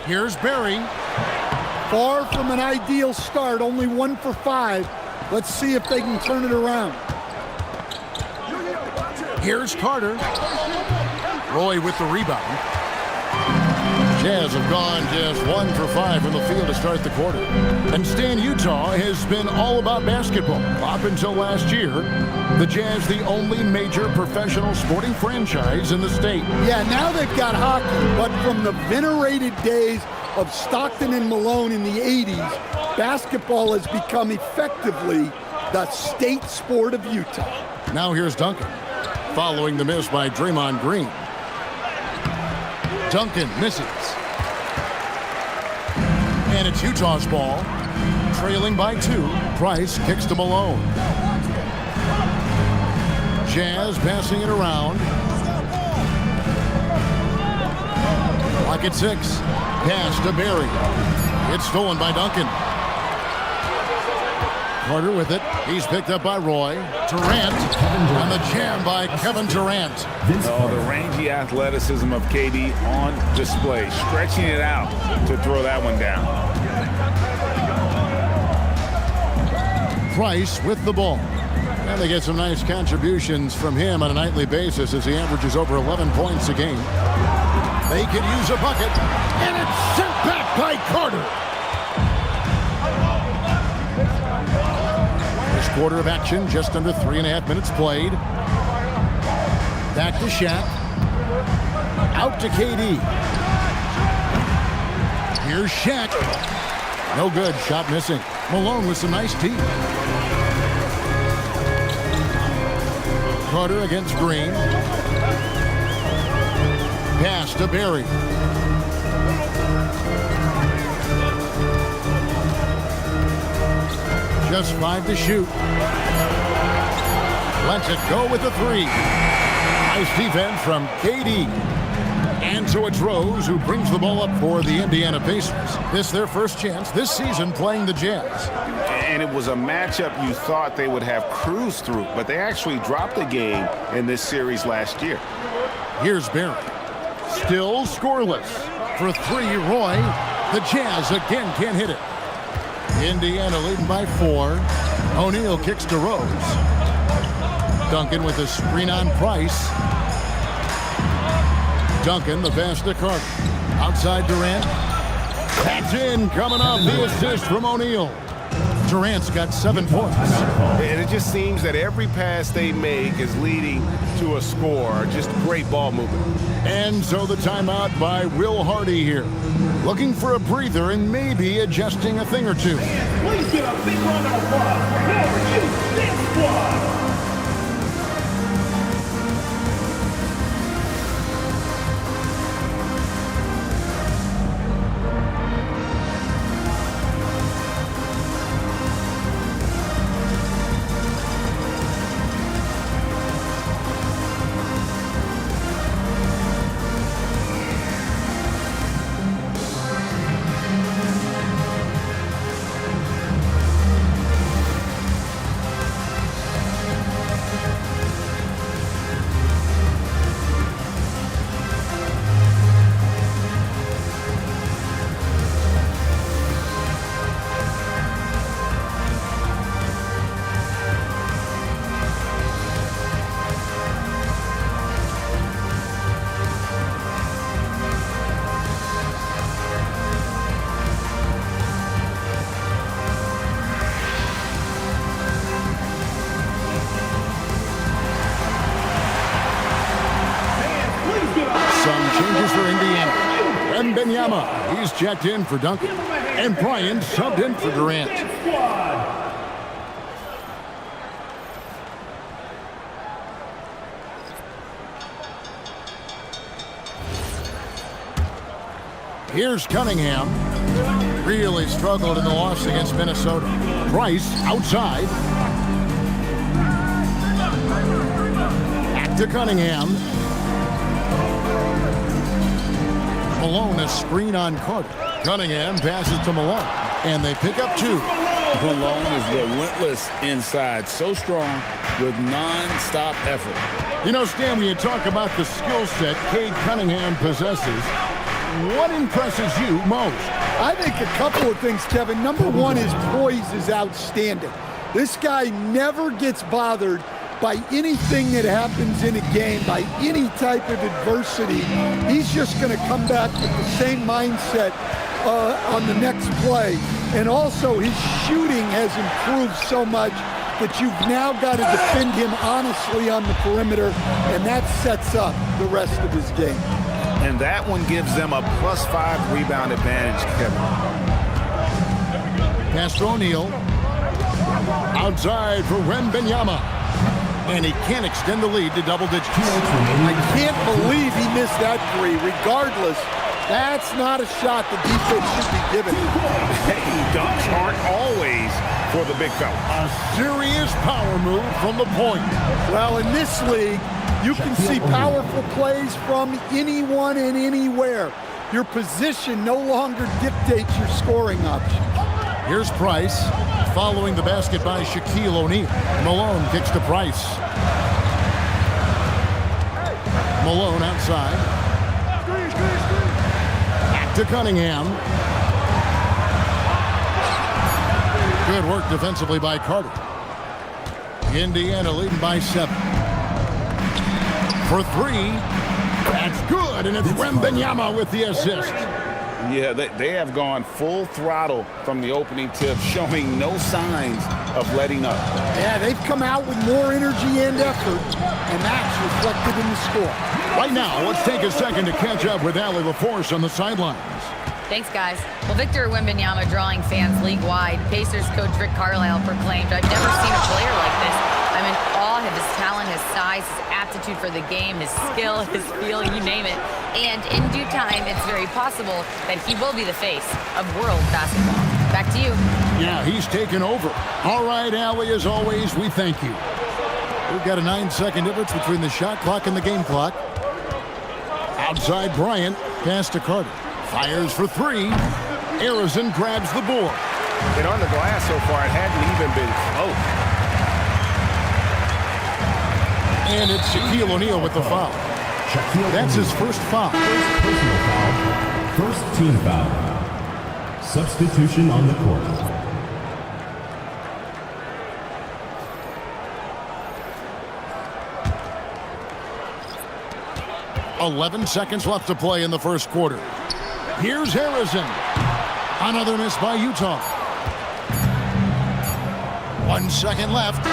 Here's Barry. Far from an ideal start, only 1 for 5. Let's see if they can turn it around. Here's Carter. Roy with the rebound. Jazz have gone just 1 for 5 from the field to start the quarter. And Stan, Utah has been all about basketball. Up until last year, the Jazz the only major professional sporting franchise in the state. Yeah, now they've got hockey, but from the venerated days of Stockton and Malone in the 80s, basketball has become effectively the state sport of Utah. Now here's Duncan, following the miss by Draymond Green. Duncan misses. And it's Utah's ball, trailing by 2. Price kicks to Malone. Jazz passing it around. Clock at 6. Pass to Barry. It's stolen by Duncan. Carter with it. He's picked up by Roy. Durant. And the jam by Kevin Durant. Oh, the rangy athleticism of KD on display. Stretching it out to throw that one down. Price with the ball. And they get some nice contributions from him on a nightly basis as he averages over 11 points a game. They could use a bucket. And it's sent back by Carter. Quarter of action, just under 3.5 minutes played. Back to Shaq. Out to KD. Here's Shaq. No good, shot missing. Malone with some nice tea. Carter against Green. Pass to Barry. Just 5 to shoot. Lets it go with the 3. Nice defense from KD. And so it's Rose who brings the ball up for the Indiana Pacers. This their first chance this season playing the Jazz. And it was a matchup you thought they would have cruised through, but they actually dropped the game in this series last year. Here's Barry. Still scoreless. For 3, Roy. The Jazz again can't hit it. Indiana leading by 4. O'Neal kicks to Rose. Duncan with a screen on Price. Duncan, the pass to Carter. Outside Durant. That's in, coming up, the assist from O'Neal. Durant's got 7 points. And it just seems that every pass they make is leading to a score. Just great ball movement. And so the timeout by Will Hardy here. Looking for a breather and maybe adjusting a thing or two. Please give a big round of applause for this squad. Wembenyama. He's checked in for Duncan. And Bryant subbed in for Durant. Here's Cunningham. Really struggled in the loss against Minnesota. Price outside. Back to Cunningham. Malone, a screen on Carter. Cunningham passes to Malone, and they pick up 2. Malone is relentless inside, so strong with non-stop effort. You know, Stan, when you talk about the skill set Cade Cunningham possesses, what impresses you most? I think a couple of things, Kevin. Number one, his poise is outstanding. This guy never gets bothered by anything that happens in a game, by any type of adversity. He's just going to come back with the same mindset on the next play. And also, his shooting has improved so much that you've now got to defend him honestly on the perimeter, and that sets up the rest of his game. And that one gives them a +5 rebound advantage, Kevin. Pass to O'Neal. Outside for Wembenyama. And he can't extend the lead to double digits. I can't believe he missed that 3. Regardless, that's not a shot the defense should be giving. Hey, dunks aren't always for the big fella. A serious power move from the point. Well, in this league, you can see powerful plays from anyone and anywhere. Your position no longer dictates your scoring options. Here's Price, following the basket by Shaquille O'Neal. Malone kicks to Price. Malone outside. Back to Cunningham. Good work defensively by Carter. Indiana leading by 7. For 3, that's good, and it's Wembenyama with the assist. Yeah, they have gone full throttle from the opening tip, showing no signs of letting up. Yeah, they've come out with more energy and effort, and that's reflected in the score. Right now, let's take a second to catch up with Allie LaForce on the sidelines. Thanks, guys. Well, Victor Wembanyama drawing fans league-wide. Pacers coach Rick Carlisle proclaimed, "I've never seen a player like this. I'm in awe of his talent, his size, his aptitude for the game, his skill, his feel, you name it. And in due time, it's very possible that he will be the face of world basketball." Back to you. Yeah, he's taken over. All right, Allie, as always, we thank you. We've got a 9-second difference between the shot clock and the game clock. Outside Bryant, pass to Carter. Fires for 3. Arizon grabs the board. And on the glass so far, it hadn't even been close. And it's Shaquille O'Neal with the foul. That's his first foul. Personal foul. First team foul. Substitution on the court. .11 seconds left to play in the first quarter. Here's Harrison. Another miss by Utah. 1 second left.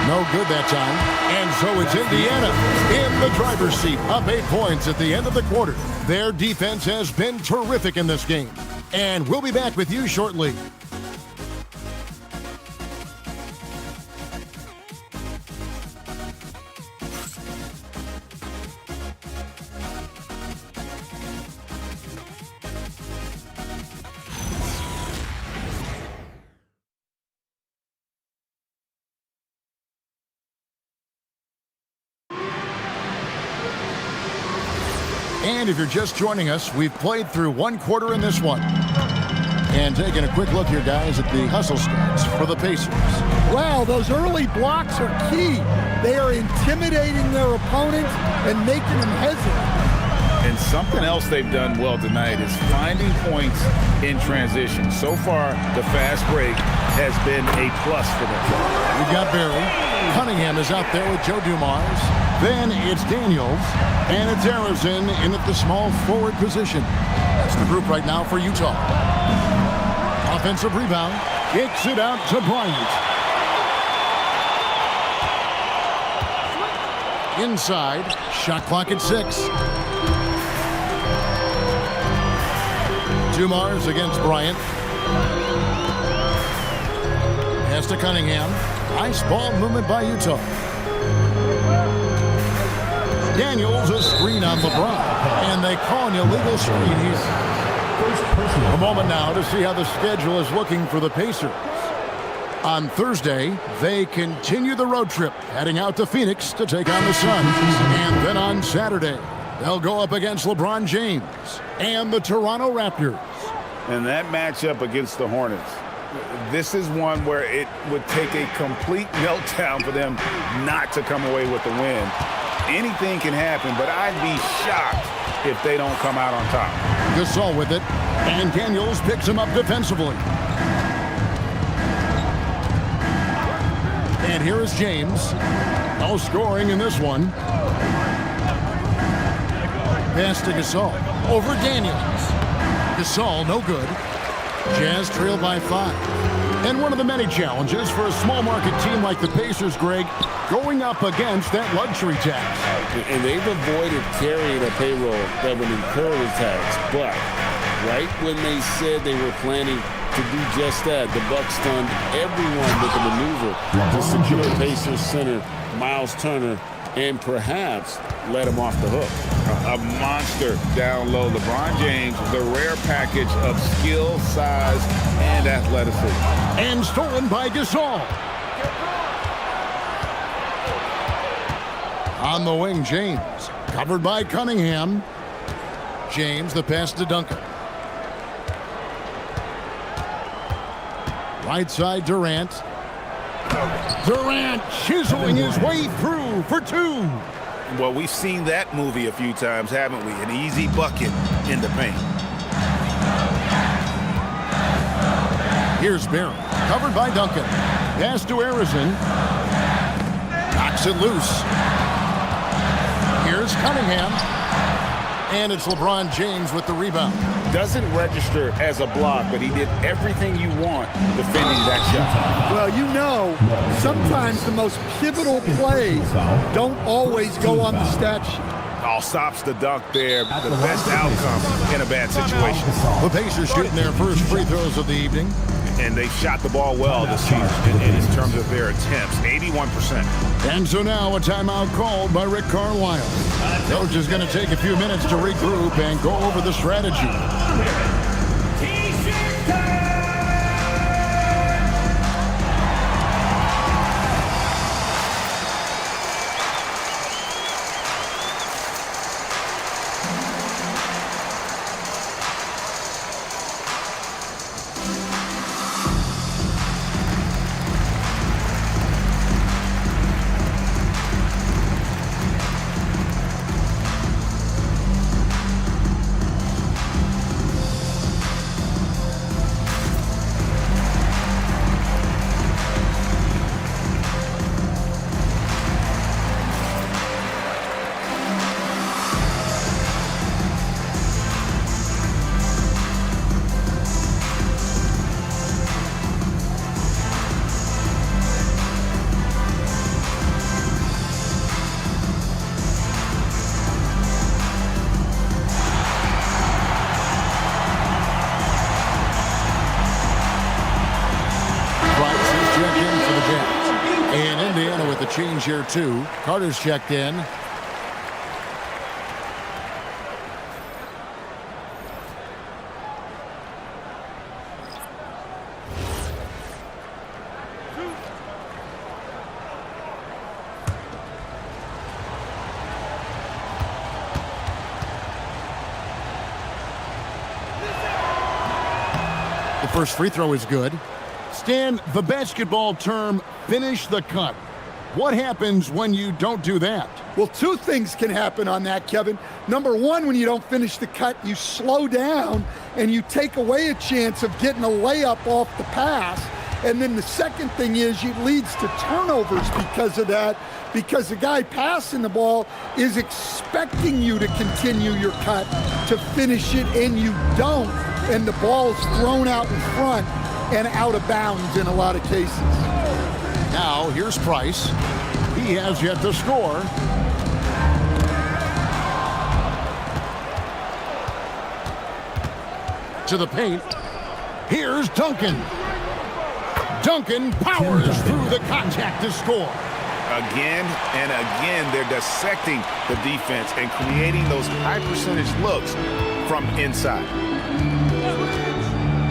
No good that time. And so it's Indiana in the driver's seat, up 8 points at the end of the quarter. Their defense has been terrific in this game. And we'll be back with you shortly. And if you're just joining us, we've played through 1 quarter in this one. And taking a quick look here, guys, at the hustle stats for the Pacers. Wow, those early blocks are key. They are intimidating their opponents and making them hesitant. And something else they've done well tonight is finding points in transition. So far, the fast break has been a plus for them. We've got Barry. Cunningham is out there with Joe Dumars. Then it's Daniels. And it's Arizon in at the small forward position. That's the group right now for Utah. Offensive rebound. Kicks it out to Bryant. Inside. Shot clock at 6. Dumars against Bryant. Pass to Cunningham. Nice ball movement by Utah. Daniels a screen on LeBron. And they call an illegal screen here. A moment now to see how the schedule is looking for the Pacers. On Thursday, they continue the road trip, heading out to Phoenix to take on the Suns. And then on Saturday, they'll go up against LeBron James and the Toronto Raptors. And that matchup against the Hornets, this is one where it would take a complete meltdown for them not to come away with the win. Anything can happen, but I'd be shocked if they don't come out on top. Gasol with it, and Daniels picks him up defensively. And here is James. No scoring in this one. Pass to Gasol. Over Daniels. Gasol, no good. Jazz trail by 5. And one of the many challenges for a small market team like the Pacers, Greg, going up against that luxury tax. And they've avoided carrying a payroll that would incur the tax. But right when they said they were planning to do just that, the Bucks stunned everyone with a maneuver to secure Pacers center Miles Turner and perhaps let him off the hook. A monster down low. LeBron James, the rare package of skill, size, and athleticism. And stolen by Gasol. On the wing, James. Covered by Cunningham. James, the pass to Duncan. Right side, Durant. Durant chiseling his way through for 2. Well, we've seen that movie a few times, haven't we? An easy bucket in the paint. Here's Barron, covered by Duncan. Pass to Arizon. Knocks it loose. Here's Cunningham. And it's LeBron James with the rebound. Doesn't register as a block, but he did everything you want defending that shot. Well, you know, sometimes the most pivotal plays don't always go on the stat sheet. All stops the dunk there. The best outcome in a bad situation. The Pacers shooting their first free throws of the evening. And they've shot the ball well this season in terms of their attempts, 81%. And so now a timeout called by Rick Carlisle. Coach is going to take a few minutes to regroup and go over the strategy. Change here too. Carter's checked in. The first free throw is good. Stan, the basketball term, finish the cut. What happens when you don't do that? Well, 2 things can happen on that, Kevin. Number 1, when you don't finish the cut, you slow down and you take away a chance of getting a layup off the pass. And then the second thing is it leads to turnovers because of that, because the guy passing the ball is expecting you to continue your cut, to finish it, and you don't. And the ball's thrown out in front and out of bounds in a lot of cases. Now, here's Price. He has yet to score. To the paint. Here's Duncan. Duncan powers through the contact to score. Again and again, they're dissecting the defense and creating those high-percentage looks from inside.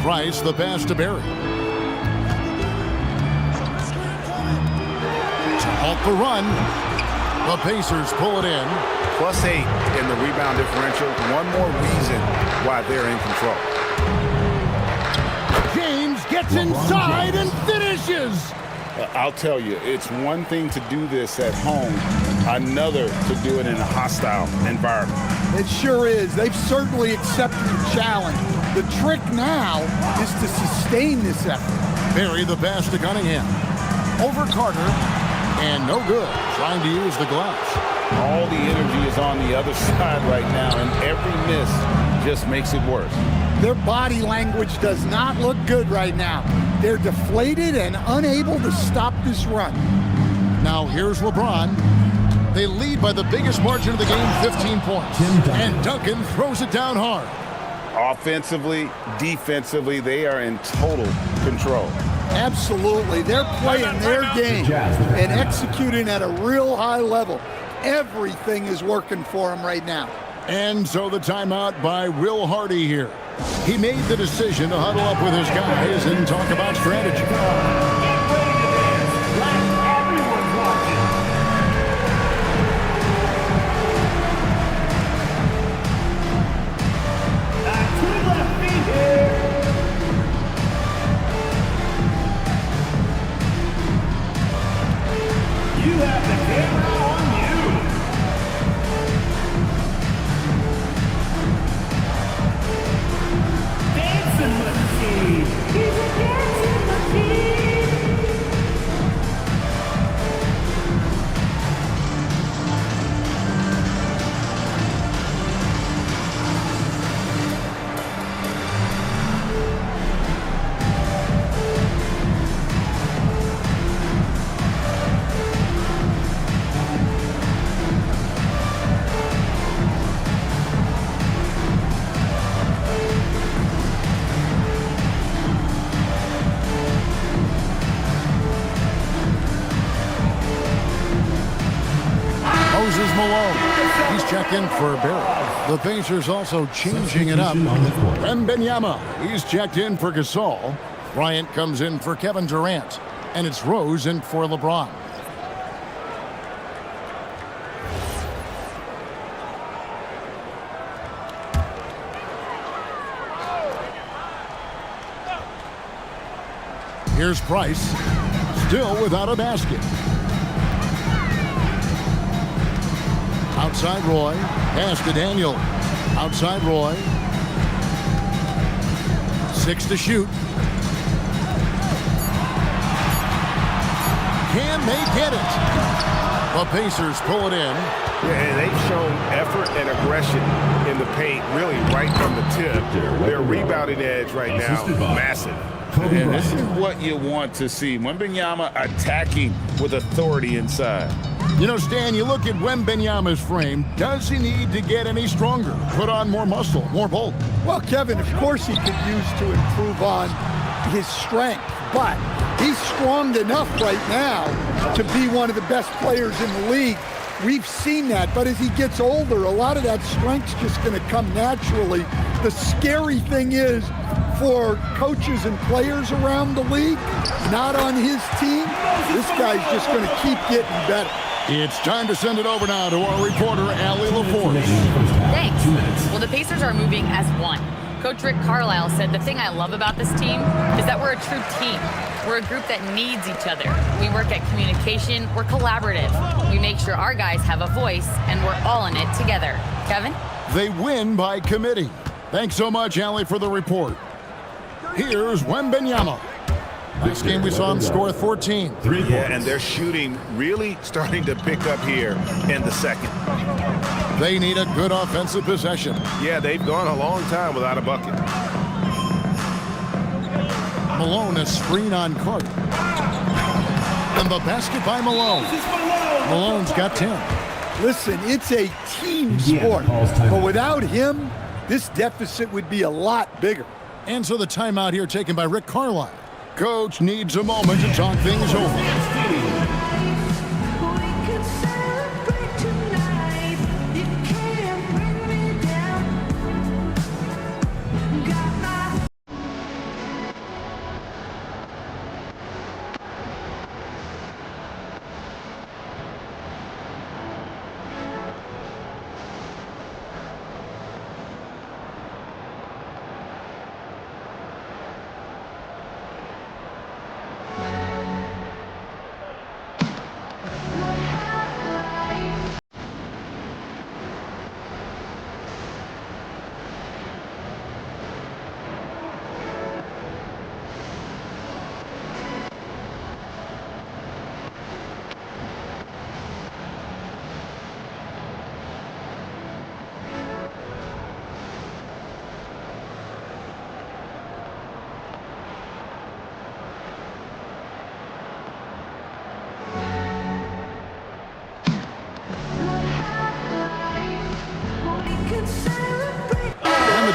Price, the pass to Barry. To halt the run. The Pacers pull it in. +8 in the rebound differential. One more reason why they're in control. James gets inside and finishes. I'll tell you, it's one thing to do this at home, another to do it in a hostile environment. It sure is. They've certainly accepted the challenge. The trick now is to sustain this effort. Barry, the pass to Cunningham. Over Carter. And no good. Trying to use the glass. All the energy is on the other side right now, and every miss just makes it worse. Their body language does not look good right now. They're deflated and unable to stop this run. Now here's LeBron. They lead by the biggest margin of the game, 15 points. And Duncan throws it down hard. Offensively, defensively, they are in total control. Absolutely. They're playing their game and executing at a real high level. Everything is working for them right now. And so the timeout by Will Hardy here. He made the decision to huddle up with his guys and talk about strategy. Malone. He's checked in for Barry. The Pacers also changing it up. Wemby, he's checked in for Gasol. Bryant comes in for Kevin Durant. And it's Rose in for LeBron. Here's Price, still without a basket. Outside Roy, pass to Daniel. Outside Roy. 6 to shoot. Can they get it? The Pacers pull it in. Yeah, they've shown effort and aggression in the paint, really right from the tip. Their rebounding edge right now, massive. And this is what you want to see. Wemby attacking with authority inside. You know, Stan, you look at Wembanyama's frame. Does he need to get any stronger? Put on more muscle, more bulk? Well, Kevin, of course he could use to improve on his strength, but he's strong enough right now to be one of the best players in the league. We've seen that, but as he gets older, a lot of that strength's just going to come naturally. The scary thing is, for coaches and players around the league, not on his team, this guy's just going to keep getting better. It's time to send it over now to our reporter, Allie LaForce. Thanks. Well, the Pacers are moving as one. Coach Rick Carlisle said, the thing I love about this team is that we're a true team. We're a group that needs each other. We work at communication. We're collaborative. We make sure our guys have a voice, and we're all in it together. Kevin? They win by committee. Thanks so much, Allie, for the report. Here's Wembanyama. Last game we saw him score 14. Yeah, and their shooting really starting to pick up here in the second. They need a good offensive possession. Yeah, they've gone a long time without a bucket. Malone, a screen on Carter. And the basket by Malone. Malone's got 10. Listen, it's a team sport, but without him, this deficit would be a lot bigger. And so the timeout here taken by Rick Carlisle. Coach needs a moment to talk things over.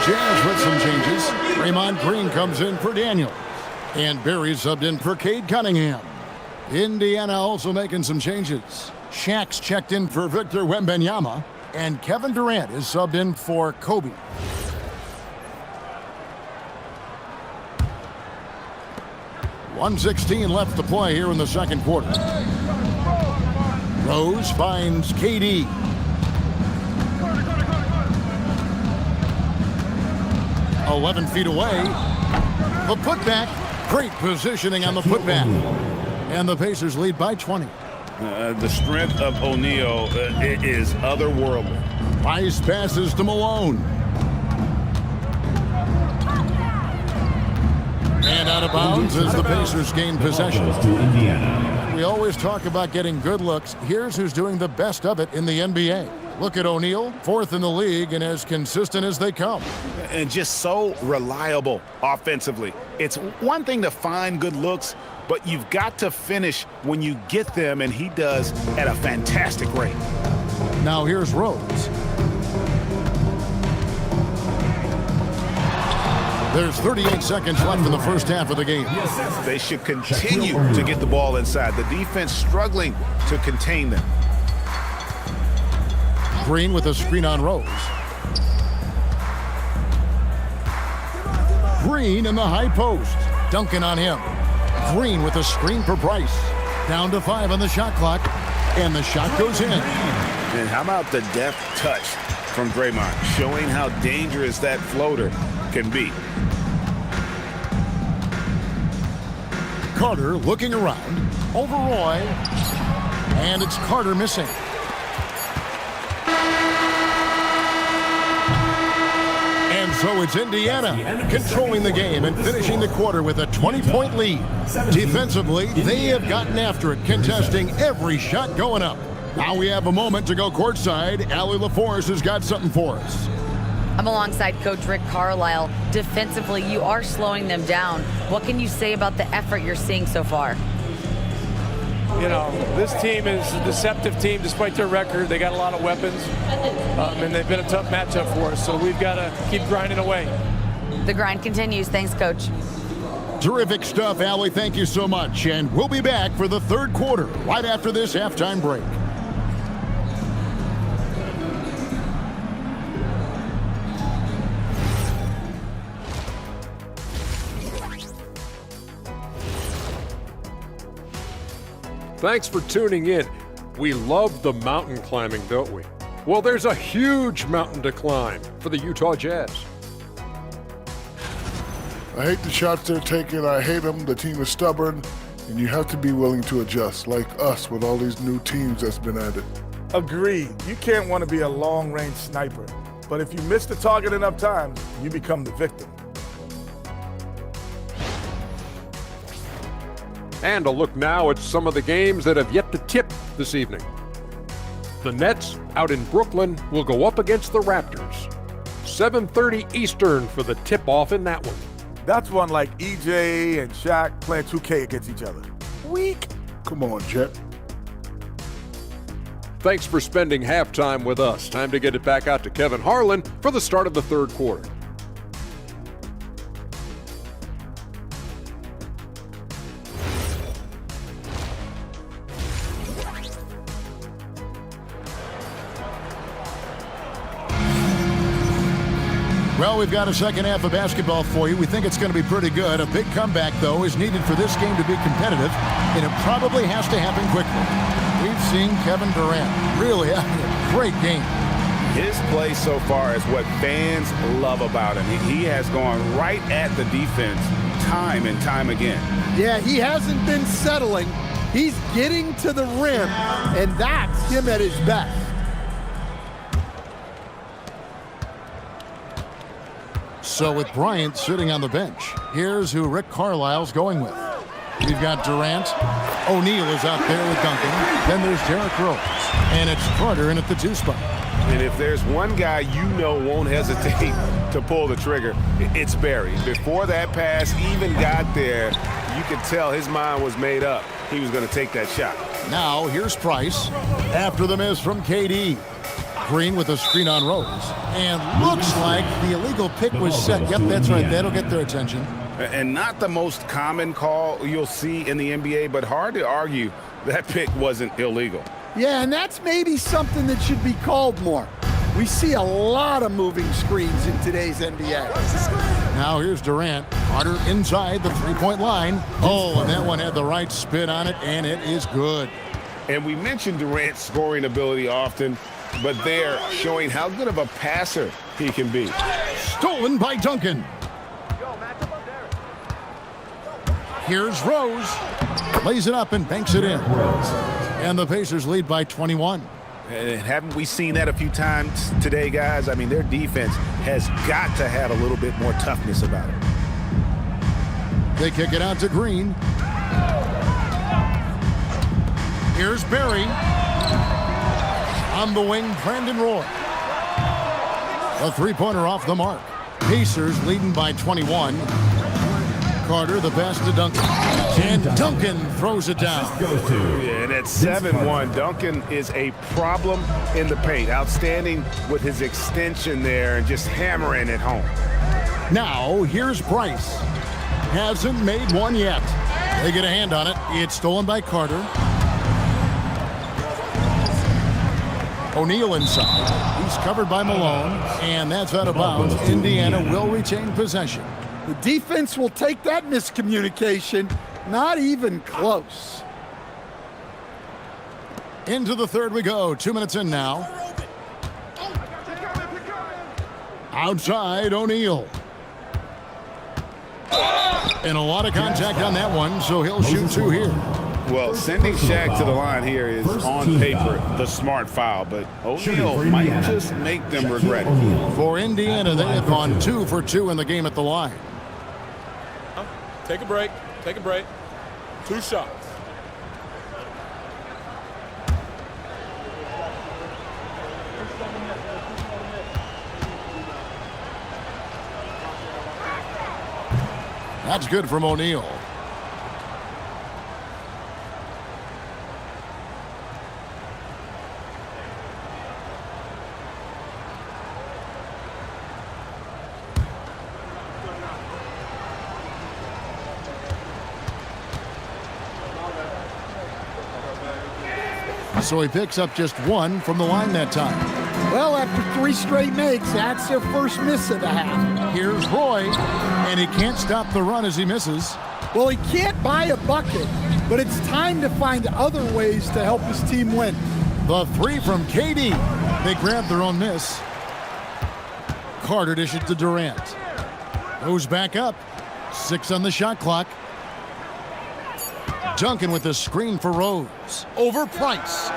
Jazz with some changes. Draymond Green comes in for Daniel. And Barry subbed in for Cade Cunningham. Indiana also making some changes. Shaq's checked in for Victor Wembanyama. And Kevin Durant is subbed in for Kobe. .116 left to play here in the second quarter. Rose finds KD. .11 feet away. The putback. Great positioning on the putback. And the Pacers lead by 20. The strength of O'Neal is otherworldly. Nice passes to Malone. And out of bounds as the Pacers gain possession. We always talk about getting good looks. Here's who's doing the best of it in the NBA. Look at O'Neal, fourth in the league and as consistent as they come. And just so reliable offensively. It's one thing to find good looks, but you've got to finish when you get them, and he does at a fantastic rate. Now here's Rose. There's 38 seconds left in the first half of the game. They should continue to get the ball inside. The defense struggling to contain them. Green with a screen on Rose. Green in the high post. Duncan on him. Green with a screen for Price. Down to 5 on the shot clock. And the shot goes in. And how about the deft touch from Draymond, showing how dangerous that floater can be. Carter looking around. Over Roy. And it's Carter missing. And so it's Indiana controlling the game and finishing the quarter with a 20-point lead. Defensively, they have gotten after it, contesting every shot going up. Now we have a moment to go courtside. Allie LaForce has got something for us. I'm alongside Coach Rick Carlisle. Defensively, you are slowing them down. What can you say about the effort you're seeing so far? You know, this team is a deceptive team despite their record. They got a lot of weapons, and they've been a tough matchup for us, so we've got to keep grinding away. The grind continues. Thanks, Coach. Terrific stuff, Allie. Thank you so much. And we'll be back for the third quarter right after this halftime break. Thanks for tuning in. We love the mountain climbing, don't we? Well, there's a huge mountain to climb for the Utah Jazz. I hate the shots they're taking. I hate them. The team is stubborn, and you have to be willing to adjust, like us with all these new teams that's been added. Agreed. You can't want to be a long-range sniper, but if you miss the target enough times, you become the victim. And a look now at some of the games that have yet to tip this evening. The Nets out in Brooklyn will go up against the Raptors. 7:30 Eastern for the tip-off in that one. That's one like EJ and Shaq playing 2K against each other. Weak. Come on, Jet. Thanks for spending halftime with us. Time to get it back out to Kevin Harlan for the start of the third quarter. Well, we've got a second half of basketball for you. We think it's going to be pretty good. A big comeback, though, is needed for this game to be competitive, and it probably has to happen quickly. We've seen Kevin Durant really having a great game. His play so far is what fans love about him. He has gone right at the defense time and time again. Yeah, he hasn't been settling. He's getting to the rim, and that's him at his best. So with Bryant sitting on the bench, here's who Rick Carlisle's going with. We've got Durant. O'Neal is out there with Duncan. Then there's Derrick Rose. And it's Carter in at the 2 spot. And if there's one guy you know won't hesitate to pull the trigger, it's Barry. Before that pass even got there, you could tell his mind was made up. He was going to take that shot. Now here's Price after the miss from KD. Green with a screen on Rose. And looks like the illegal pick was set. Yep, that's right. That'll get their attention. And not the most common call you'll see in the NBA, but hard to argue that pick wasn't illegal. Yeah, and that's maybe something that should be called more. We see a lot of moving screens in today's NBA. Now here's Durant. Carter inside the three-point line. Oh, and that one had the right spin on it, and it is good. And we mentioned Durant's scoring ability often, but they're showing how good of a passer he can be. Stolen by Duncan. Here's Rose. Lays it up and banks it in. And the Pacers lead by 21. And haven't we seen that a few times today, guys? I mean, their defense has got to have a little bit more toughness about it. They kick it out to Green. Here's Barry. On the wing, Brandon Roy. A three-pointer off the mark. Pacers leading by 21. Carter, the pass to Duncan. And Duncan throws it down. Yeah, and at 7-1, Duncan is a problem in the paint. Outstanding with his extension there and just hammering it home. Now, here's Price. Hasn't made one yet. They get a hand on it. It's stolen by Carter. O'Neal inside. He's covered by Malone, and that's out of bounds. Indiana will retain possession. The defense will take that miscommunication. Not even close. Into the third we go. 2 minutes in now. Outside, O'Neal. And a lot of contact on that one, so he'll shoot 2 here. Well, sending Shaq to the line here is on paper the smart foul, but O'Neal might just make them regret it. For Indiana, they have gone 2 for 2 in the game at the line. Take a break. Take a break. 2 shots. That's good from O'Neal. So he picks up just 1 from the line that time. Well, after 3 straight makes, that's their first miss of the half. Here's Roy, and he can't stop the run as he misses. Well, he can't buy a bucket, but it's time to find other ways to help his team win. The 3 from KD. They grab their own miss. Carter dishes to Durant. Goes back up. 6 on the shot clock. Duncan with the screen for Rose. Over Price.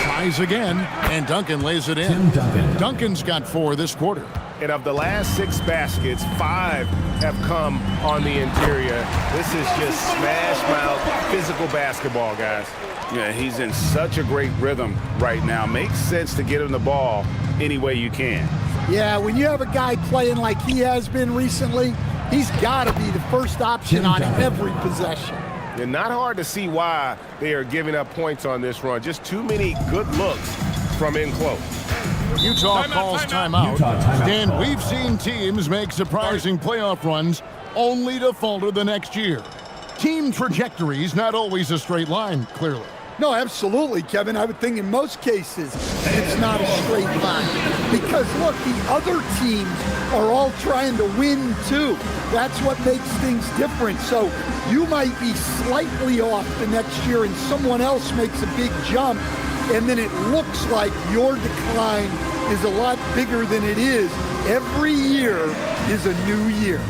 Tries again, and Duncan lays it in. Duncan's got 4 this quarter. And of the last 6 baskets, 5 have come on the interior. This is just smash mouth physical basketball, guys. Yeah, he's in such a great rhythm right now. Makes sense to get him the ball any way you can. Yeah, when you have a guy playing like he has been recently, he's got to be the first option on every possession. And not hard to see why they are giving up points on this run. Just too many good looks from in close. Utah calls timeout. And we've seen teams make surprising playoff runs only to falter the next year. Team trajectory's not always a straight line, clearly. No, absolutely, Kevin. I would think in most cases it's not a straight line. Because, look, the other teams are all trying to win, too. That's what makes things different. So you might be slightly off the next year and someone else makes a big jump, and then it looks like your decline is a lot bigger than it is. Every year is a new year.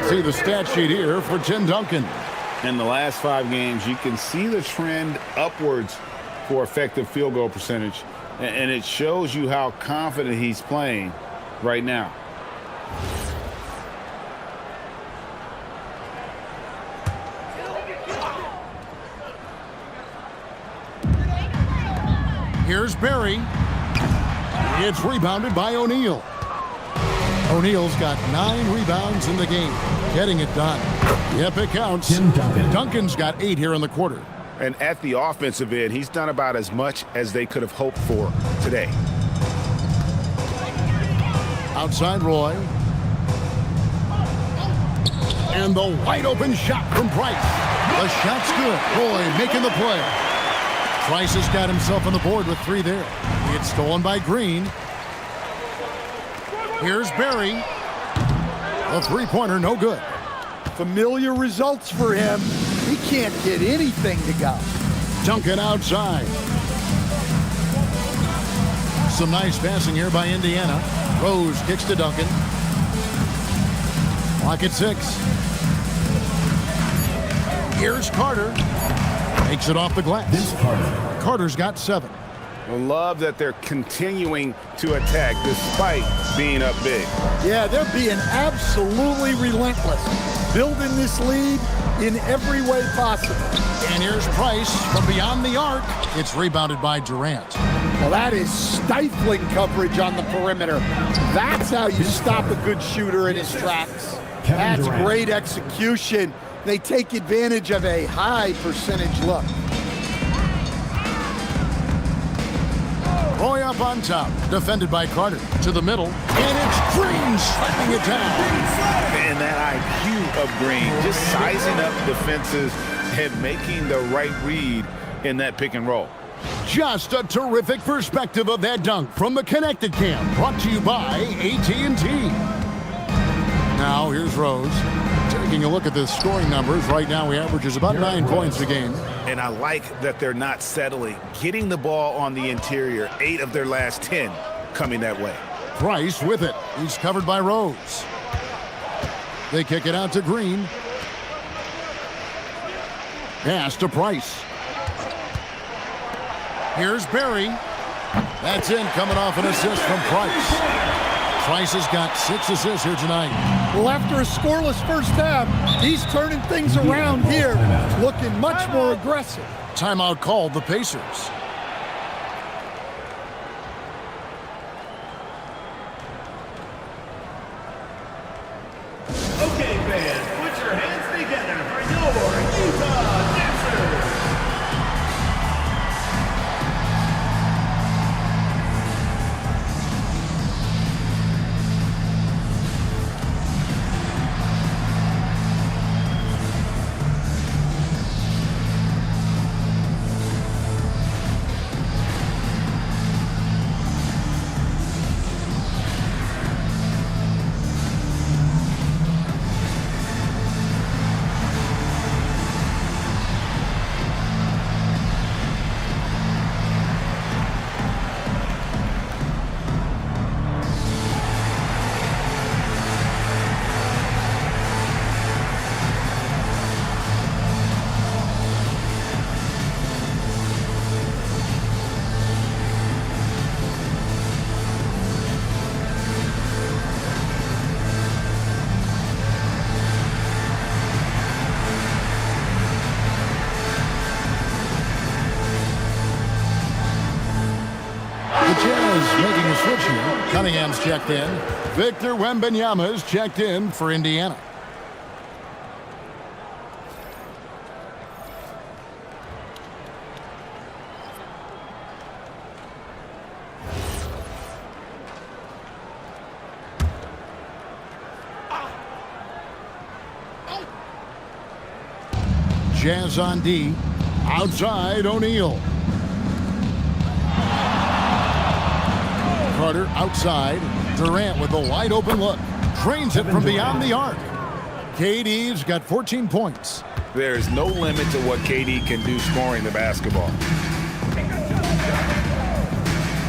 See the stat sheet here for Tim Duncan. In the last 5 games, you can see the trend upwards for effective field goal percentage, and it shows you how confident he's playing right now. Here's Barry. It's rebounded by O'Neal. O'Neal's got 9 rebounds in the game, getting it done. Yep, it counts. Duncan's got 8 here in the quarter. And at the offensive end, he's done about as much as they could have hoped for today. Outside Roy. And the wide open shot from Price. The shot's good. Roy making the play. Price has got himself on the board with 3 there. It's stolen by Green. Here's Barry. A 3-pointer, no good. Familiar results for him. He can't get anything to go. Duncan outside. Some nice passing here by Indiana. Rose kicks to Duncan. Clock at 6. Here's Carter. Takes it off the glass. Carter's got 7. I love that they're continuing to attack despite being up big. Yeah, they're being absolutely relentless. Building this lead in every way possible. And here's Price from beyond the arc. It's rebounded by Durant. Well, that is stifling coverage on the perimeter. That's how you stop a good shooter in his tracks. That's great execution. They take advantage of a high percentage look. Roy up on top, defended by Carter. To the middle, and it's Green slapping it down. And that IQ of Green, just sizing up defenses and making the right read in that pick and roll. Just a terrific perspective of that dunk from the Connected Cam, brought to you by AT&T. Now here's Rose. Taking a look at the scoring numbers, right now he averages about 9 points a game. And I like that they're not settling, getting the ball on the interior. 8 of their last 10 coming that way. Price with it. He's covered by Rose. They kick it out to Green. Pass to Price. Here's Barry. That's in, coming off an assist from Price. Price has got 6 assists here tonight. Well, after a scoreless first half, he's turning things around here, looking much more aggressive. Timeout called the Pacers. Okay, fans, put your hands together for your Utah Dancers. Jazz making a switch here. Cunningham's checked in. Victor Wembanyama's checked in for Indiana. Jazz on D. Outside O'Neal. Carter outside. Durant with a wide open look. Drains it from beyond the arc. KD's got 14 points. There is no limit to what KD can do scoring the basketball.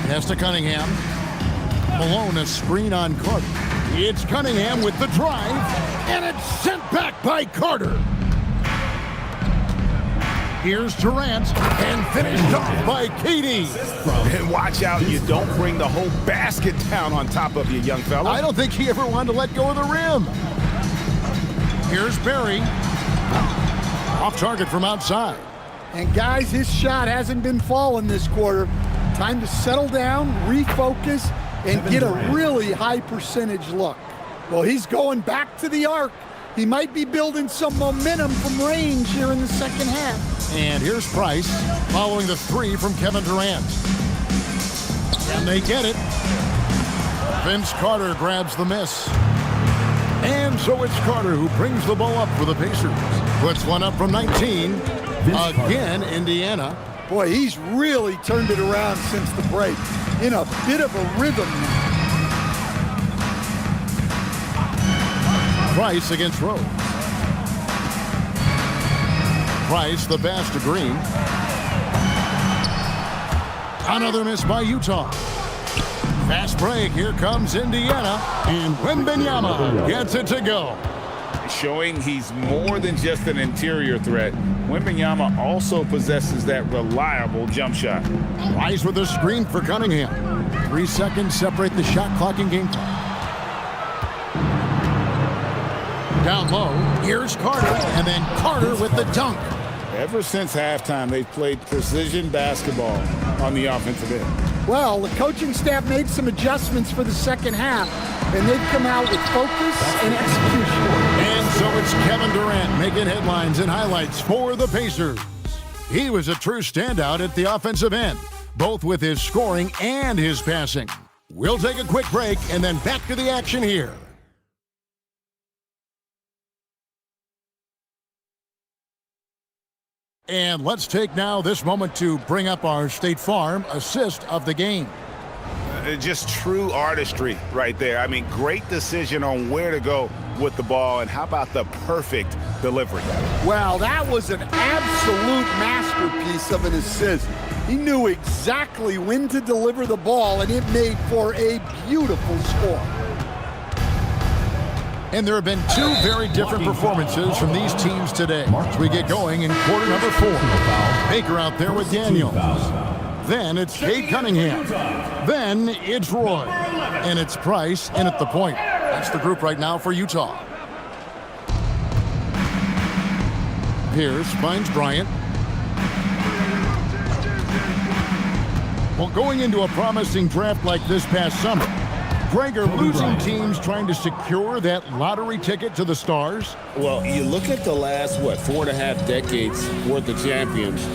Pass to Cunningham. Malone a screen on Carter. It's Cunningham with the drive. And it's sent back by Carter. Here's Durant, and finished off by KD. And watch out, you don't bring the whole basket down on top of you, young fella. I don't think he ever wanted to let go of the rim. Here's Barry. Off target from outside. And guys, his shot hasn't been falling this quarter. Time to settle down, refocus, and get a really high percentage look. Well, he's going back to the arc. He might be building some momentum from range here in the second half. And here's Price following the three from Kevin Durant. And they get it. Vince Carter grabs the miss. And so it's Carter who brings the ball up for the Pacers. Puts one up from 19. Again, Indiana. Boy, he's really turned it around since the break. In a bit of a rhythm now. Price against Rose. Price, the pass to Green. Another miss by Utah. Fast break. Here comes Indiana. And Wembanyama gets it to go. Showing he's more than just an interior threat. Wembanyama also possesses that reliable jump shot. Price with a screen for Cunningham. 3 seconds separate the shot clock and game time. Down low, here's Carter, and then Carter with the dunk. Ever since halftime, they've played precision basketball on the offensive end. Well, the coaching staff made some adjustments for the second half, and they've come out with focus and execution. And so it's Kevin Durant making headlines and highlights for the Pacers. He was a true standout at the offensive end, both with his scoring and his passing. We'll take a quick break and then back to the action here. And let's take now this moment to bring up our State Farm assist of the game. Just true artistry right there. I mean, great decision on where to go with the ball, and how about the perfect delivery? Well, that was an absolute masterpiece of an assist. He knew exactly when to deliver the ball, and it made for a beautiful score. And there have been two very different performances from these teams today as we get going in quarter number 4. Baker out there with Daniels. Then it's Cade Cunningham. Then it's Roy. And it's Price in at the point. That's the group right now for Utah. Pierce finds Bryant. Well, going into a promising draft like this past summer, Greg, are losing teams trying to secure that lottery ticket to the stars? Well, you look at the last, 4.5 decades worth of champions,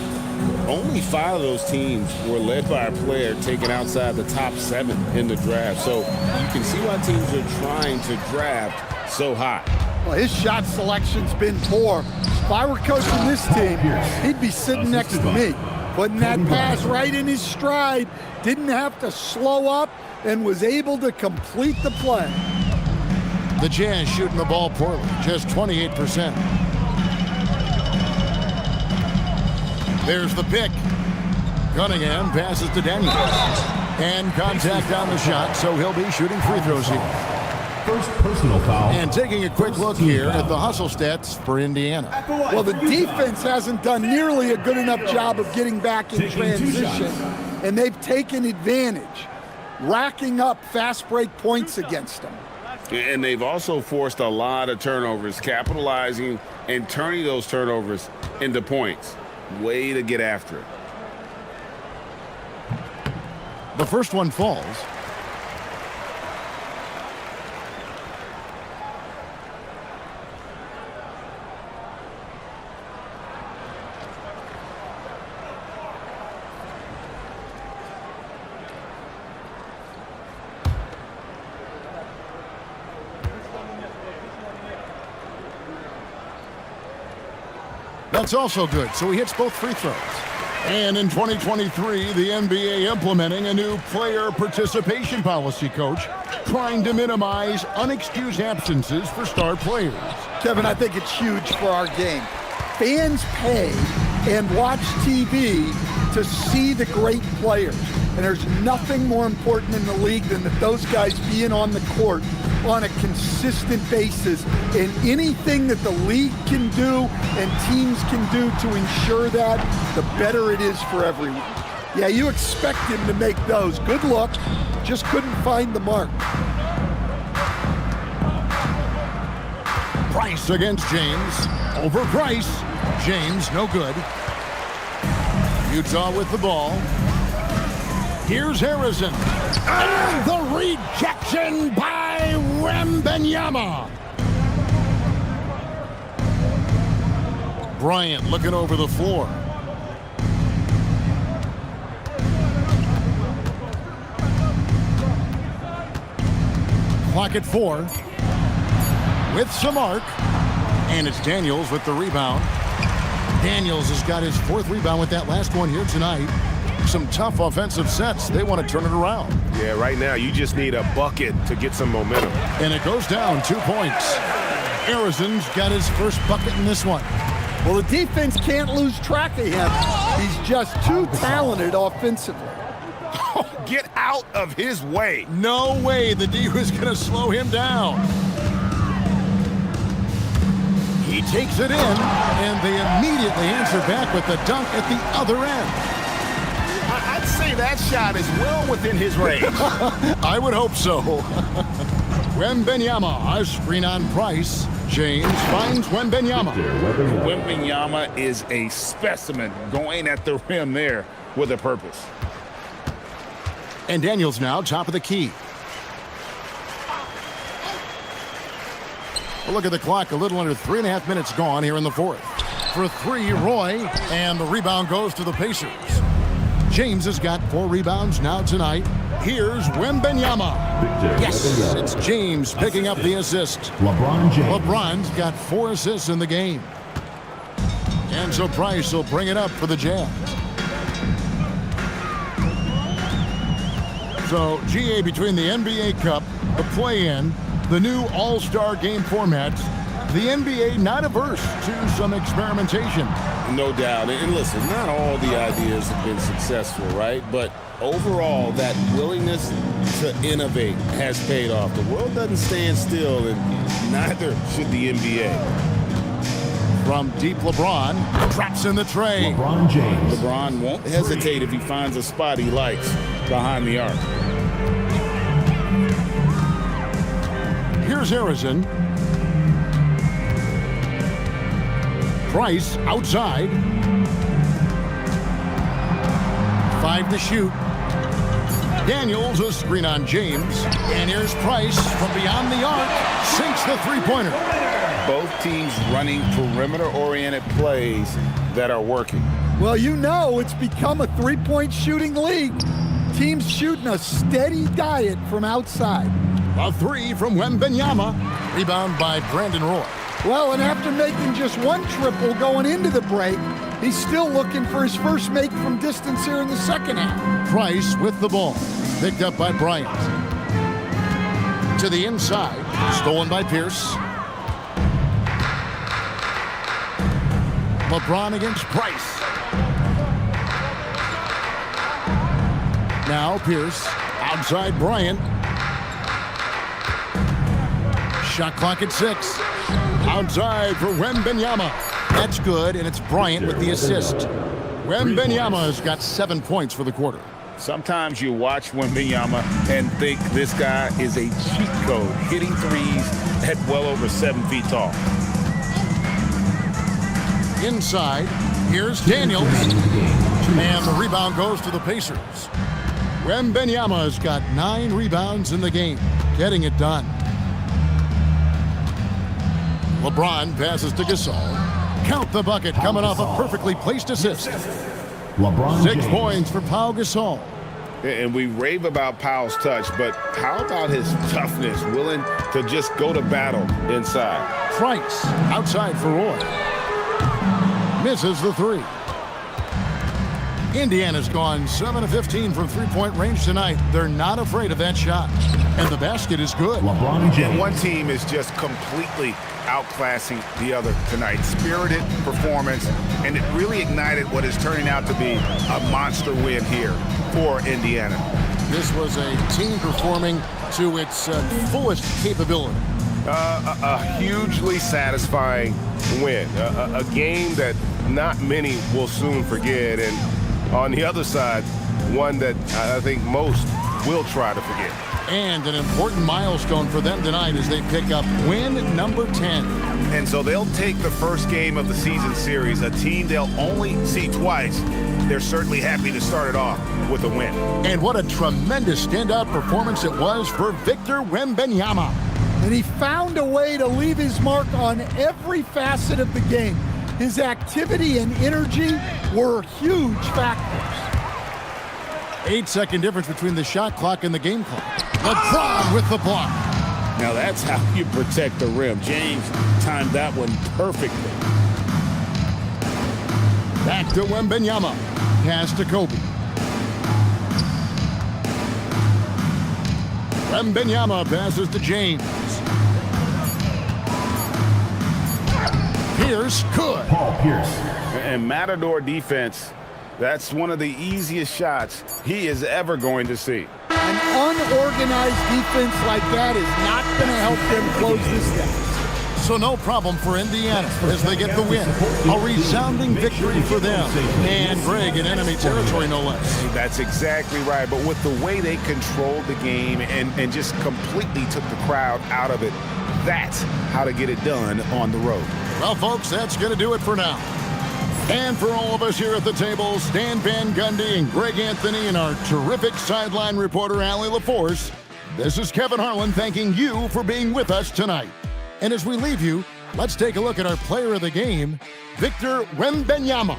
only 5 of those teams were led by a player taken outside the top 7 in the draft. So you can see why teams are trying to draft so high. Well, his shot selection's been poor. If I were coaching this team, he'd be sitting next to me, putting that pass right in his stride, didn't have to slow up, and was able to complete the play. The Jazz shooting the ball poorly, just 28%. There's the pick. Cunningham passes to Daniels. And contact on the shot, so he'll be shooting free throws here. First personal foul. And taking a quick look here at the hustle stats for Indiana. Well, the defense hasn't done nearly a good enough job of getting back in transition, and they've taken advantage, racking up fast break points against them. And they've also forced a lot of turnovers, capitalizing and turning those turnovers into points. Way to get after it. The first one falls. That's also good, so he hits both free throws. And in 2023, the NBA implementing a new player participation policy, Coach, trying to minimize unexcused absences for star players. Kevin, I think it's huge for our game. Fans pay and watch TV to see the great players. And there's nothing more important in the league than that those guys being on the court on a consistent basis. And anything that the league can do and teams can do to ensure that, the better it is for everyone. Yeah, you expect him to make those. Good luck. Just couldn't find the mark. Price against James. Over Price. James, no good. Utah with the ball. Here's Harrison. And the rejection by Wembenyama. Bryant looking over the floor. Clock at 4. With some arc. And it's Daniels with the rebound. Daniels has got his 4th rebound with that last one here tonight. Some tough offensive sets. They want to turn it around. Yeah, right now you just need a bucket to get some momentum. And it goes down 2 points. Harrison's got his first bucket in this one. Well, the defense can't lose track of him. He's just too talented offensively. Get out of his way. No way the D was going to slow him down. He takes it in, and they immediately answer back with the dunk at the other end. I'd say that shot is well within his range. I would hope so. Wembenyama, a screen on Price. James finds Wembenyama. Wembenyama is a specimen going at the rim there with a purpose. And Daniels now top of the key. Well, look at the clock, a little under 3.5 minutes gone here in the 4th. For 3, Roy, and the rebound goes to the Pacers. James has got 4 rebounds now tonight. Here's Wembenyama. Yes, it's James picking up the assist. LeBron James. LeBron's got 4 assists in the game. And so Price will bring it up for the Jazz. So, GA, between the NBA Cup, the play-in, the new All-Star game formats, the NBA not averse to some experimentation. No doubt. And listen, not all the ideas have been successful, right? But overall, that willingness to innovate has paid off. The world doesn't stand still, and neither should the NBA. From deep, LeBron traps in the tray. LeBron James. LeBron won't hesitate if he finds a spot he likes behind the arc. Here's Harrison. Price outside. 5 to shoot. Daniels a screen on James. And here's Price from beyond the arc. Sinks the three-pointer. Both teams running perimeter-oriented plays that are working. Well, you know it's become a three-point shooting league. Teams shooting a steady diet from outside. A 3 from Wembenyama. Rebound by Brandon Roy. Well, and after making just 1 triple going into the break, he's still looking for his first make from distance here in the second half. Price with the ball. Picked up by Bryant. To the inside. Stolen by Pierce. LeBron against Price. Now Pierce. Outside Bryant. Shot clock at 6. Outside for Wembenyama. That's good, and it's Bryant with the assist. Wembenyama has got 7 points for the quarter. Sometimes you watch Wembenyama and think this guy is a cheat code, hitting threes at well over 7 feet tall. Inside, here's Daniels. And the rebound goes to the Pacers. Wembenyama's got 9 rebounds in the game, getting it done. LeBron passes to Gasol. Count the bucket coming off a perfectly placed assist. LeBron 6 James. points for Pau Gasol. And we rave about Powell's touch, but how about his toughness, willing to just go to battle inside? Price outside for Roy. Misses the 3. Indiana's gone 7 of 15 from three-point range tonight. They're not afraid of that shot. And the basket is good. LeBron James. One team is just completely outclassing the other tonight. Spirited performance, and it really ignited what is turning out to be a monster win here for Indiana. This was a team performing to its fullest capability. A hugely satisfying win. A game that not many will soon forget. And on the other side, one that I think most will try to forget. And an important milestone for them tonight as they pick up win number 10. And so they'll take the first game of the season series, a team they'll only see twice. They're certainly happy to start it off with a win. And what a tremendous standout performance it was for Victor Wembanyama. And he found a way to leave his mark on every facet of the game. His activity and energy were huge factors. 8-second difference between the shot clock and the game clock. LeBron with the block. Now that's how you protect the rim. James timed that one perfectly. Back to Wembanyama. Pass to Kobe. Wembanyama passes to James. Pierce good. Paul Pierce. And Matador defense, that's one of the easiest shots he is ever going to see. An unorganized defense like that is not going to help them close this gap. So no problem for Indiana as they get the win. A resounding victory for them. And Greg in enemy territory, no less. That's exactly right. But with the way they controlled the game and just completely took the crowd out of it, that's how to get it done on the road. Well, folks, that's going to do it for now. And for all of us here at the table, Stan Van Gundy and Greg Anthony and our terrific sideline reporter, Allie LaForce, this is Kevin Harlan thanking you for being with us tonight. And as we leave you, let's take a look at our player of the game, Victor Wembanyama.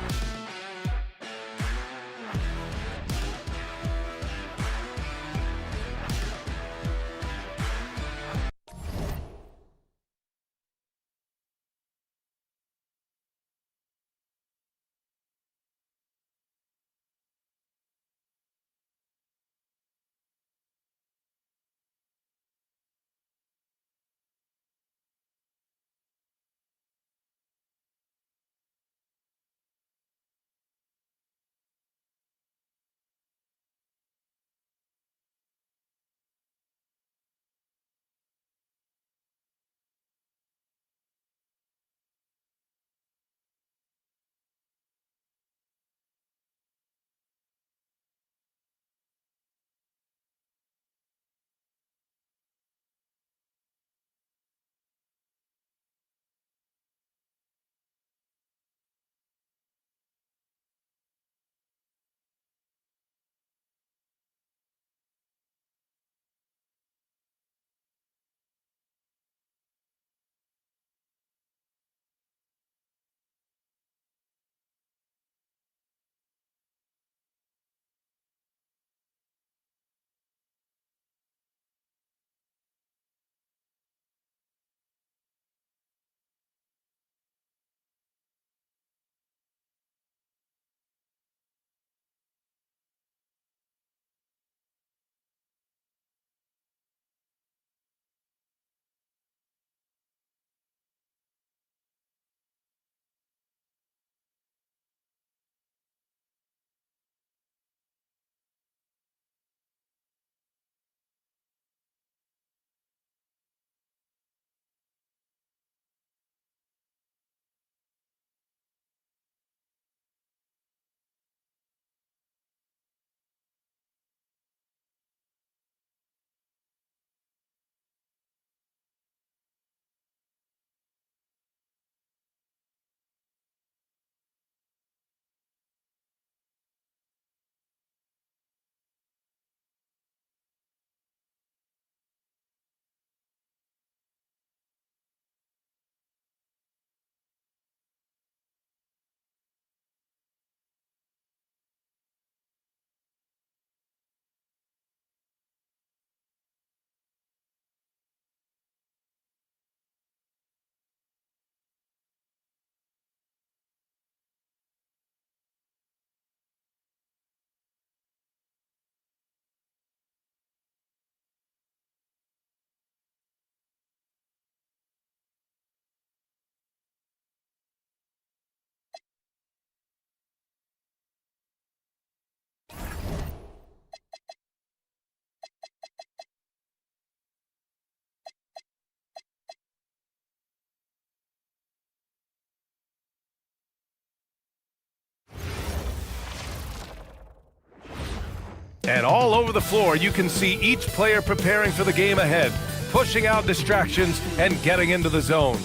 And all over the floor, you can see each player preparing for the game ahead, pushing out distractions and getting into the zone.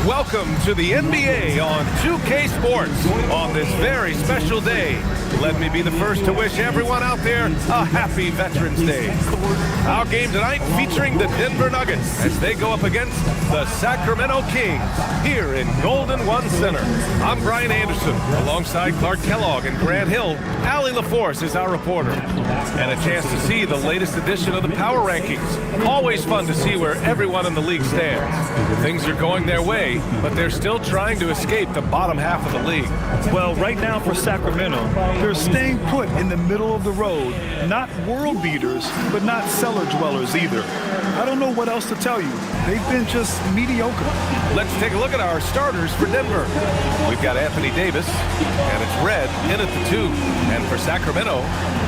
Welcome to the NBA on 2K Sports on this very special day. Let me be the first to wish everyone out there a happy Veterans Day. Our game tonight featuring the Denver Nuggets as they go up against the Sacramento Kings here in Golden One Center. I'm Brian Anderson alongside Clark Kellogg and Grant Hill. Allie LaForce is our reporter. And a chance to see the latest edition of the Power Rankings. Always fun to see where everyone in the league stands. Things are going their way, but they're still trying to escape the bottom half of the league. Well, right now for Sacramento, they're staying put in the middle of the road. Not world beaters, but not cellar dwellers either. I don't know what else to tell you. They've been just mediocre. Let's take a look at our starters for Denver. We've got Anthony Davis, and it's Red in at the 2. And for Sacramento,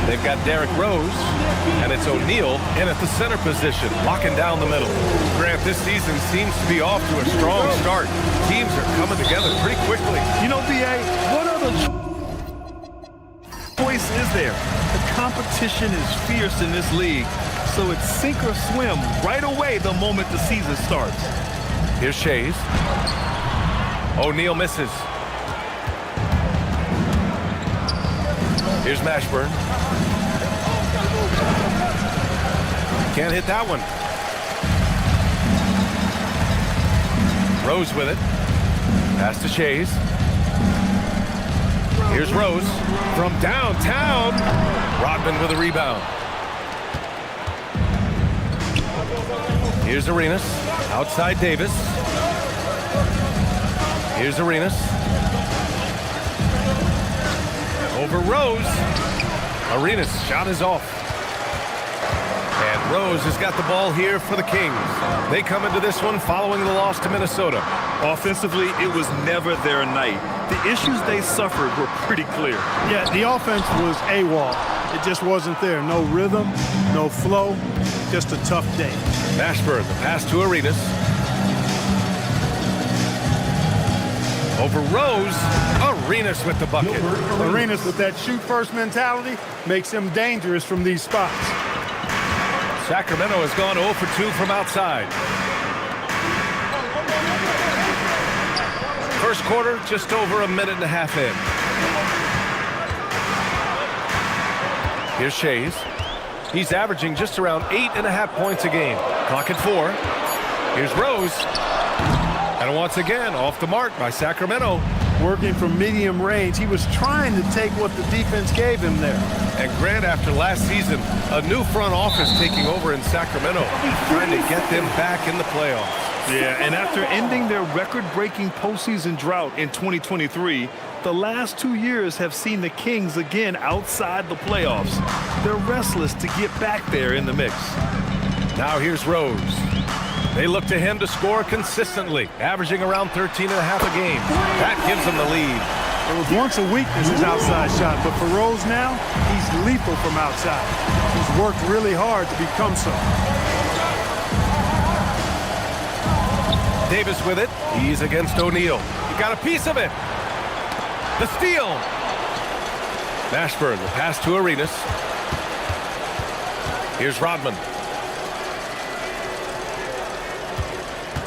they've got Derrick Rose, and it's O'Neal in at the center position, locking down the middle. Grant, this season seems to be off to a strong start. Teams are coming together pretty quickly. You know, BA, what other choice is there? The competition is fierce in this league, so it's sink or swim right away the moment the season starts. Here's Shays. O'Neal misses. Here's Mashburn. Can't hit that one. Rose with it. Pass to Shays. Here's Rose from downtown. Rodman with a rebound. Here's Arenas. Outside Davis. Here's Arenas. Over Rose. Arenas' shot is off. And Rose has got the ball here for the Kings. They come into this one following the loss to Minnesota. Offensively, it was never their night. The issues they suffered were pretty clear. Yeah, the offense was AWOL. It just wasn't there. No rhythm, no flow, just a tough day. Mashburn, the pass to Arenas. Over Rose, Arenas with the bucket. Arenas with that shoot-first mentality makes him dangerous from these spots. Sacramento has gone 0 for 2 from outside. First quarter, just over a minute and a half in. Here's Shays. He's averaging just around 8.5 points a game. Clock at 4. Here's Rose. And once again, off the mark by Sacramento. Working from medium range, he was trying to take what the defense gave him there. And Grant, after last season, a new front office taking over in Sacramento, trying to get them back in the playoffs. Yeah, and after ending their record-breaking postseason drought in 2023, the last 2 years have seen the Kings again outside the playoffs. They're restless to get back there in the mix. Now here's Rose. They look to him to score consistently, averaging around 13.5 a game. That gives them the lead. It was once a weakness, his outside shot, but for Rose now, he's lethal from outside. He's worked really hard to become so. Davis with it. He's against O'Neal. He got a piece of it. The steal. Mashburn, the pass to Arenas. Here's Rodman.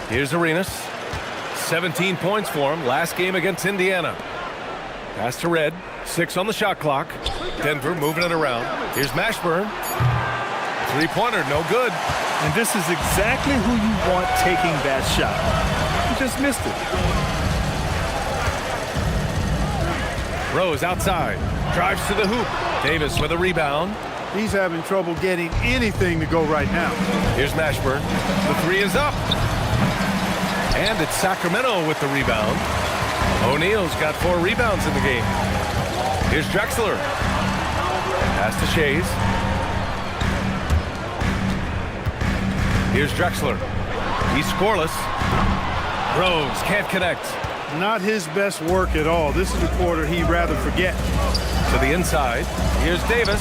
Here's Arenas. 17 points for him. Last game against Indiana. Pass to Red. 6 on the shot clock. Denver moving it around. Here's Mashburn. Three-pointer, no good. And this is exactly who you want taking that shot. He just missed it. Rose outside. Drives to the hoop. Davis with a rebound. He's having trouble getting anything to go right now. Here's Mashburn. The 3 is up. And it's Sacramento with the rebound. O'Neal's got 4 rebounds in the game. Here's Drexler. Pass to Shays. Here's Drexler. He's scoreless. Rose can't connect. Not his best work at all. This is a quarter he'd rather forget. To the inside. Here's Davis.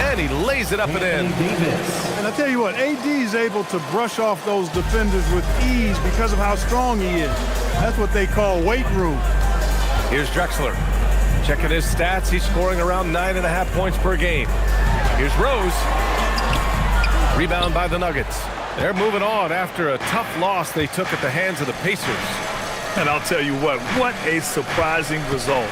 And he lays it up and in. And I tell you what, AD is able to brush off those defenders with ease because of how strong he is. That's what they call weight room. Here's Drexler. Checking his stats, he's scoring around 9.5 points per game. Here's Rose. Rebound by the Nuggets. They're moving on after a tough loss they took at the hands of the Pacers. And I'll tell you what a surprising result.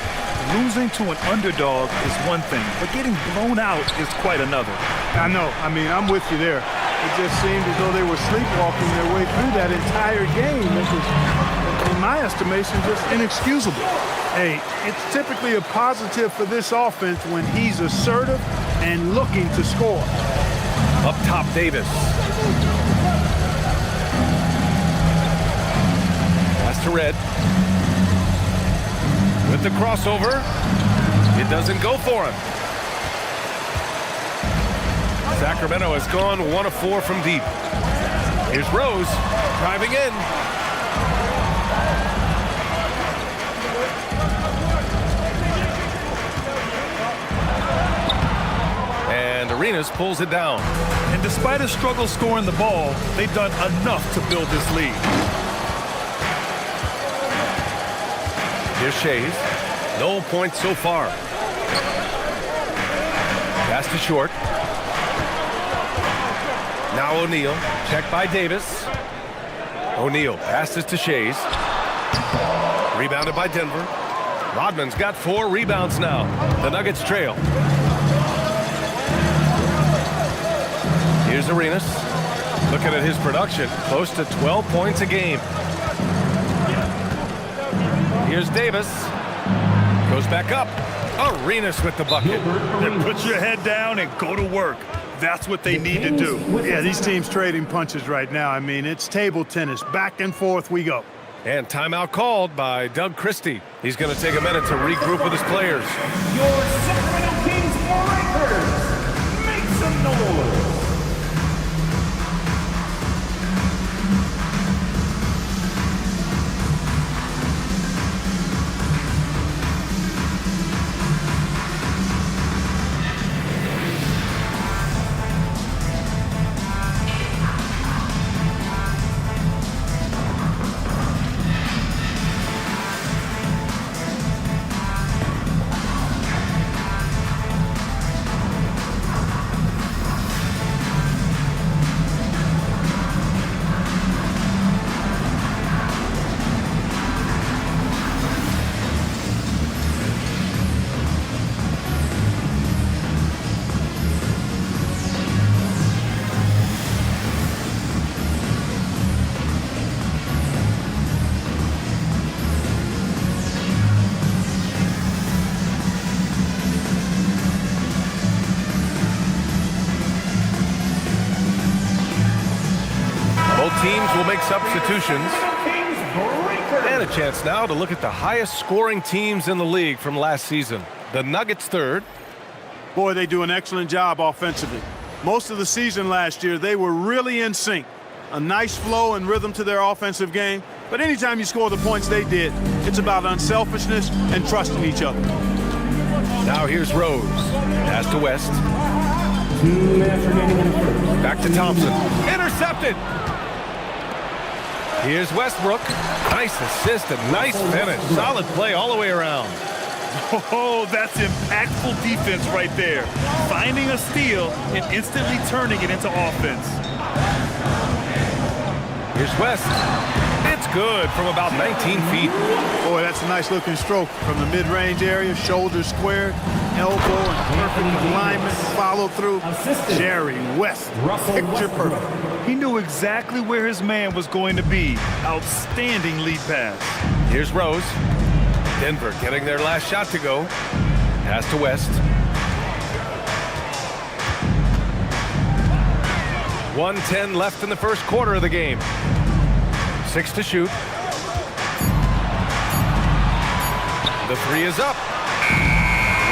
Losing to an underdog is one thing, but getting blown out is quite another. I know. I mean, I'm with you there. It just seemed as though they were sleepwalking their way through that entire game. It was, in my estimation, just inexcusable. Hey, it's typically a positive for this offense when he's assertive and looking to score. Up top, Davis. Pass to Red. With the crossover, it doesn't go for him. Sacramento has gone 1 of 4 from deep. Here's Rose driving in. And Arenas pulls it down. And despite a struggle scoring the ball, they've done enough to build this lead. Here's Shays. No points so far. Pass to Short. Now O'Neal. Checked by Davis. O'Neal passes to Shays. Rebounded by Denver. Rodman's got 4 rebounds now. The Nuggets trail. Here's Arenas. Looking at his production. Close to 12 points a game. Here's Davis. Goes back up. Arenas with the bucket. Then put your head down and go to work. That's what they need to do. Yeah, these teams trading punches right now. I mean, it's table tennis. Back and forth we go. And timeout called by Doug Christie. He's going to take a minute to regroup with his players. Your Sacramento Kings Breakers, make some noise. Teams will make substitutions. And a chance now to look at the highest scoring teams in the league from last season. The Nuggets third. Boy, they do an excellent job offensively. Most of the season last year, they were really in sync. A nice flow and rhythm to their offensive game. But anytime you score the points they did, it's about unselfishness and trusting each other. Now here's Rose. Pass to West. Back to Thompson. Intercepted. Here's Westbrook. Nice assist and nice finish. Solid play all the way around. Oh, that's impactful defense right there. Finding a steal and instantly turning it into offense. Here's West. It's good from about 19 feet. Boy, that's a nice looking stroke from the mid-range area. Shoulders squared, elbow and perfect alignment, follow through. Jerry West, picture perfect. He knew exactly where his man was going to be. Outstanding lead pass. Here's Rose. Denver getting their last shot to go. Pass to West. 1:10 left in the first quarter of the game. 6 to shoot. The 3 is up.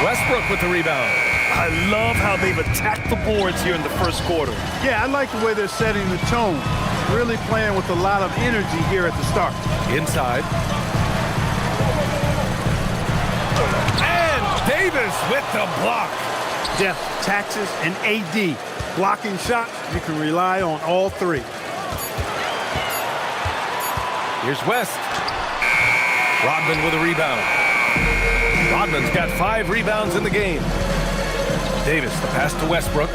Westbrook with the rebound. I love how they've attacked the boards here in the first quarter. Yeah, I like the way they're setting the tone. Really playing with a lot of energy here at the start. Inside. And Davis with the block. Depth, taxes, and AD. Blocking shots, you can rely on all 3. Here's West. Rodman with a rebound. Rodman's got 5 rebounds in the game. Davis, the pass to Westbrook.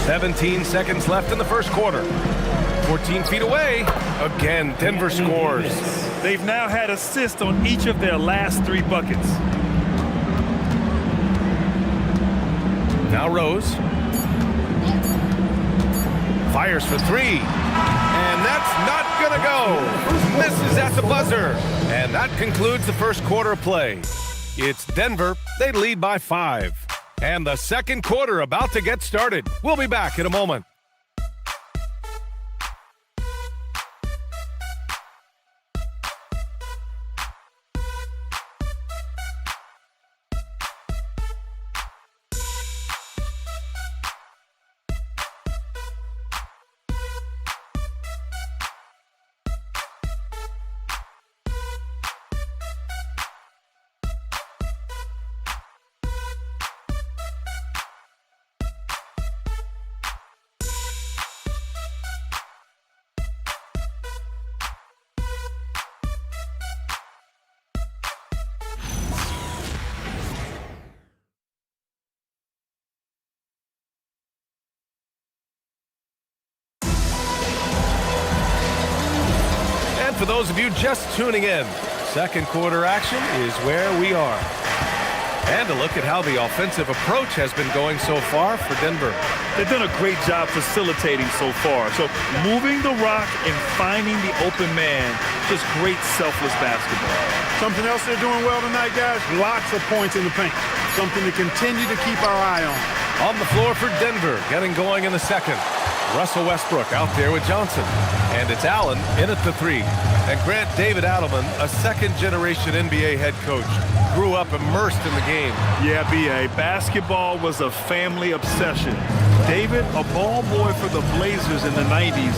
17 seconds left in the first quarter. 14 feet away. Again, Denver scores. They've now had assists on each of their last 3 buckets. Now Rose. Fires for 3. And that's not going to go. Misses at the buzzer. And that concludes the first quarter of play. It's Denver. They lead by 5. And the second quarter about to get started. We'll be back in a moment. For those of you just tuning in, second quarter action is where we are. And a look at how the offensive approach has been going so far for Denver. They've done a great job facilitating so far. So moving the rock and finding the open man, just great selfless basketball. Something else they're doing well tonight, guys, lots of points in the paint. Something to continue to keep our eye on. On the floor for Denver, getting going in the second. Russell Westbrook out there with Johnson. And it's Allen in at the 3. And Grant David Adelman, a second-generation NBA head coach, grew up immersed in the game. Yeah, B.A., basketball was a family obsession. David, a ball boy for the Blazers in the 90s,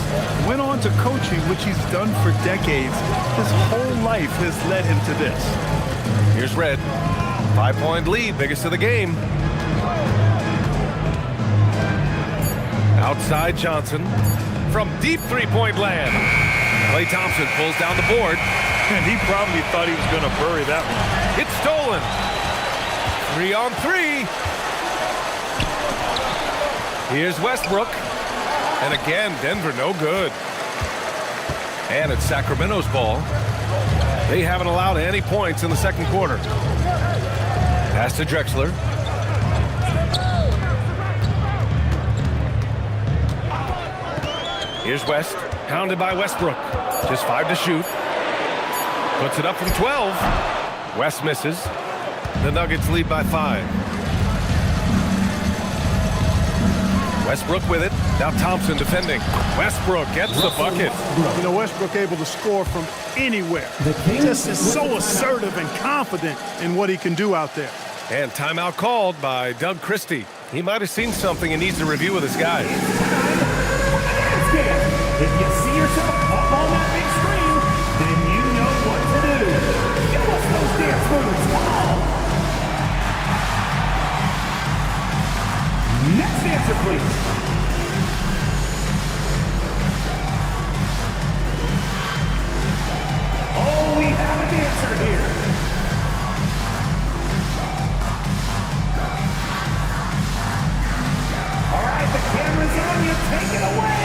went on to coaching, which he's done for decades. His whole life has led him to this. Here's Red. 5-point lead, biggest of the game. Outside Johnson from deep three-point land. Klay Thompson pulls down the board. And he probably thought he was going to bury that one. It's stolen. 3 on 3. Here's Westbrook. And again, Denver no good. And it's Sacramento's ball. They haven't allowed any points in the second quarter. Pass to Drexler. Here's West, pounded by Westbrook. Just 5 to shoot. Puts it up from 12. West misses. The Nuggets lead by 5. Westbrook with it. Now Thompson defending. Westbrook gets the bucket. You know, Westbrook able to score from anywhere. He just is so assertive and confident in what he can do out there. And timeout called by Doug Christie. He might have seen something and needs to review with his guys. If you see yourself up on that big screen, then you know what to do. Show us those dance moves. Next answer, please. Oh, we have a dancer here. All right, the camera's on you. Take it away.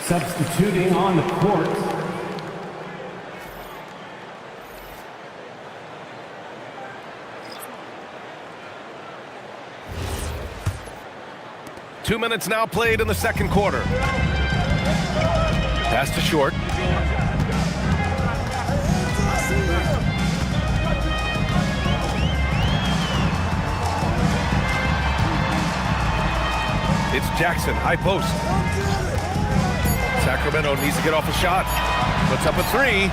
Substituting on the court. Two minutes now played in the second quarter. Pass to Short. It's Jackson, high post. Sacramento needs to get off a shot. Puts up a three.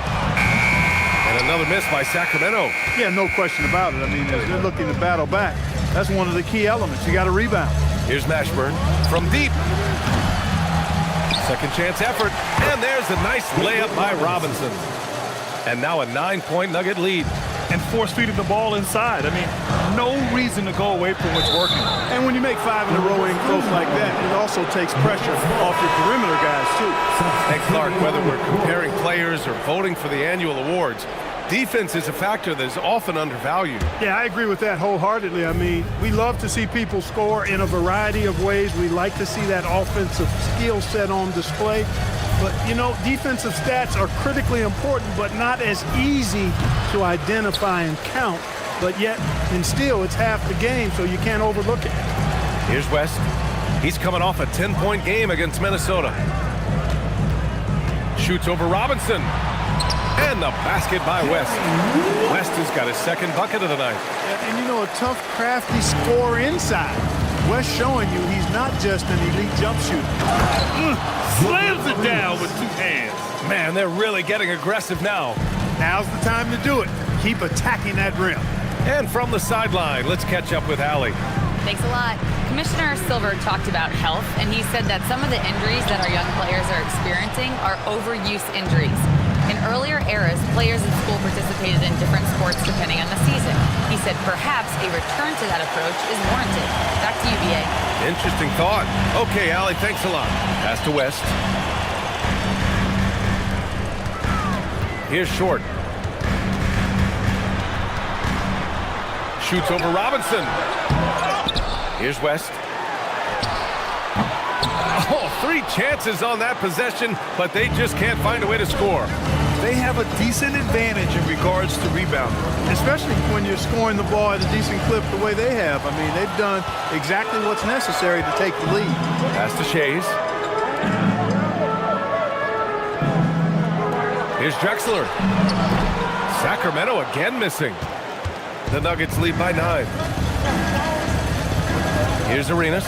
And another miss by Sacramento. Yeah, no question about it. I mean, as they're looking to battle back, that's one of the key elements. You got to rebound. Here's Mashburn from deep. Second chance effort. And there's a nice layup by Robinson. And now a 9-point Nugget lead. And force-feeding the ball inside. I mean, no reason to go away from what's working. And when you make 5 in a row in close like that, it also takes pressure off your perimeter guys, too. Hey, Clark, whether we're comparing players or voting for the annual awards, defense is a factor that is often undervalued. Yeah, I agree with that wholeheartedly. I mean, we love to see people score in a variety of ways. We like to see that offensive skill set on display. But, you know, defensive stats are critically important, but not as easy to identify and count. But yet, and still, it's half the game, so you can't overlook it. Here's West. He's coming off a 10-point game against Minnesota. Shoots over Robinson. And the basket by West. West has got his second bucket of the night. And you know, a tough, crafty scorer inside. West showing you he's not just an elite jump shooter. Slams it down with 2 hands. Man, they're really getting aggressive now. Now's the time to do it. Keep attacking that rim. And from the sideline, let's catch up with Allie. Thanks a lot. Commissioner Silver talked about health, and he said that some of the injuries that our young players are experiencing are overuse injuries. In earlier eras, players in school participated in different sports depending on the season. He said perhaps a return to that approach is warranted. Back to you, BA. Interesting thought. Okay, Allie, thanks a lot. Pass to West. Here's Short. Shoots over Robinson. Here's West. Oh, 3 chances on that possession, but they just can't find a way to score. They have a decent advantage in regards to rebounding. Especially when you're scoring the ball at a decent clip the way they have. I mean, they've done exactly what's necessary to take the lead. Pass to Shays. Here's Drexler. Sacramento again missing. The Nuggets lead by 9. Here's Arenas.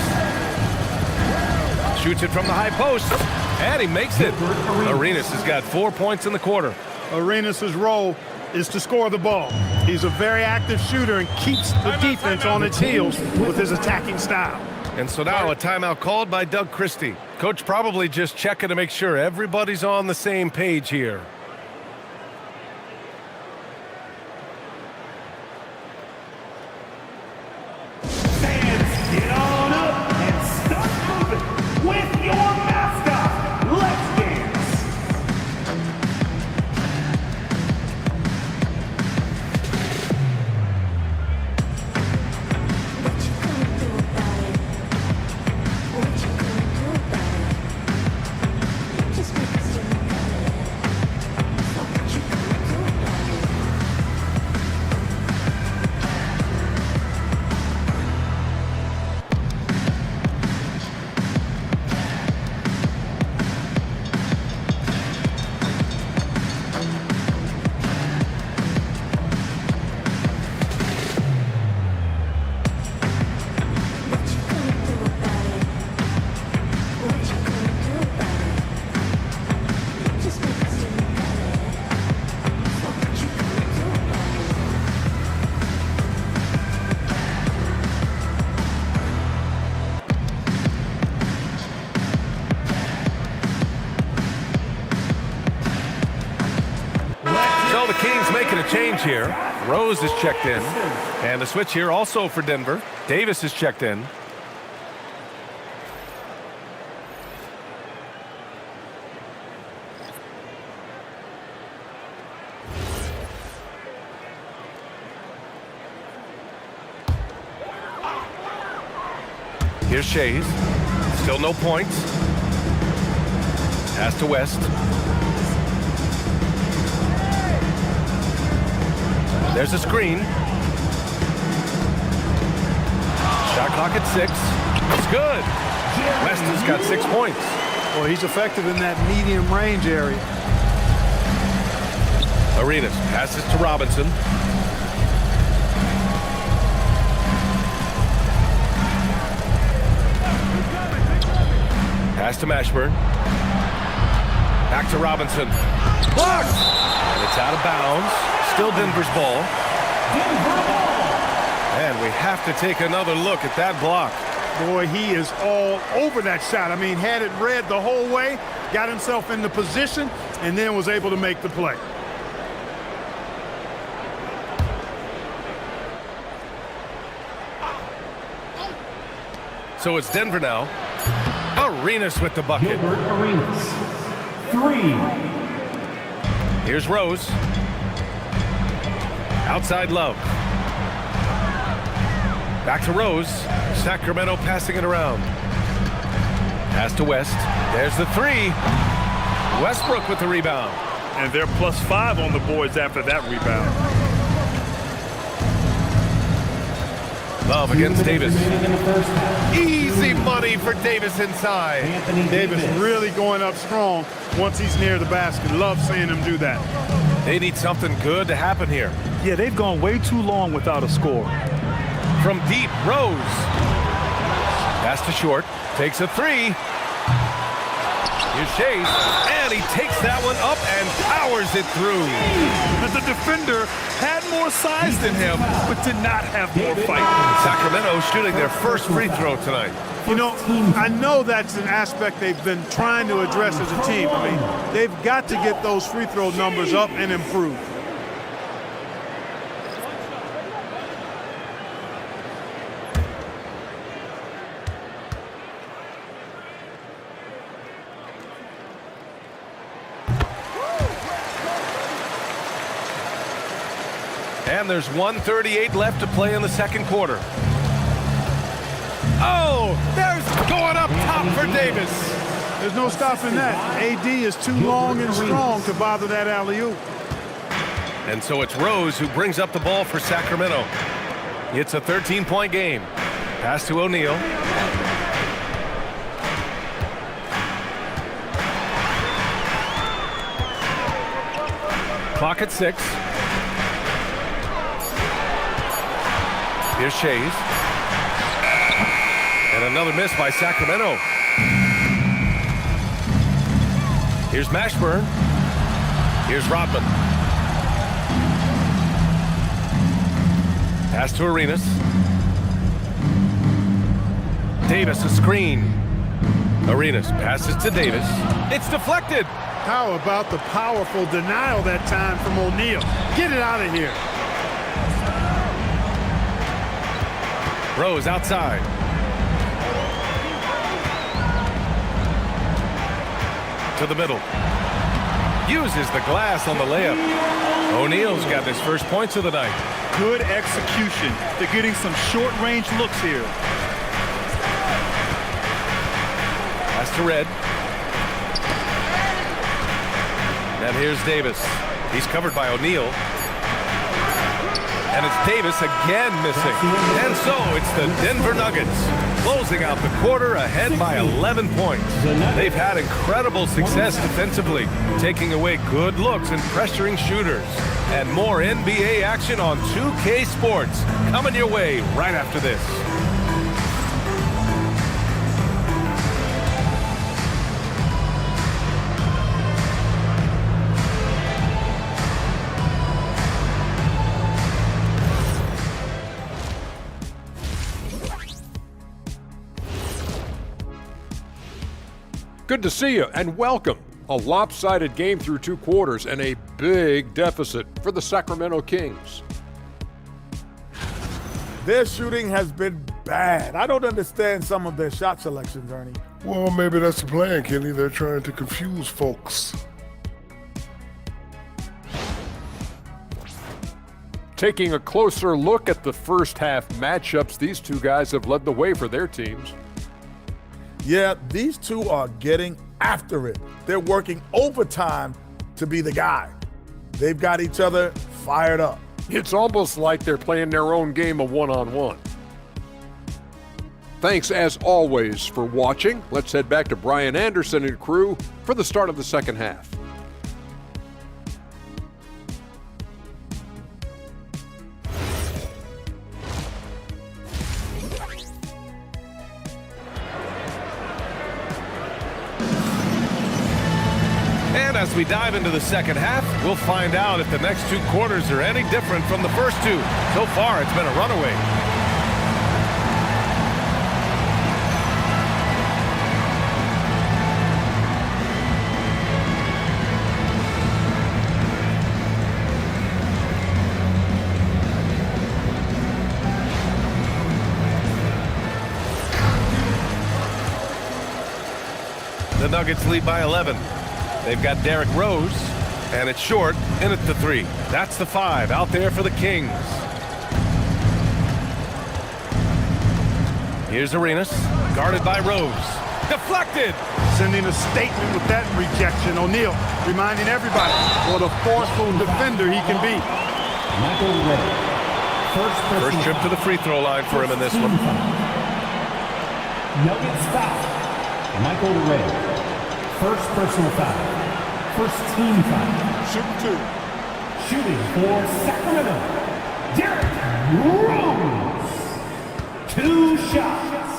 Shoots it from the high post. And he makes it. Arenas has got 4 points in the quarter. Arenas' role is to score the ball. He's a very active shooter and keeps the defense on its heels with his attacking style. And so now a timeout called by Doug Christie. Coach probably just checking to make sure everybody's on the same page here. Get on up and start moving with your mascot. Let's dance. What you gonna do about it? What you gonna do about it? Just because you're not it. So what you gonna do about it? So the Kings making a change here. Rose is checked in. And the switch here also for Denver. Davis is checked in. Here's Shays. Still no points. Pass to West. There's a screen. Shot clock at 6. It's good. West has got 6 points. Well, he's effective in that medium range area. Arenas passes to Robinson. Pass to Mashburn. Back to Robinson. Blocked! And it's out of bounds. Still Denver's ball. And we have to take another look at that block. Boy, he is all over that shot. I mean, had it read the whole way, got himself in the position, and then was able to make the play. So it's Denver now. Arenas with the bucket. Arenas. 3. Here's Rose. Outside Love. Back to Rose. Sacramento passing it around. Pass to West. There's the 3. Westbrook with the rebound. And they're +5 on the boards after that rebound. Love against Davis. Easy money for Davis inside. Davis really going up strong once he's near the basket. Love seeing him do that. They need something good to happen here. Yeah, they've gone way too long without a score. From deep, Rose. Pass to short. Takes a 3. Here's Shays. And he takes that one up and powers it through. The defender had more size than him, but did not have more fight. Sacramento shooting their first free throw tonight. You know, I know that's an aspect they've been trying to address as a team. I mean, they've got to get those free throw numbers up and improve. And there's 1:38 left to play in the second quarter. Oh, there's going up top for Davis. There's no stopping that. AD is too long and strong to bother that alley-oop. And so it's Rose who brings up the ball for Sacramento. It's a 13-point game. Pass to O'Neal. Clock at 6. Here's Shays. And another miss by Sacramento. Here's Mashburn. Here's Rodman. Pass to Arenas. Davis, a screen. Arenas passes to Davis. It's deflected. How about the powerful denial that time from O'Neal? Get it out of here. Rose outside. To the middle. Uses the glass on the layup. O'Neal's got his first points of the night. Good execution. They're getting some short-range looks here. Pass to Red. And here's Davis. He's covered by O'Neal. And it's Davis again missing. And so it's the Denver Nuggets closing out the quarter ahead by 11 points. They've had incredible success defensively, taking away good looks and pressuring shooters. And more NBA action on 2K Sports coming your way right after this. Good to see you and welcome. A lopsided game through 2 quarters and a big deficit for the Sacramento Kings. Their shooting has been bad. I don't understand some of their shot selections, Ernie. Well, maybe that's the plan, Kenny. They're trying to confuse folks. Taking a closer look at the first half matchups, these two guys have led the way for their teams. Yeah, these two are getting after it. They're working overtime to be the guy. They've got each other fired up. It's almost like they're playing their own game of one-on-one. Thanks, as always, for watching. Let's head back to Brian Anderson and crew for the start of the second half. As we dive into the second half, we'll find out if the next 2 quarters are any different from the first 2. So far, it's been a runaway. The Nuggets lead by 11. They've got Derrick Rose, and it's short, in at the 3. That's the 5 out there for the Kings. Here's Arenas, guarded by Rose. Deflected! Sending a statement with that rejection. O'Neal reminding everybody what a forceful defender he can be. Michael Ray. First trip to the free throw line for him in this one. Nuggets foul. Michael Ray. First personal foul. First team foul. Shooting 2. Shooting for Sacramento. Derrick Rose. 2 shots.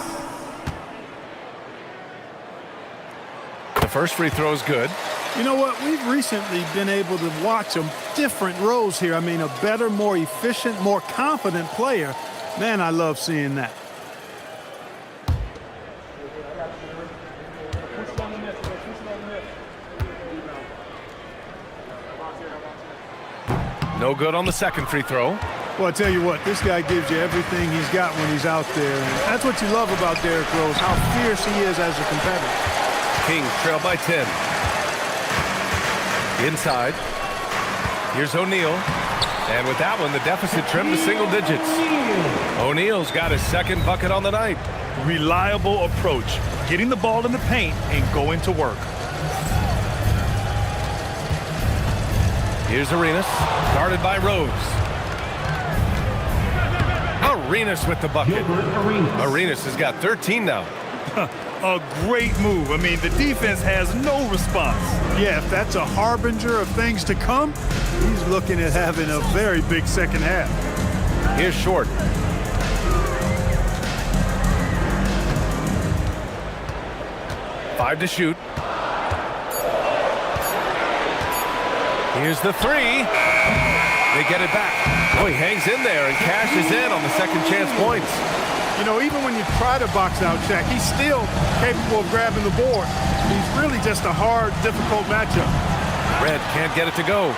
The first free throw is good. You know what? We've recently been able to watch a different Rose here. I mean, a better, more efficient, more confident player. Man, I love seeing that. No good on the second free throw. Well, I tell you what, this guy gives you everything he's got when he's out there. And that's what you love about Derrick Rose, how fierce he is as a competitor. Kings trail by 10. Inside. Here's O'Neal. And with that one, the deficit trimmed to single digits. O'Neal's got his second bucket on the night. Reliable approach. Getting the ball in the paint and going to work. Here's Arenas, guarded by Rose. Arenas with the bucket. Arenas has got 13 now. A great move. I mean, the defense has no response. Yeah, if that's a harbinger of things to come, he's looking at having a very big second half. Here's Short. Five to shoot. Here's the 3. They get it back. Oh, he hangs in there and cashes in on the second chance points. You know, even when you try to box out Shaq, he's still capable of grabbing the board. He's really just a hard, difficult matchup. Red can't get it to go.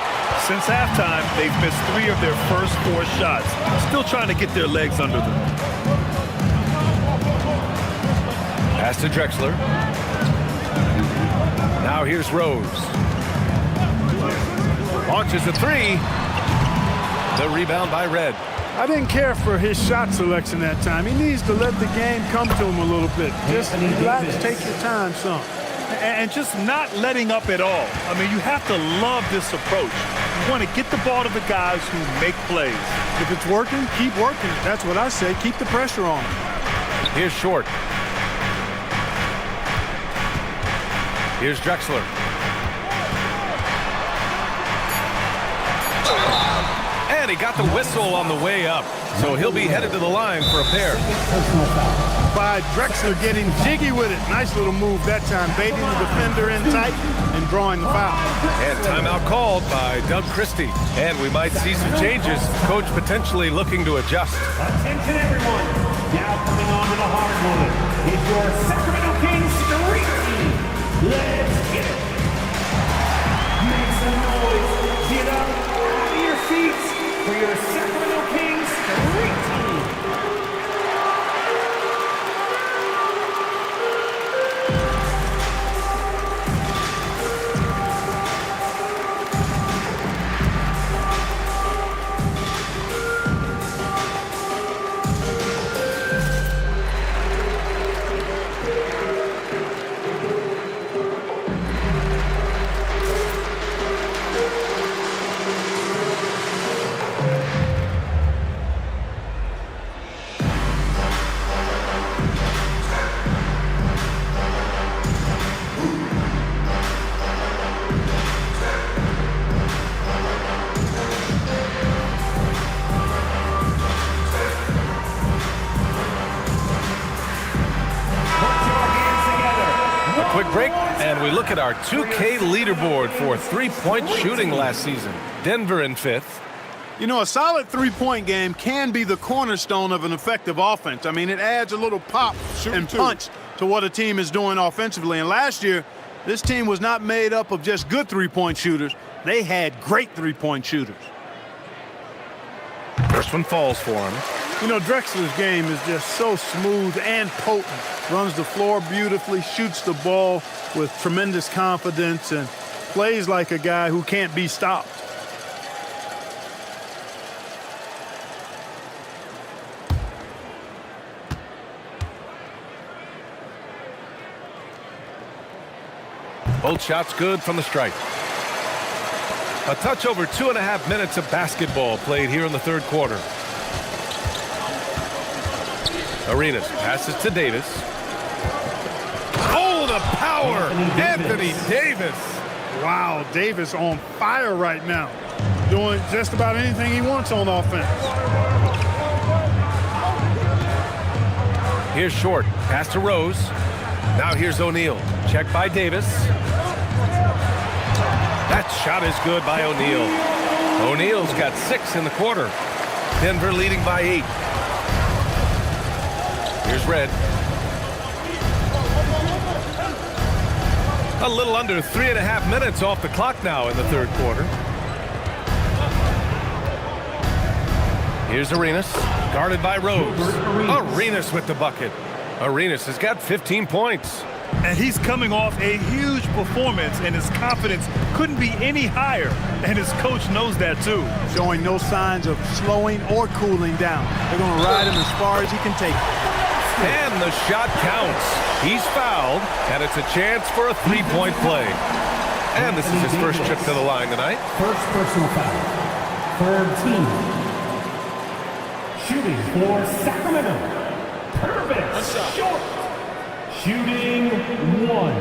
Since halftime, they've missed 3 of their first 4 shots. Still trying to get their legs under them. Pass to Drexler. Now here's Rose. Launches a 3. The rebound by Red. I didn't care for his shot selection that time. He needs to let the game come to him a little bit. Just relax, take your time, son. And just not letting up at all. I mean, you have to love this approach. You want to get the ball to the guys who make plays. If it's working, keep working. That's what I say. Keep the pressure on him. Here's Short. Here's Drexler. And he got the whistle on the way up. So he'll be headed to the line for a pair. By Drexler getting jiggy with it. Nice little move that time. Baiting the defender in tight and drawing the foul. And timeout called by Doug Christie. And we might see some changes. Coach potentially looking to adjust. Attention everyone. Now coming on to the hardwood is your Sacramento Kings street team. Let's get it. Make some noise. Get up out of your seats for your Sacramento Kings street team. quick break, and we look at our 2K leaderboard for three-point shooting last season. Denver in 5th. You know, a solid three-point game can be the cornerstone of an effective offense. I mean, it adds a little pop and punch to what a team is doing offensively. And last year, this team was not made up of just good three-point shooters. They had great three-point shooters. First one falls for him. You know, Drexler's game is just so smooth and potent. Runs the floor beautifully, shoots the ball with tremendous confidence, and plays like a guy who can't be stopped. Both shots good from the stripe. A touch over 2.5 minutes of basketball played here in the third quarter. Arenas passes to Davis. Oh, the power! Anthony Davis. Wow, Davis on fire right now. Doing just about anything he wants on offense. Here's Short. Pass to Rose. Now here's O'Neal. Check by Davis. That shot is good by O'Neal. O'Neal's got 6 in the quarter. Denver leading by 8. Here's Red. A little under 3.5 minutes off the clock now in the third quarter. Here's Arenas, guarded by Rose. Arenas with the bucket. Arenas has got 15 points. And he's coming off a huge performance, and his confidence couldn't be any higher. And his coach knows that, too. Showing no signs of slowing or cooling down. They're going to ride him as far as he can take it. And the shot counts. He's fouled, and it's a chance for a three-point play. And this is his first trip to the line tonight. First personal foul. Third team. Shooting for Sacramento. Purvis Short. Shooting 1.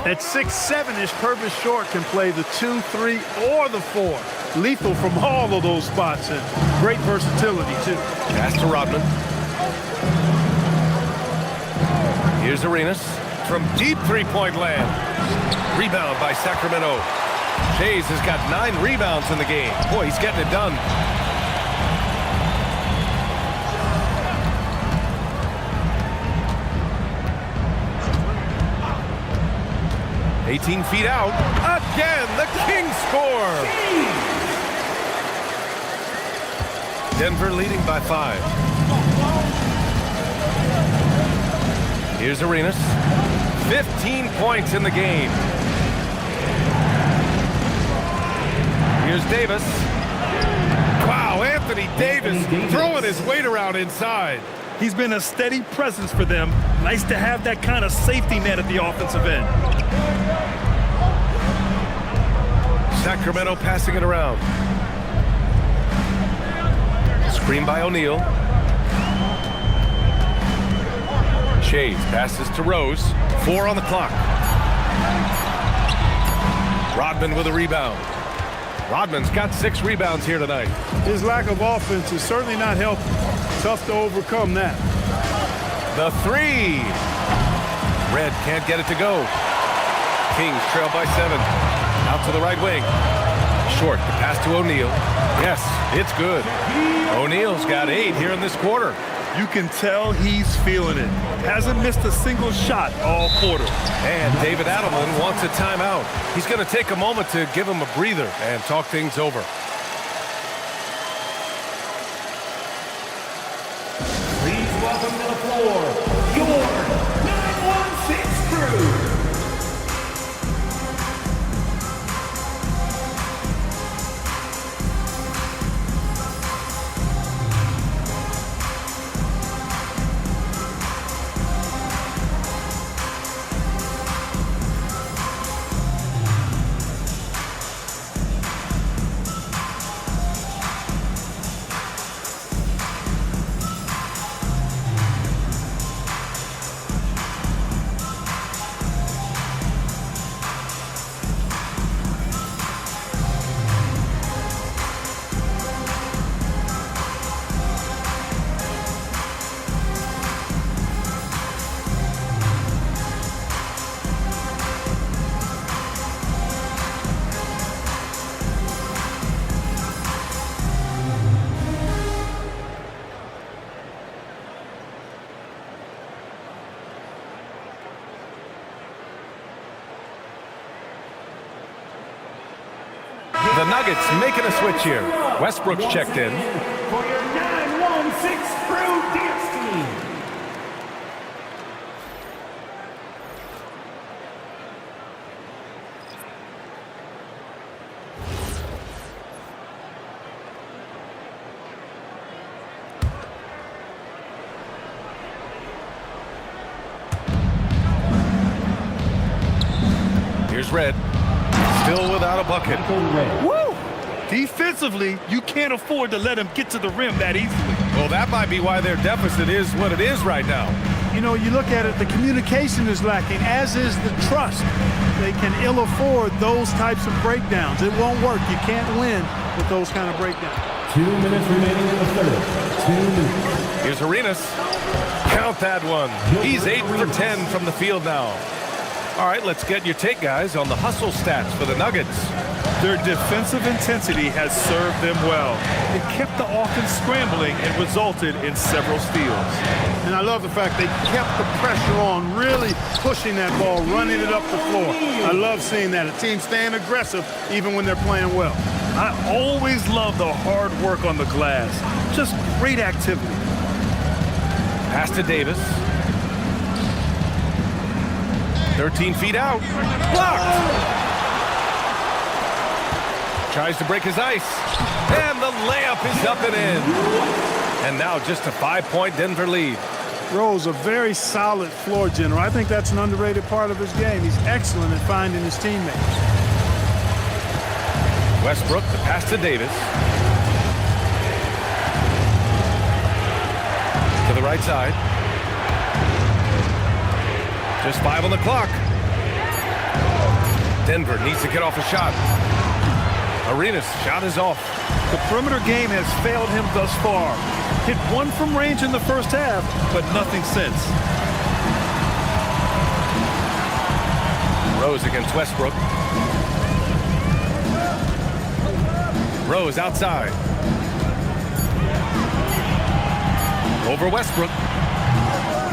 At 6'7", Purvis Short can play the 2, 3, or the 4. Lethal from all of those spots, and great versatility, too. Pass to Rodman. Here's Arenas from deep three-point land. Rebound by Sacramento. Shays has got 9 rebounds in the game. Boy, he's getting it done. "18 feet out. Again, the Kings score. Denver leading by 5. Here's Arenas. 15 points in the game. Here's Davis. Wow, Anthony Davis throwing his weight around inside. He's been a steady presence for them. Nice to have that kind of safety net at the offensive end. Sacramento passing it around. Screen by O'Neal. Shays passes to Rose. 4 on the clock. Rodman with a rebound. Rodman's got 6 rebounds here tonight. His lack of offense is certainly not helping. Tough to overcome that. The 3. Red can't get it to go. Kings trail by 7. Out to the right wing. Short, the pass to O'Neal. Yes, it's good. O'Neal's got 8 here in this quarter. You can tell he's feeling it. Hasn't missed a single shot all quarter. And David Adelman wants a timeout. He's going to take a moment to give him a breather and talk things over. Please welcome to the floor, your 916 crew. Nuggets making a switch here. Westbrook's checked in. For your 916 Crew Dance Team. Here's Red. Still without a bucket. Woo! Defensively, you can't afford to let him get to the rim that easily. Well, that might be why their deficit is what it is right now. You know, you look at it, the communication is lacking, as is the trust. They can ill afford those types of breakdowns. It won't work. You can't win with those kind of breakdowns. 2 minutes remaining in the third. 2 minutes. Here's Arenas. Count that one. He's 8 for 10 from the field now. All right, let's get your take, guys, on the hustle stats for the Nuggets. Their defensive intensity has served them well. It kept the offense scrambling and resulted in several steals. And I love the fact they kept the pressure on, really pushing that ball, running it up the floor. I love seeing that. A team staying aggressive even when they're playing well. I always love the hard work on the glass. Just great activity. Pass to Davis. 13 feet out. Blocked. Tries to break his ice. And the layup is up and in. And now just a 5-point Denver lead. Rose, a very solid floor general. I think that's an underrated part of his game. He's excellent at finding his teammates. Westbrook, the pass to Davis. To the right side. Just 5 on the clock. Denver needs to get off a shot. Arenas' shot is off. The perimeter game has failed him thus far. Hit one from range in the first half, but nothing since. Rose against Westbrook. Rose outside. Over Westbrook.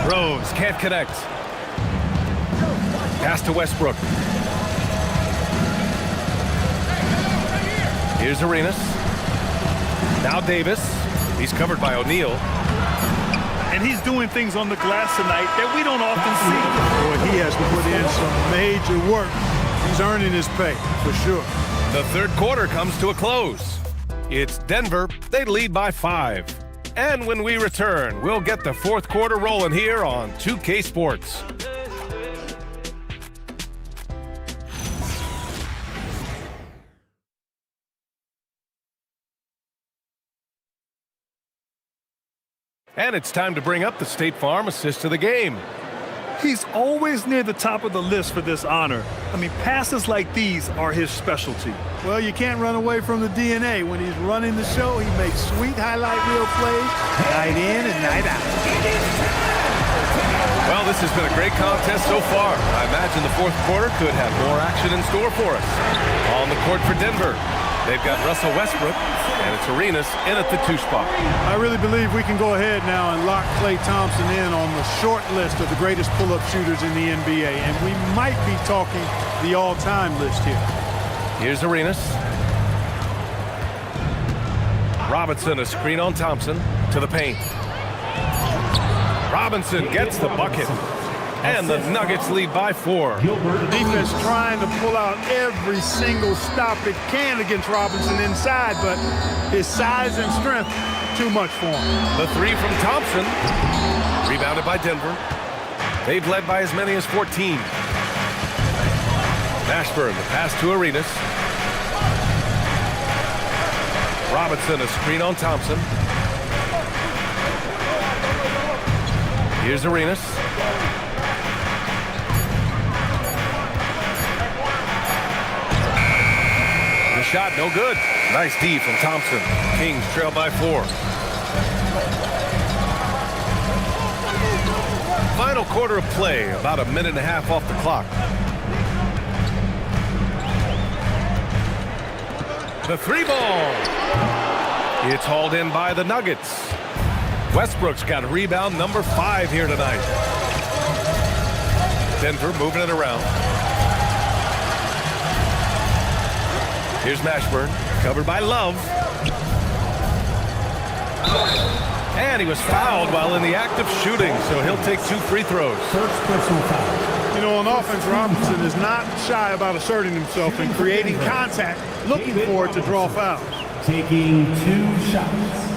Rose can't connect. Pass to Westbrook. Here's Arenas. Now Davis. He's covered by O'Neal. And he's doing things on the glass tonight that we don't often see. Boy, he has to put in some major work. He's earning his pay, for sure. The third quarter comes to a close. It's Denver. They lead by 5. And when we return, we'll get the fourth quarter rolling here on 2K Sports. And it's time to bring up the State Farm assist of the game. He's always near the top of the list for this honor. I mean, passes like these are his specialty. Well, you can't run away from the DNA. When he's running the show, he makes sweet highlight reel plays, night in and night out. Well, this has been a great contest so far. I imagine the fourth quarter could have more action in store for us. On the court for Denver, they've got Russell Westbrook, and it's Arenas in at the 2 spot. I really believe we can go ahead now and lock Klay Thompson in on the short list of the greatest pull-up shooters in the NBA, and we might be talking the all-time list here. Here's Arenas. Robinson, a screen on Thompson, to the paint. Robinson gets the bucket. And the Nuggets lead by 4. The defense trying to pull out every single stop it can against Robinson inside, but his size and strength, too much for him. The 3 from Thompson. Rebounded by Denver. They've led by as many as 14. Mashburn, the pass to Arenas. Robinson, a screen on Thompson. Here's Arenas. The shot, no good. Nice D from Thompson. Kings trail by 4. Final quarter of play, about a minute and a half off the clock. The 3 ball. It's hauled in by the Nuggets. Westbrook's got rebound number 5 here tonight. Denver moving it around. Here's Mashburn. Covered by Love. And he was fouled while in the act of shooting, so he'll take 2 free throws. First personal foul. You know, on offense, Robinson is not shy about asserting himself and creating contact, looking for it to draw fouls. Taking 2 shots.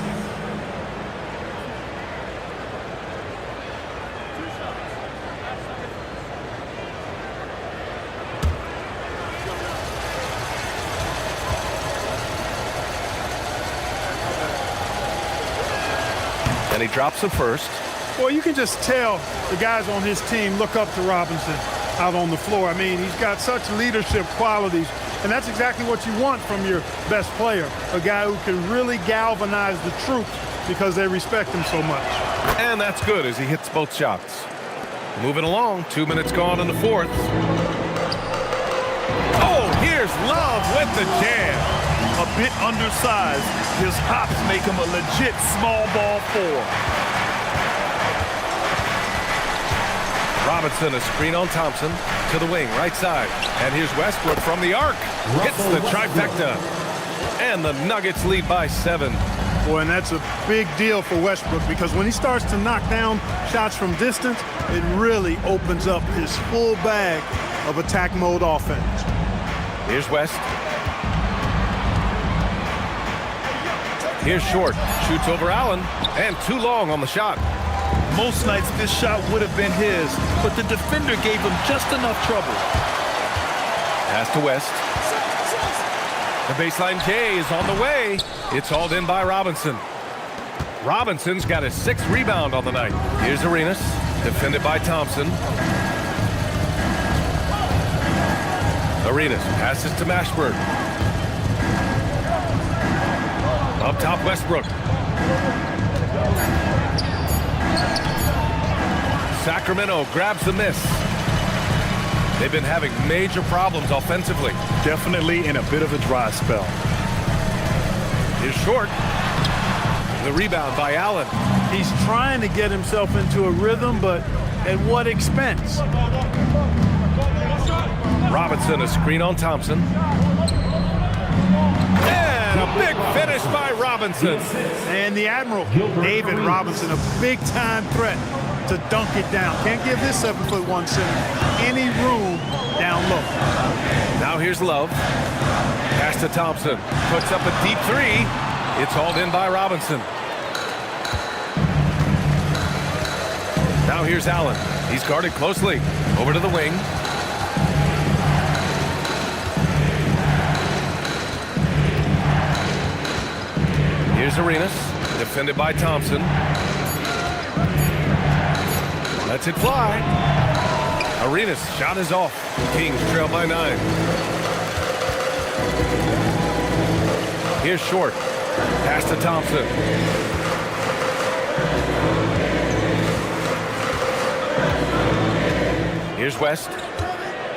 And he drops the first. Well, you can just tell the guys on his team look up to Robinson out on the floor. I mean, he's got such leadership qualities, and that's exactly what you want from your best player, a guy who can really galvanize the troops because they respect him so much. And that's good as he hits both shots. Moving along, 2 minutes gone in the fourth. Oh, here's Love with the jam. A bit undersized, his hops make him a legit small ball 4. Robinson, a screen on Thompson to the wing, right side. And here's Westbrook from the arc. Hits the trifecta. And the Nuggets lead by 7. Boy, and that's a big deal for Westbrook because when he starts to knock down shots from distance, it really opens up his full bag of attack mode offense. Here's West. Here's Short. Shoots over Allen. And too long on the shot. Most nights this shot would have been his, but the defender gave him just enough trouble. Pass to West. The baseline K is on the way. It's hauled in by Robinson. Robinson's got his 6th rebound on the night. Here's Arenas, defended by Thompson. Arenas passes to Mashburn. Up top, Westbrook. Sacramento grabs the miss. They've been having major problems offensively. Definitely in a bit of a dry spell. Here's Short. The rebound by Allen. He's trying to get himself into a rhythm, but at what expense? Robinson, a screen on Thompson. And a big finish by Robinson. And the Admiral, David Robinson, a big-time threat to dunk it down. Can't give this 7'1" center any room down low. Now here's Love. Pass to Thompson. Puts up a deep 3. It's hauled in by Robinson. Now here's Allen. He's guarded closely. Over to the wing. Here's Arenas. Defended by Thompson. Lets it fly. Arenas' shot is off. Kings trail by 9. Here's Short. Pass to Thompson. Here's West.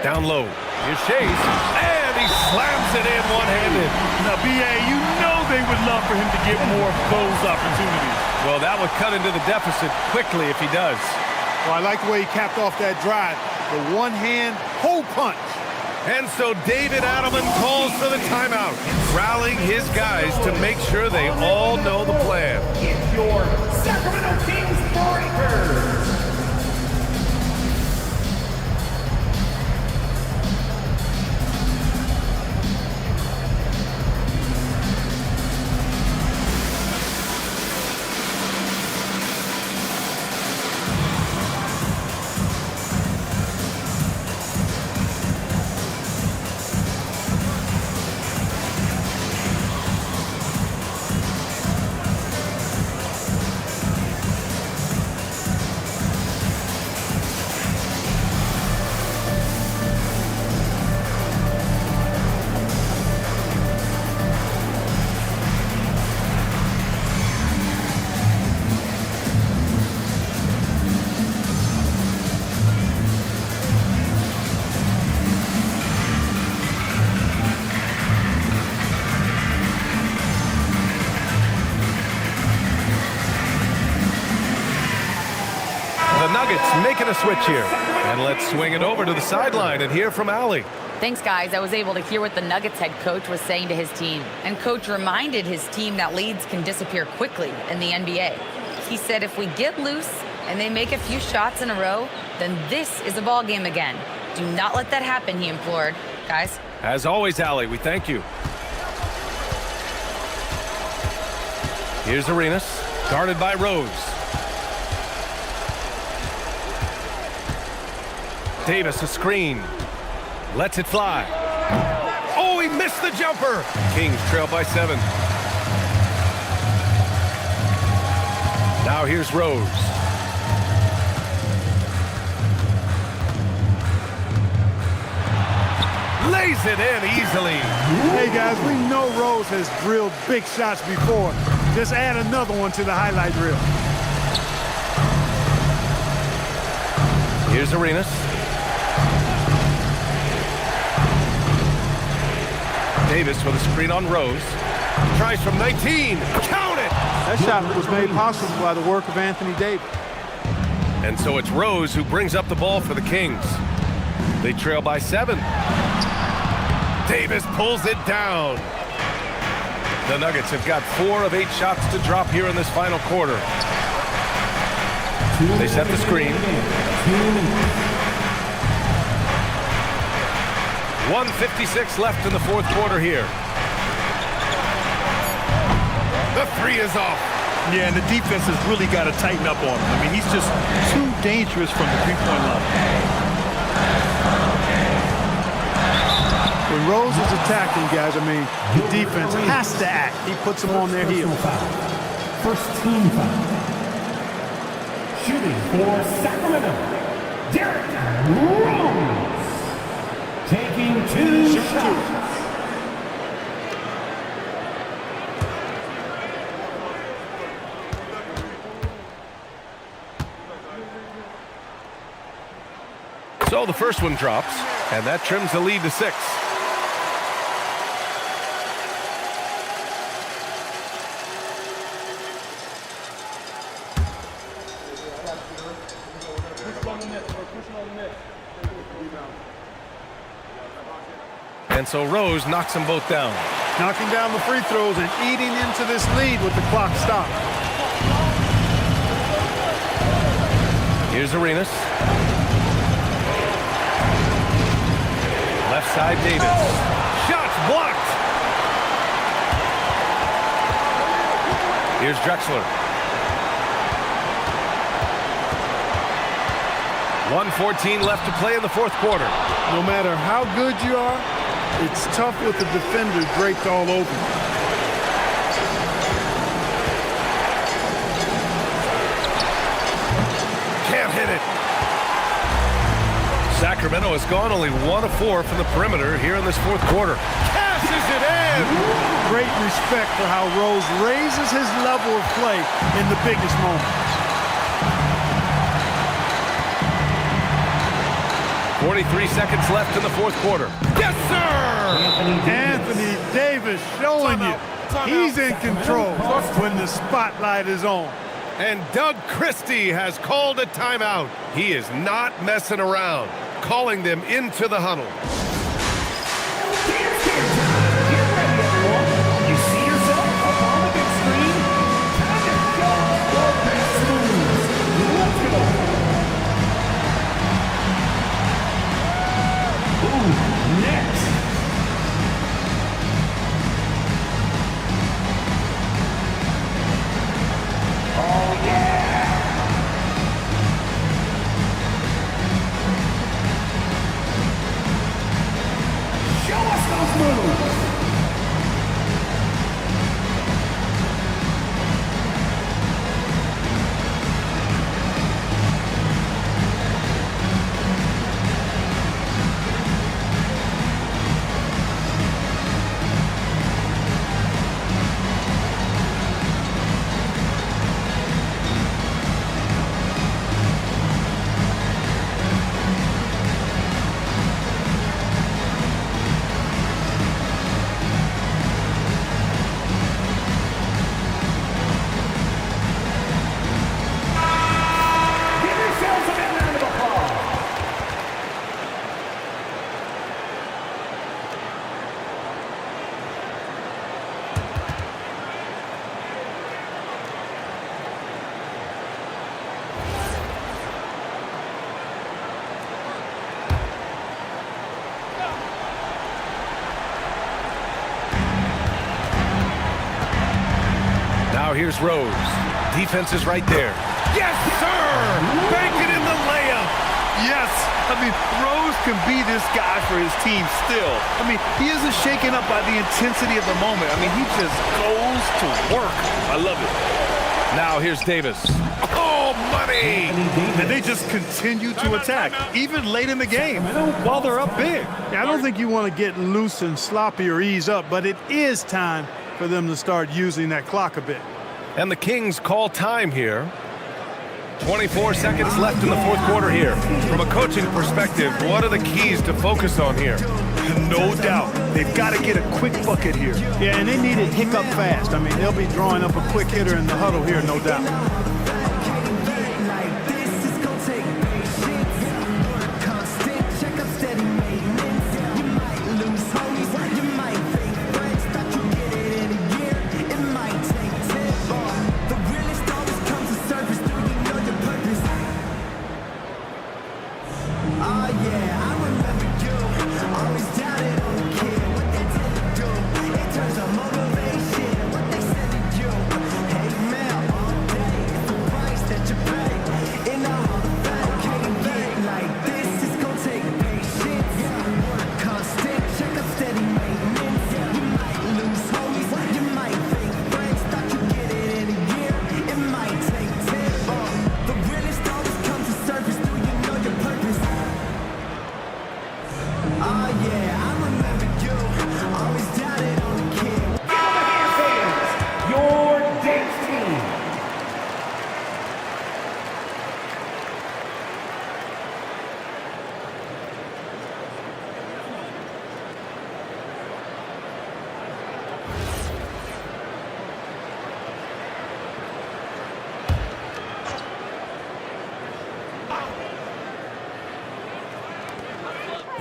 Down low. Here's Chase. And he slams it in one-handed. Now, B.A., you know they would love for him to get more of those opportunities. Well, that would cut into the deficit quickly if he does. Well, I like the way he capped off that drive. The one-hand hole punch. And so David Adelman calls for the timeout, rallying his guys to make sure they all know the plan. It's your Sacramento Kings Breakers. The Nuggets making a switch here. And let's swing it over to the sideline and hear from Allie. Thanks, guys. I was able to hear what the Nuggets head coach was saying to his team. And coach reminded his team that leads can disappear quickly in the NBA. He said if we get loose and they make a few shots in a row, then this is a ball game again. Do not let that happen, he implored. Guys. As always, Allie, we thank you. Here's Arenas, guarded by Rose. Davis, a screen. Lets it fly. Oh, he missed the jumper. Kings trail by 7. Now here's Rose. Lays it in easily. Hey, guys, we know Rose has drilled big shots before. Just add another one to the highlight reel. Here's Arenas. Davis with a screen on Rose. Tries from 19. Count it! That shot was made possible by the work of Anthony Davis. And so it's Rose who brings up the ball for the Kings. They trail by 7. Davis pulls it down. The Nuggets have got 4 of 8 shots to drop here in this final quarter. They set the screen. 1:56 left in the fourth quarter here. The 3 is off. Yeah, and the defense has really got to tighten up on him. I mean, he's just too dangerous from the three-point line. When Rose is attacking, guys, I mean, the defense has to act. He puts them on their heels. First team foul. Shooting for Sacramento, Derrick Rose. Taking 2 shots. So the first one drops, and that trims the lead to 6. And so Rose knocks them both down. Knocking down the free throws and eating into this lead with the clock stopped. Here's Arenas. Left side, Davis. Shots blocked. Here's Drexler. 1:14 left to play in the fourth quarter. No matter how good you are, it's tough with the defender draped all over you. Can't hit it. Sacramento has gone only 1 of 4 from the perimeter here in this fourth quarter. Cashes it in! Great respect for how Rose raises his level of play in the biggest moments. 43 seconds left in the fourth quarter. Yes, sir! Anthony Davis showing you he's in control when the spotlight is on. And Doug Christie has called a timeout. He is not messing around, calling them into the huddle. Dance Cam time. Get ready, everyone. You see yourself up on the big screen? Time to go your best moves. Let's go. Ooh, next. Oh, yeah. here's Rose. Defense is right there. Yes, sir! Bank it in the layup. Yes, I mean, Rose can be this guy for his team still. I mean, he isn't shaken up by the intensity of the moment. I mean, he just goes to work. I love it. Now here's Davis. Oh, money! And they just continue to attack, even late in the game, while they're up big. Yeah, I don't think you want to get loose and sloppy or ease up, but it is time for them to start using that clock a bit. And the Kings call time here. 24 seconds left in the fourth quarter here. From a coaching perspective, what are the keys to focus on here? No doubt. They've got to get a quick bucket here. Yeah, and they need it hiccup fast. I mean, they'll be drawing up a quick hitter in the huddle here, no doubt.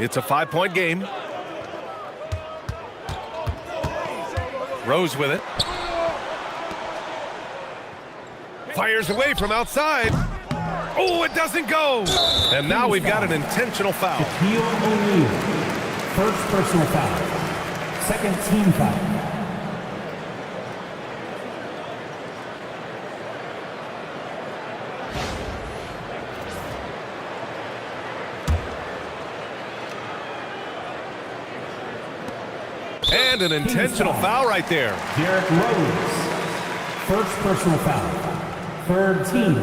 It's a 5-point game. Rose with it. Fires away from outside. Oh, it doesn't go. And now we've got an intentional foul. Shaquille O'Neal. First personal foul. Second team foul. And an intentional foul right there. Derrick Rose. First personal foul. Third team.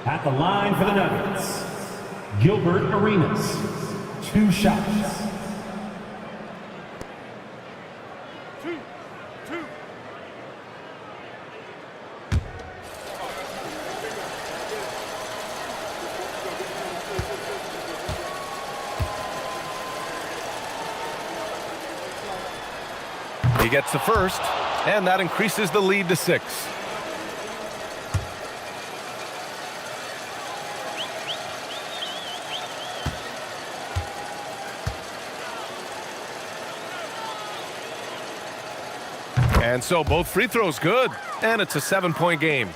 At the line for the Nuggets, Gilbert Arenas. 2 shots. He gets the first, and that increases the lead to 6. And so both free throws good, and it's a 7-point game.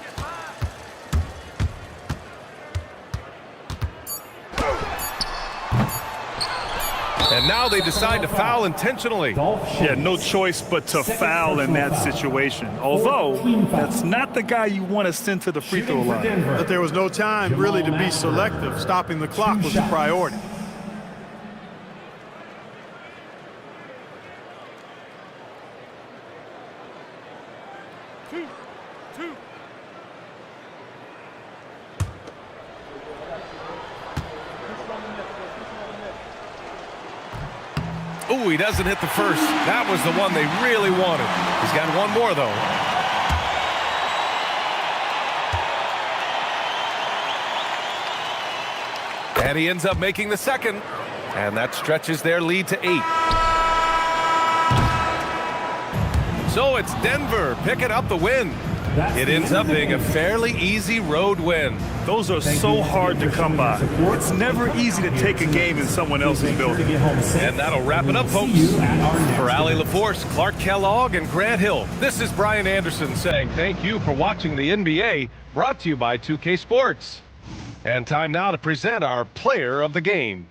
And now they decide to foul intentionally. Yeah, no choice but to foul in that situation. Although, that's not the guy you want to send to the free throw line. But there was no time really to be selective. Stopping the clock was a priority. Ooh, he doesn't hit the first. That was the one they really wanted. He's got one more, though. And he ends up making the second. And that stretches their lead to 8. So it's Denver picking up the win. It ends up being a fairly easy road win. Those are so hard to come by. It's never easy to take a game in someone else's building. And that'll wrap it up, folks. For Allie LaForce, Clark Kellogg, and Grant Hill, this is Brian Anderson saying thank you for watching the NBA, brought to you by 2K Sports. And time now to present our player of the game.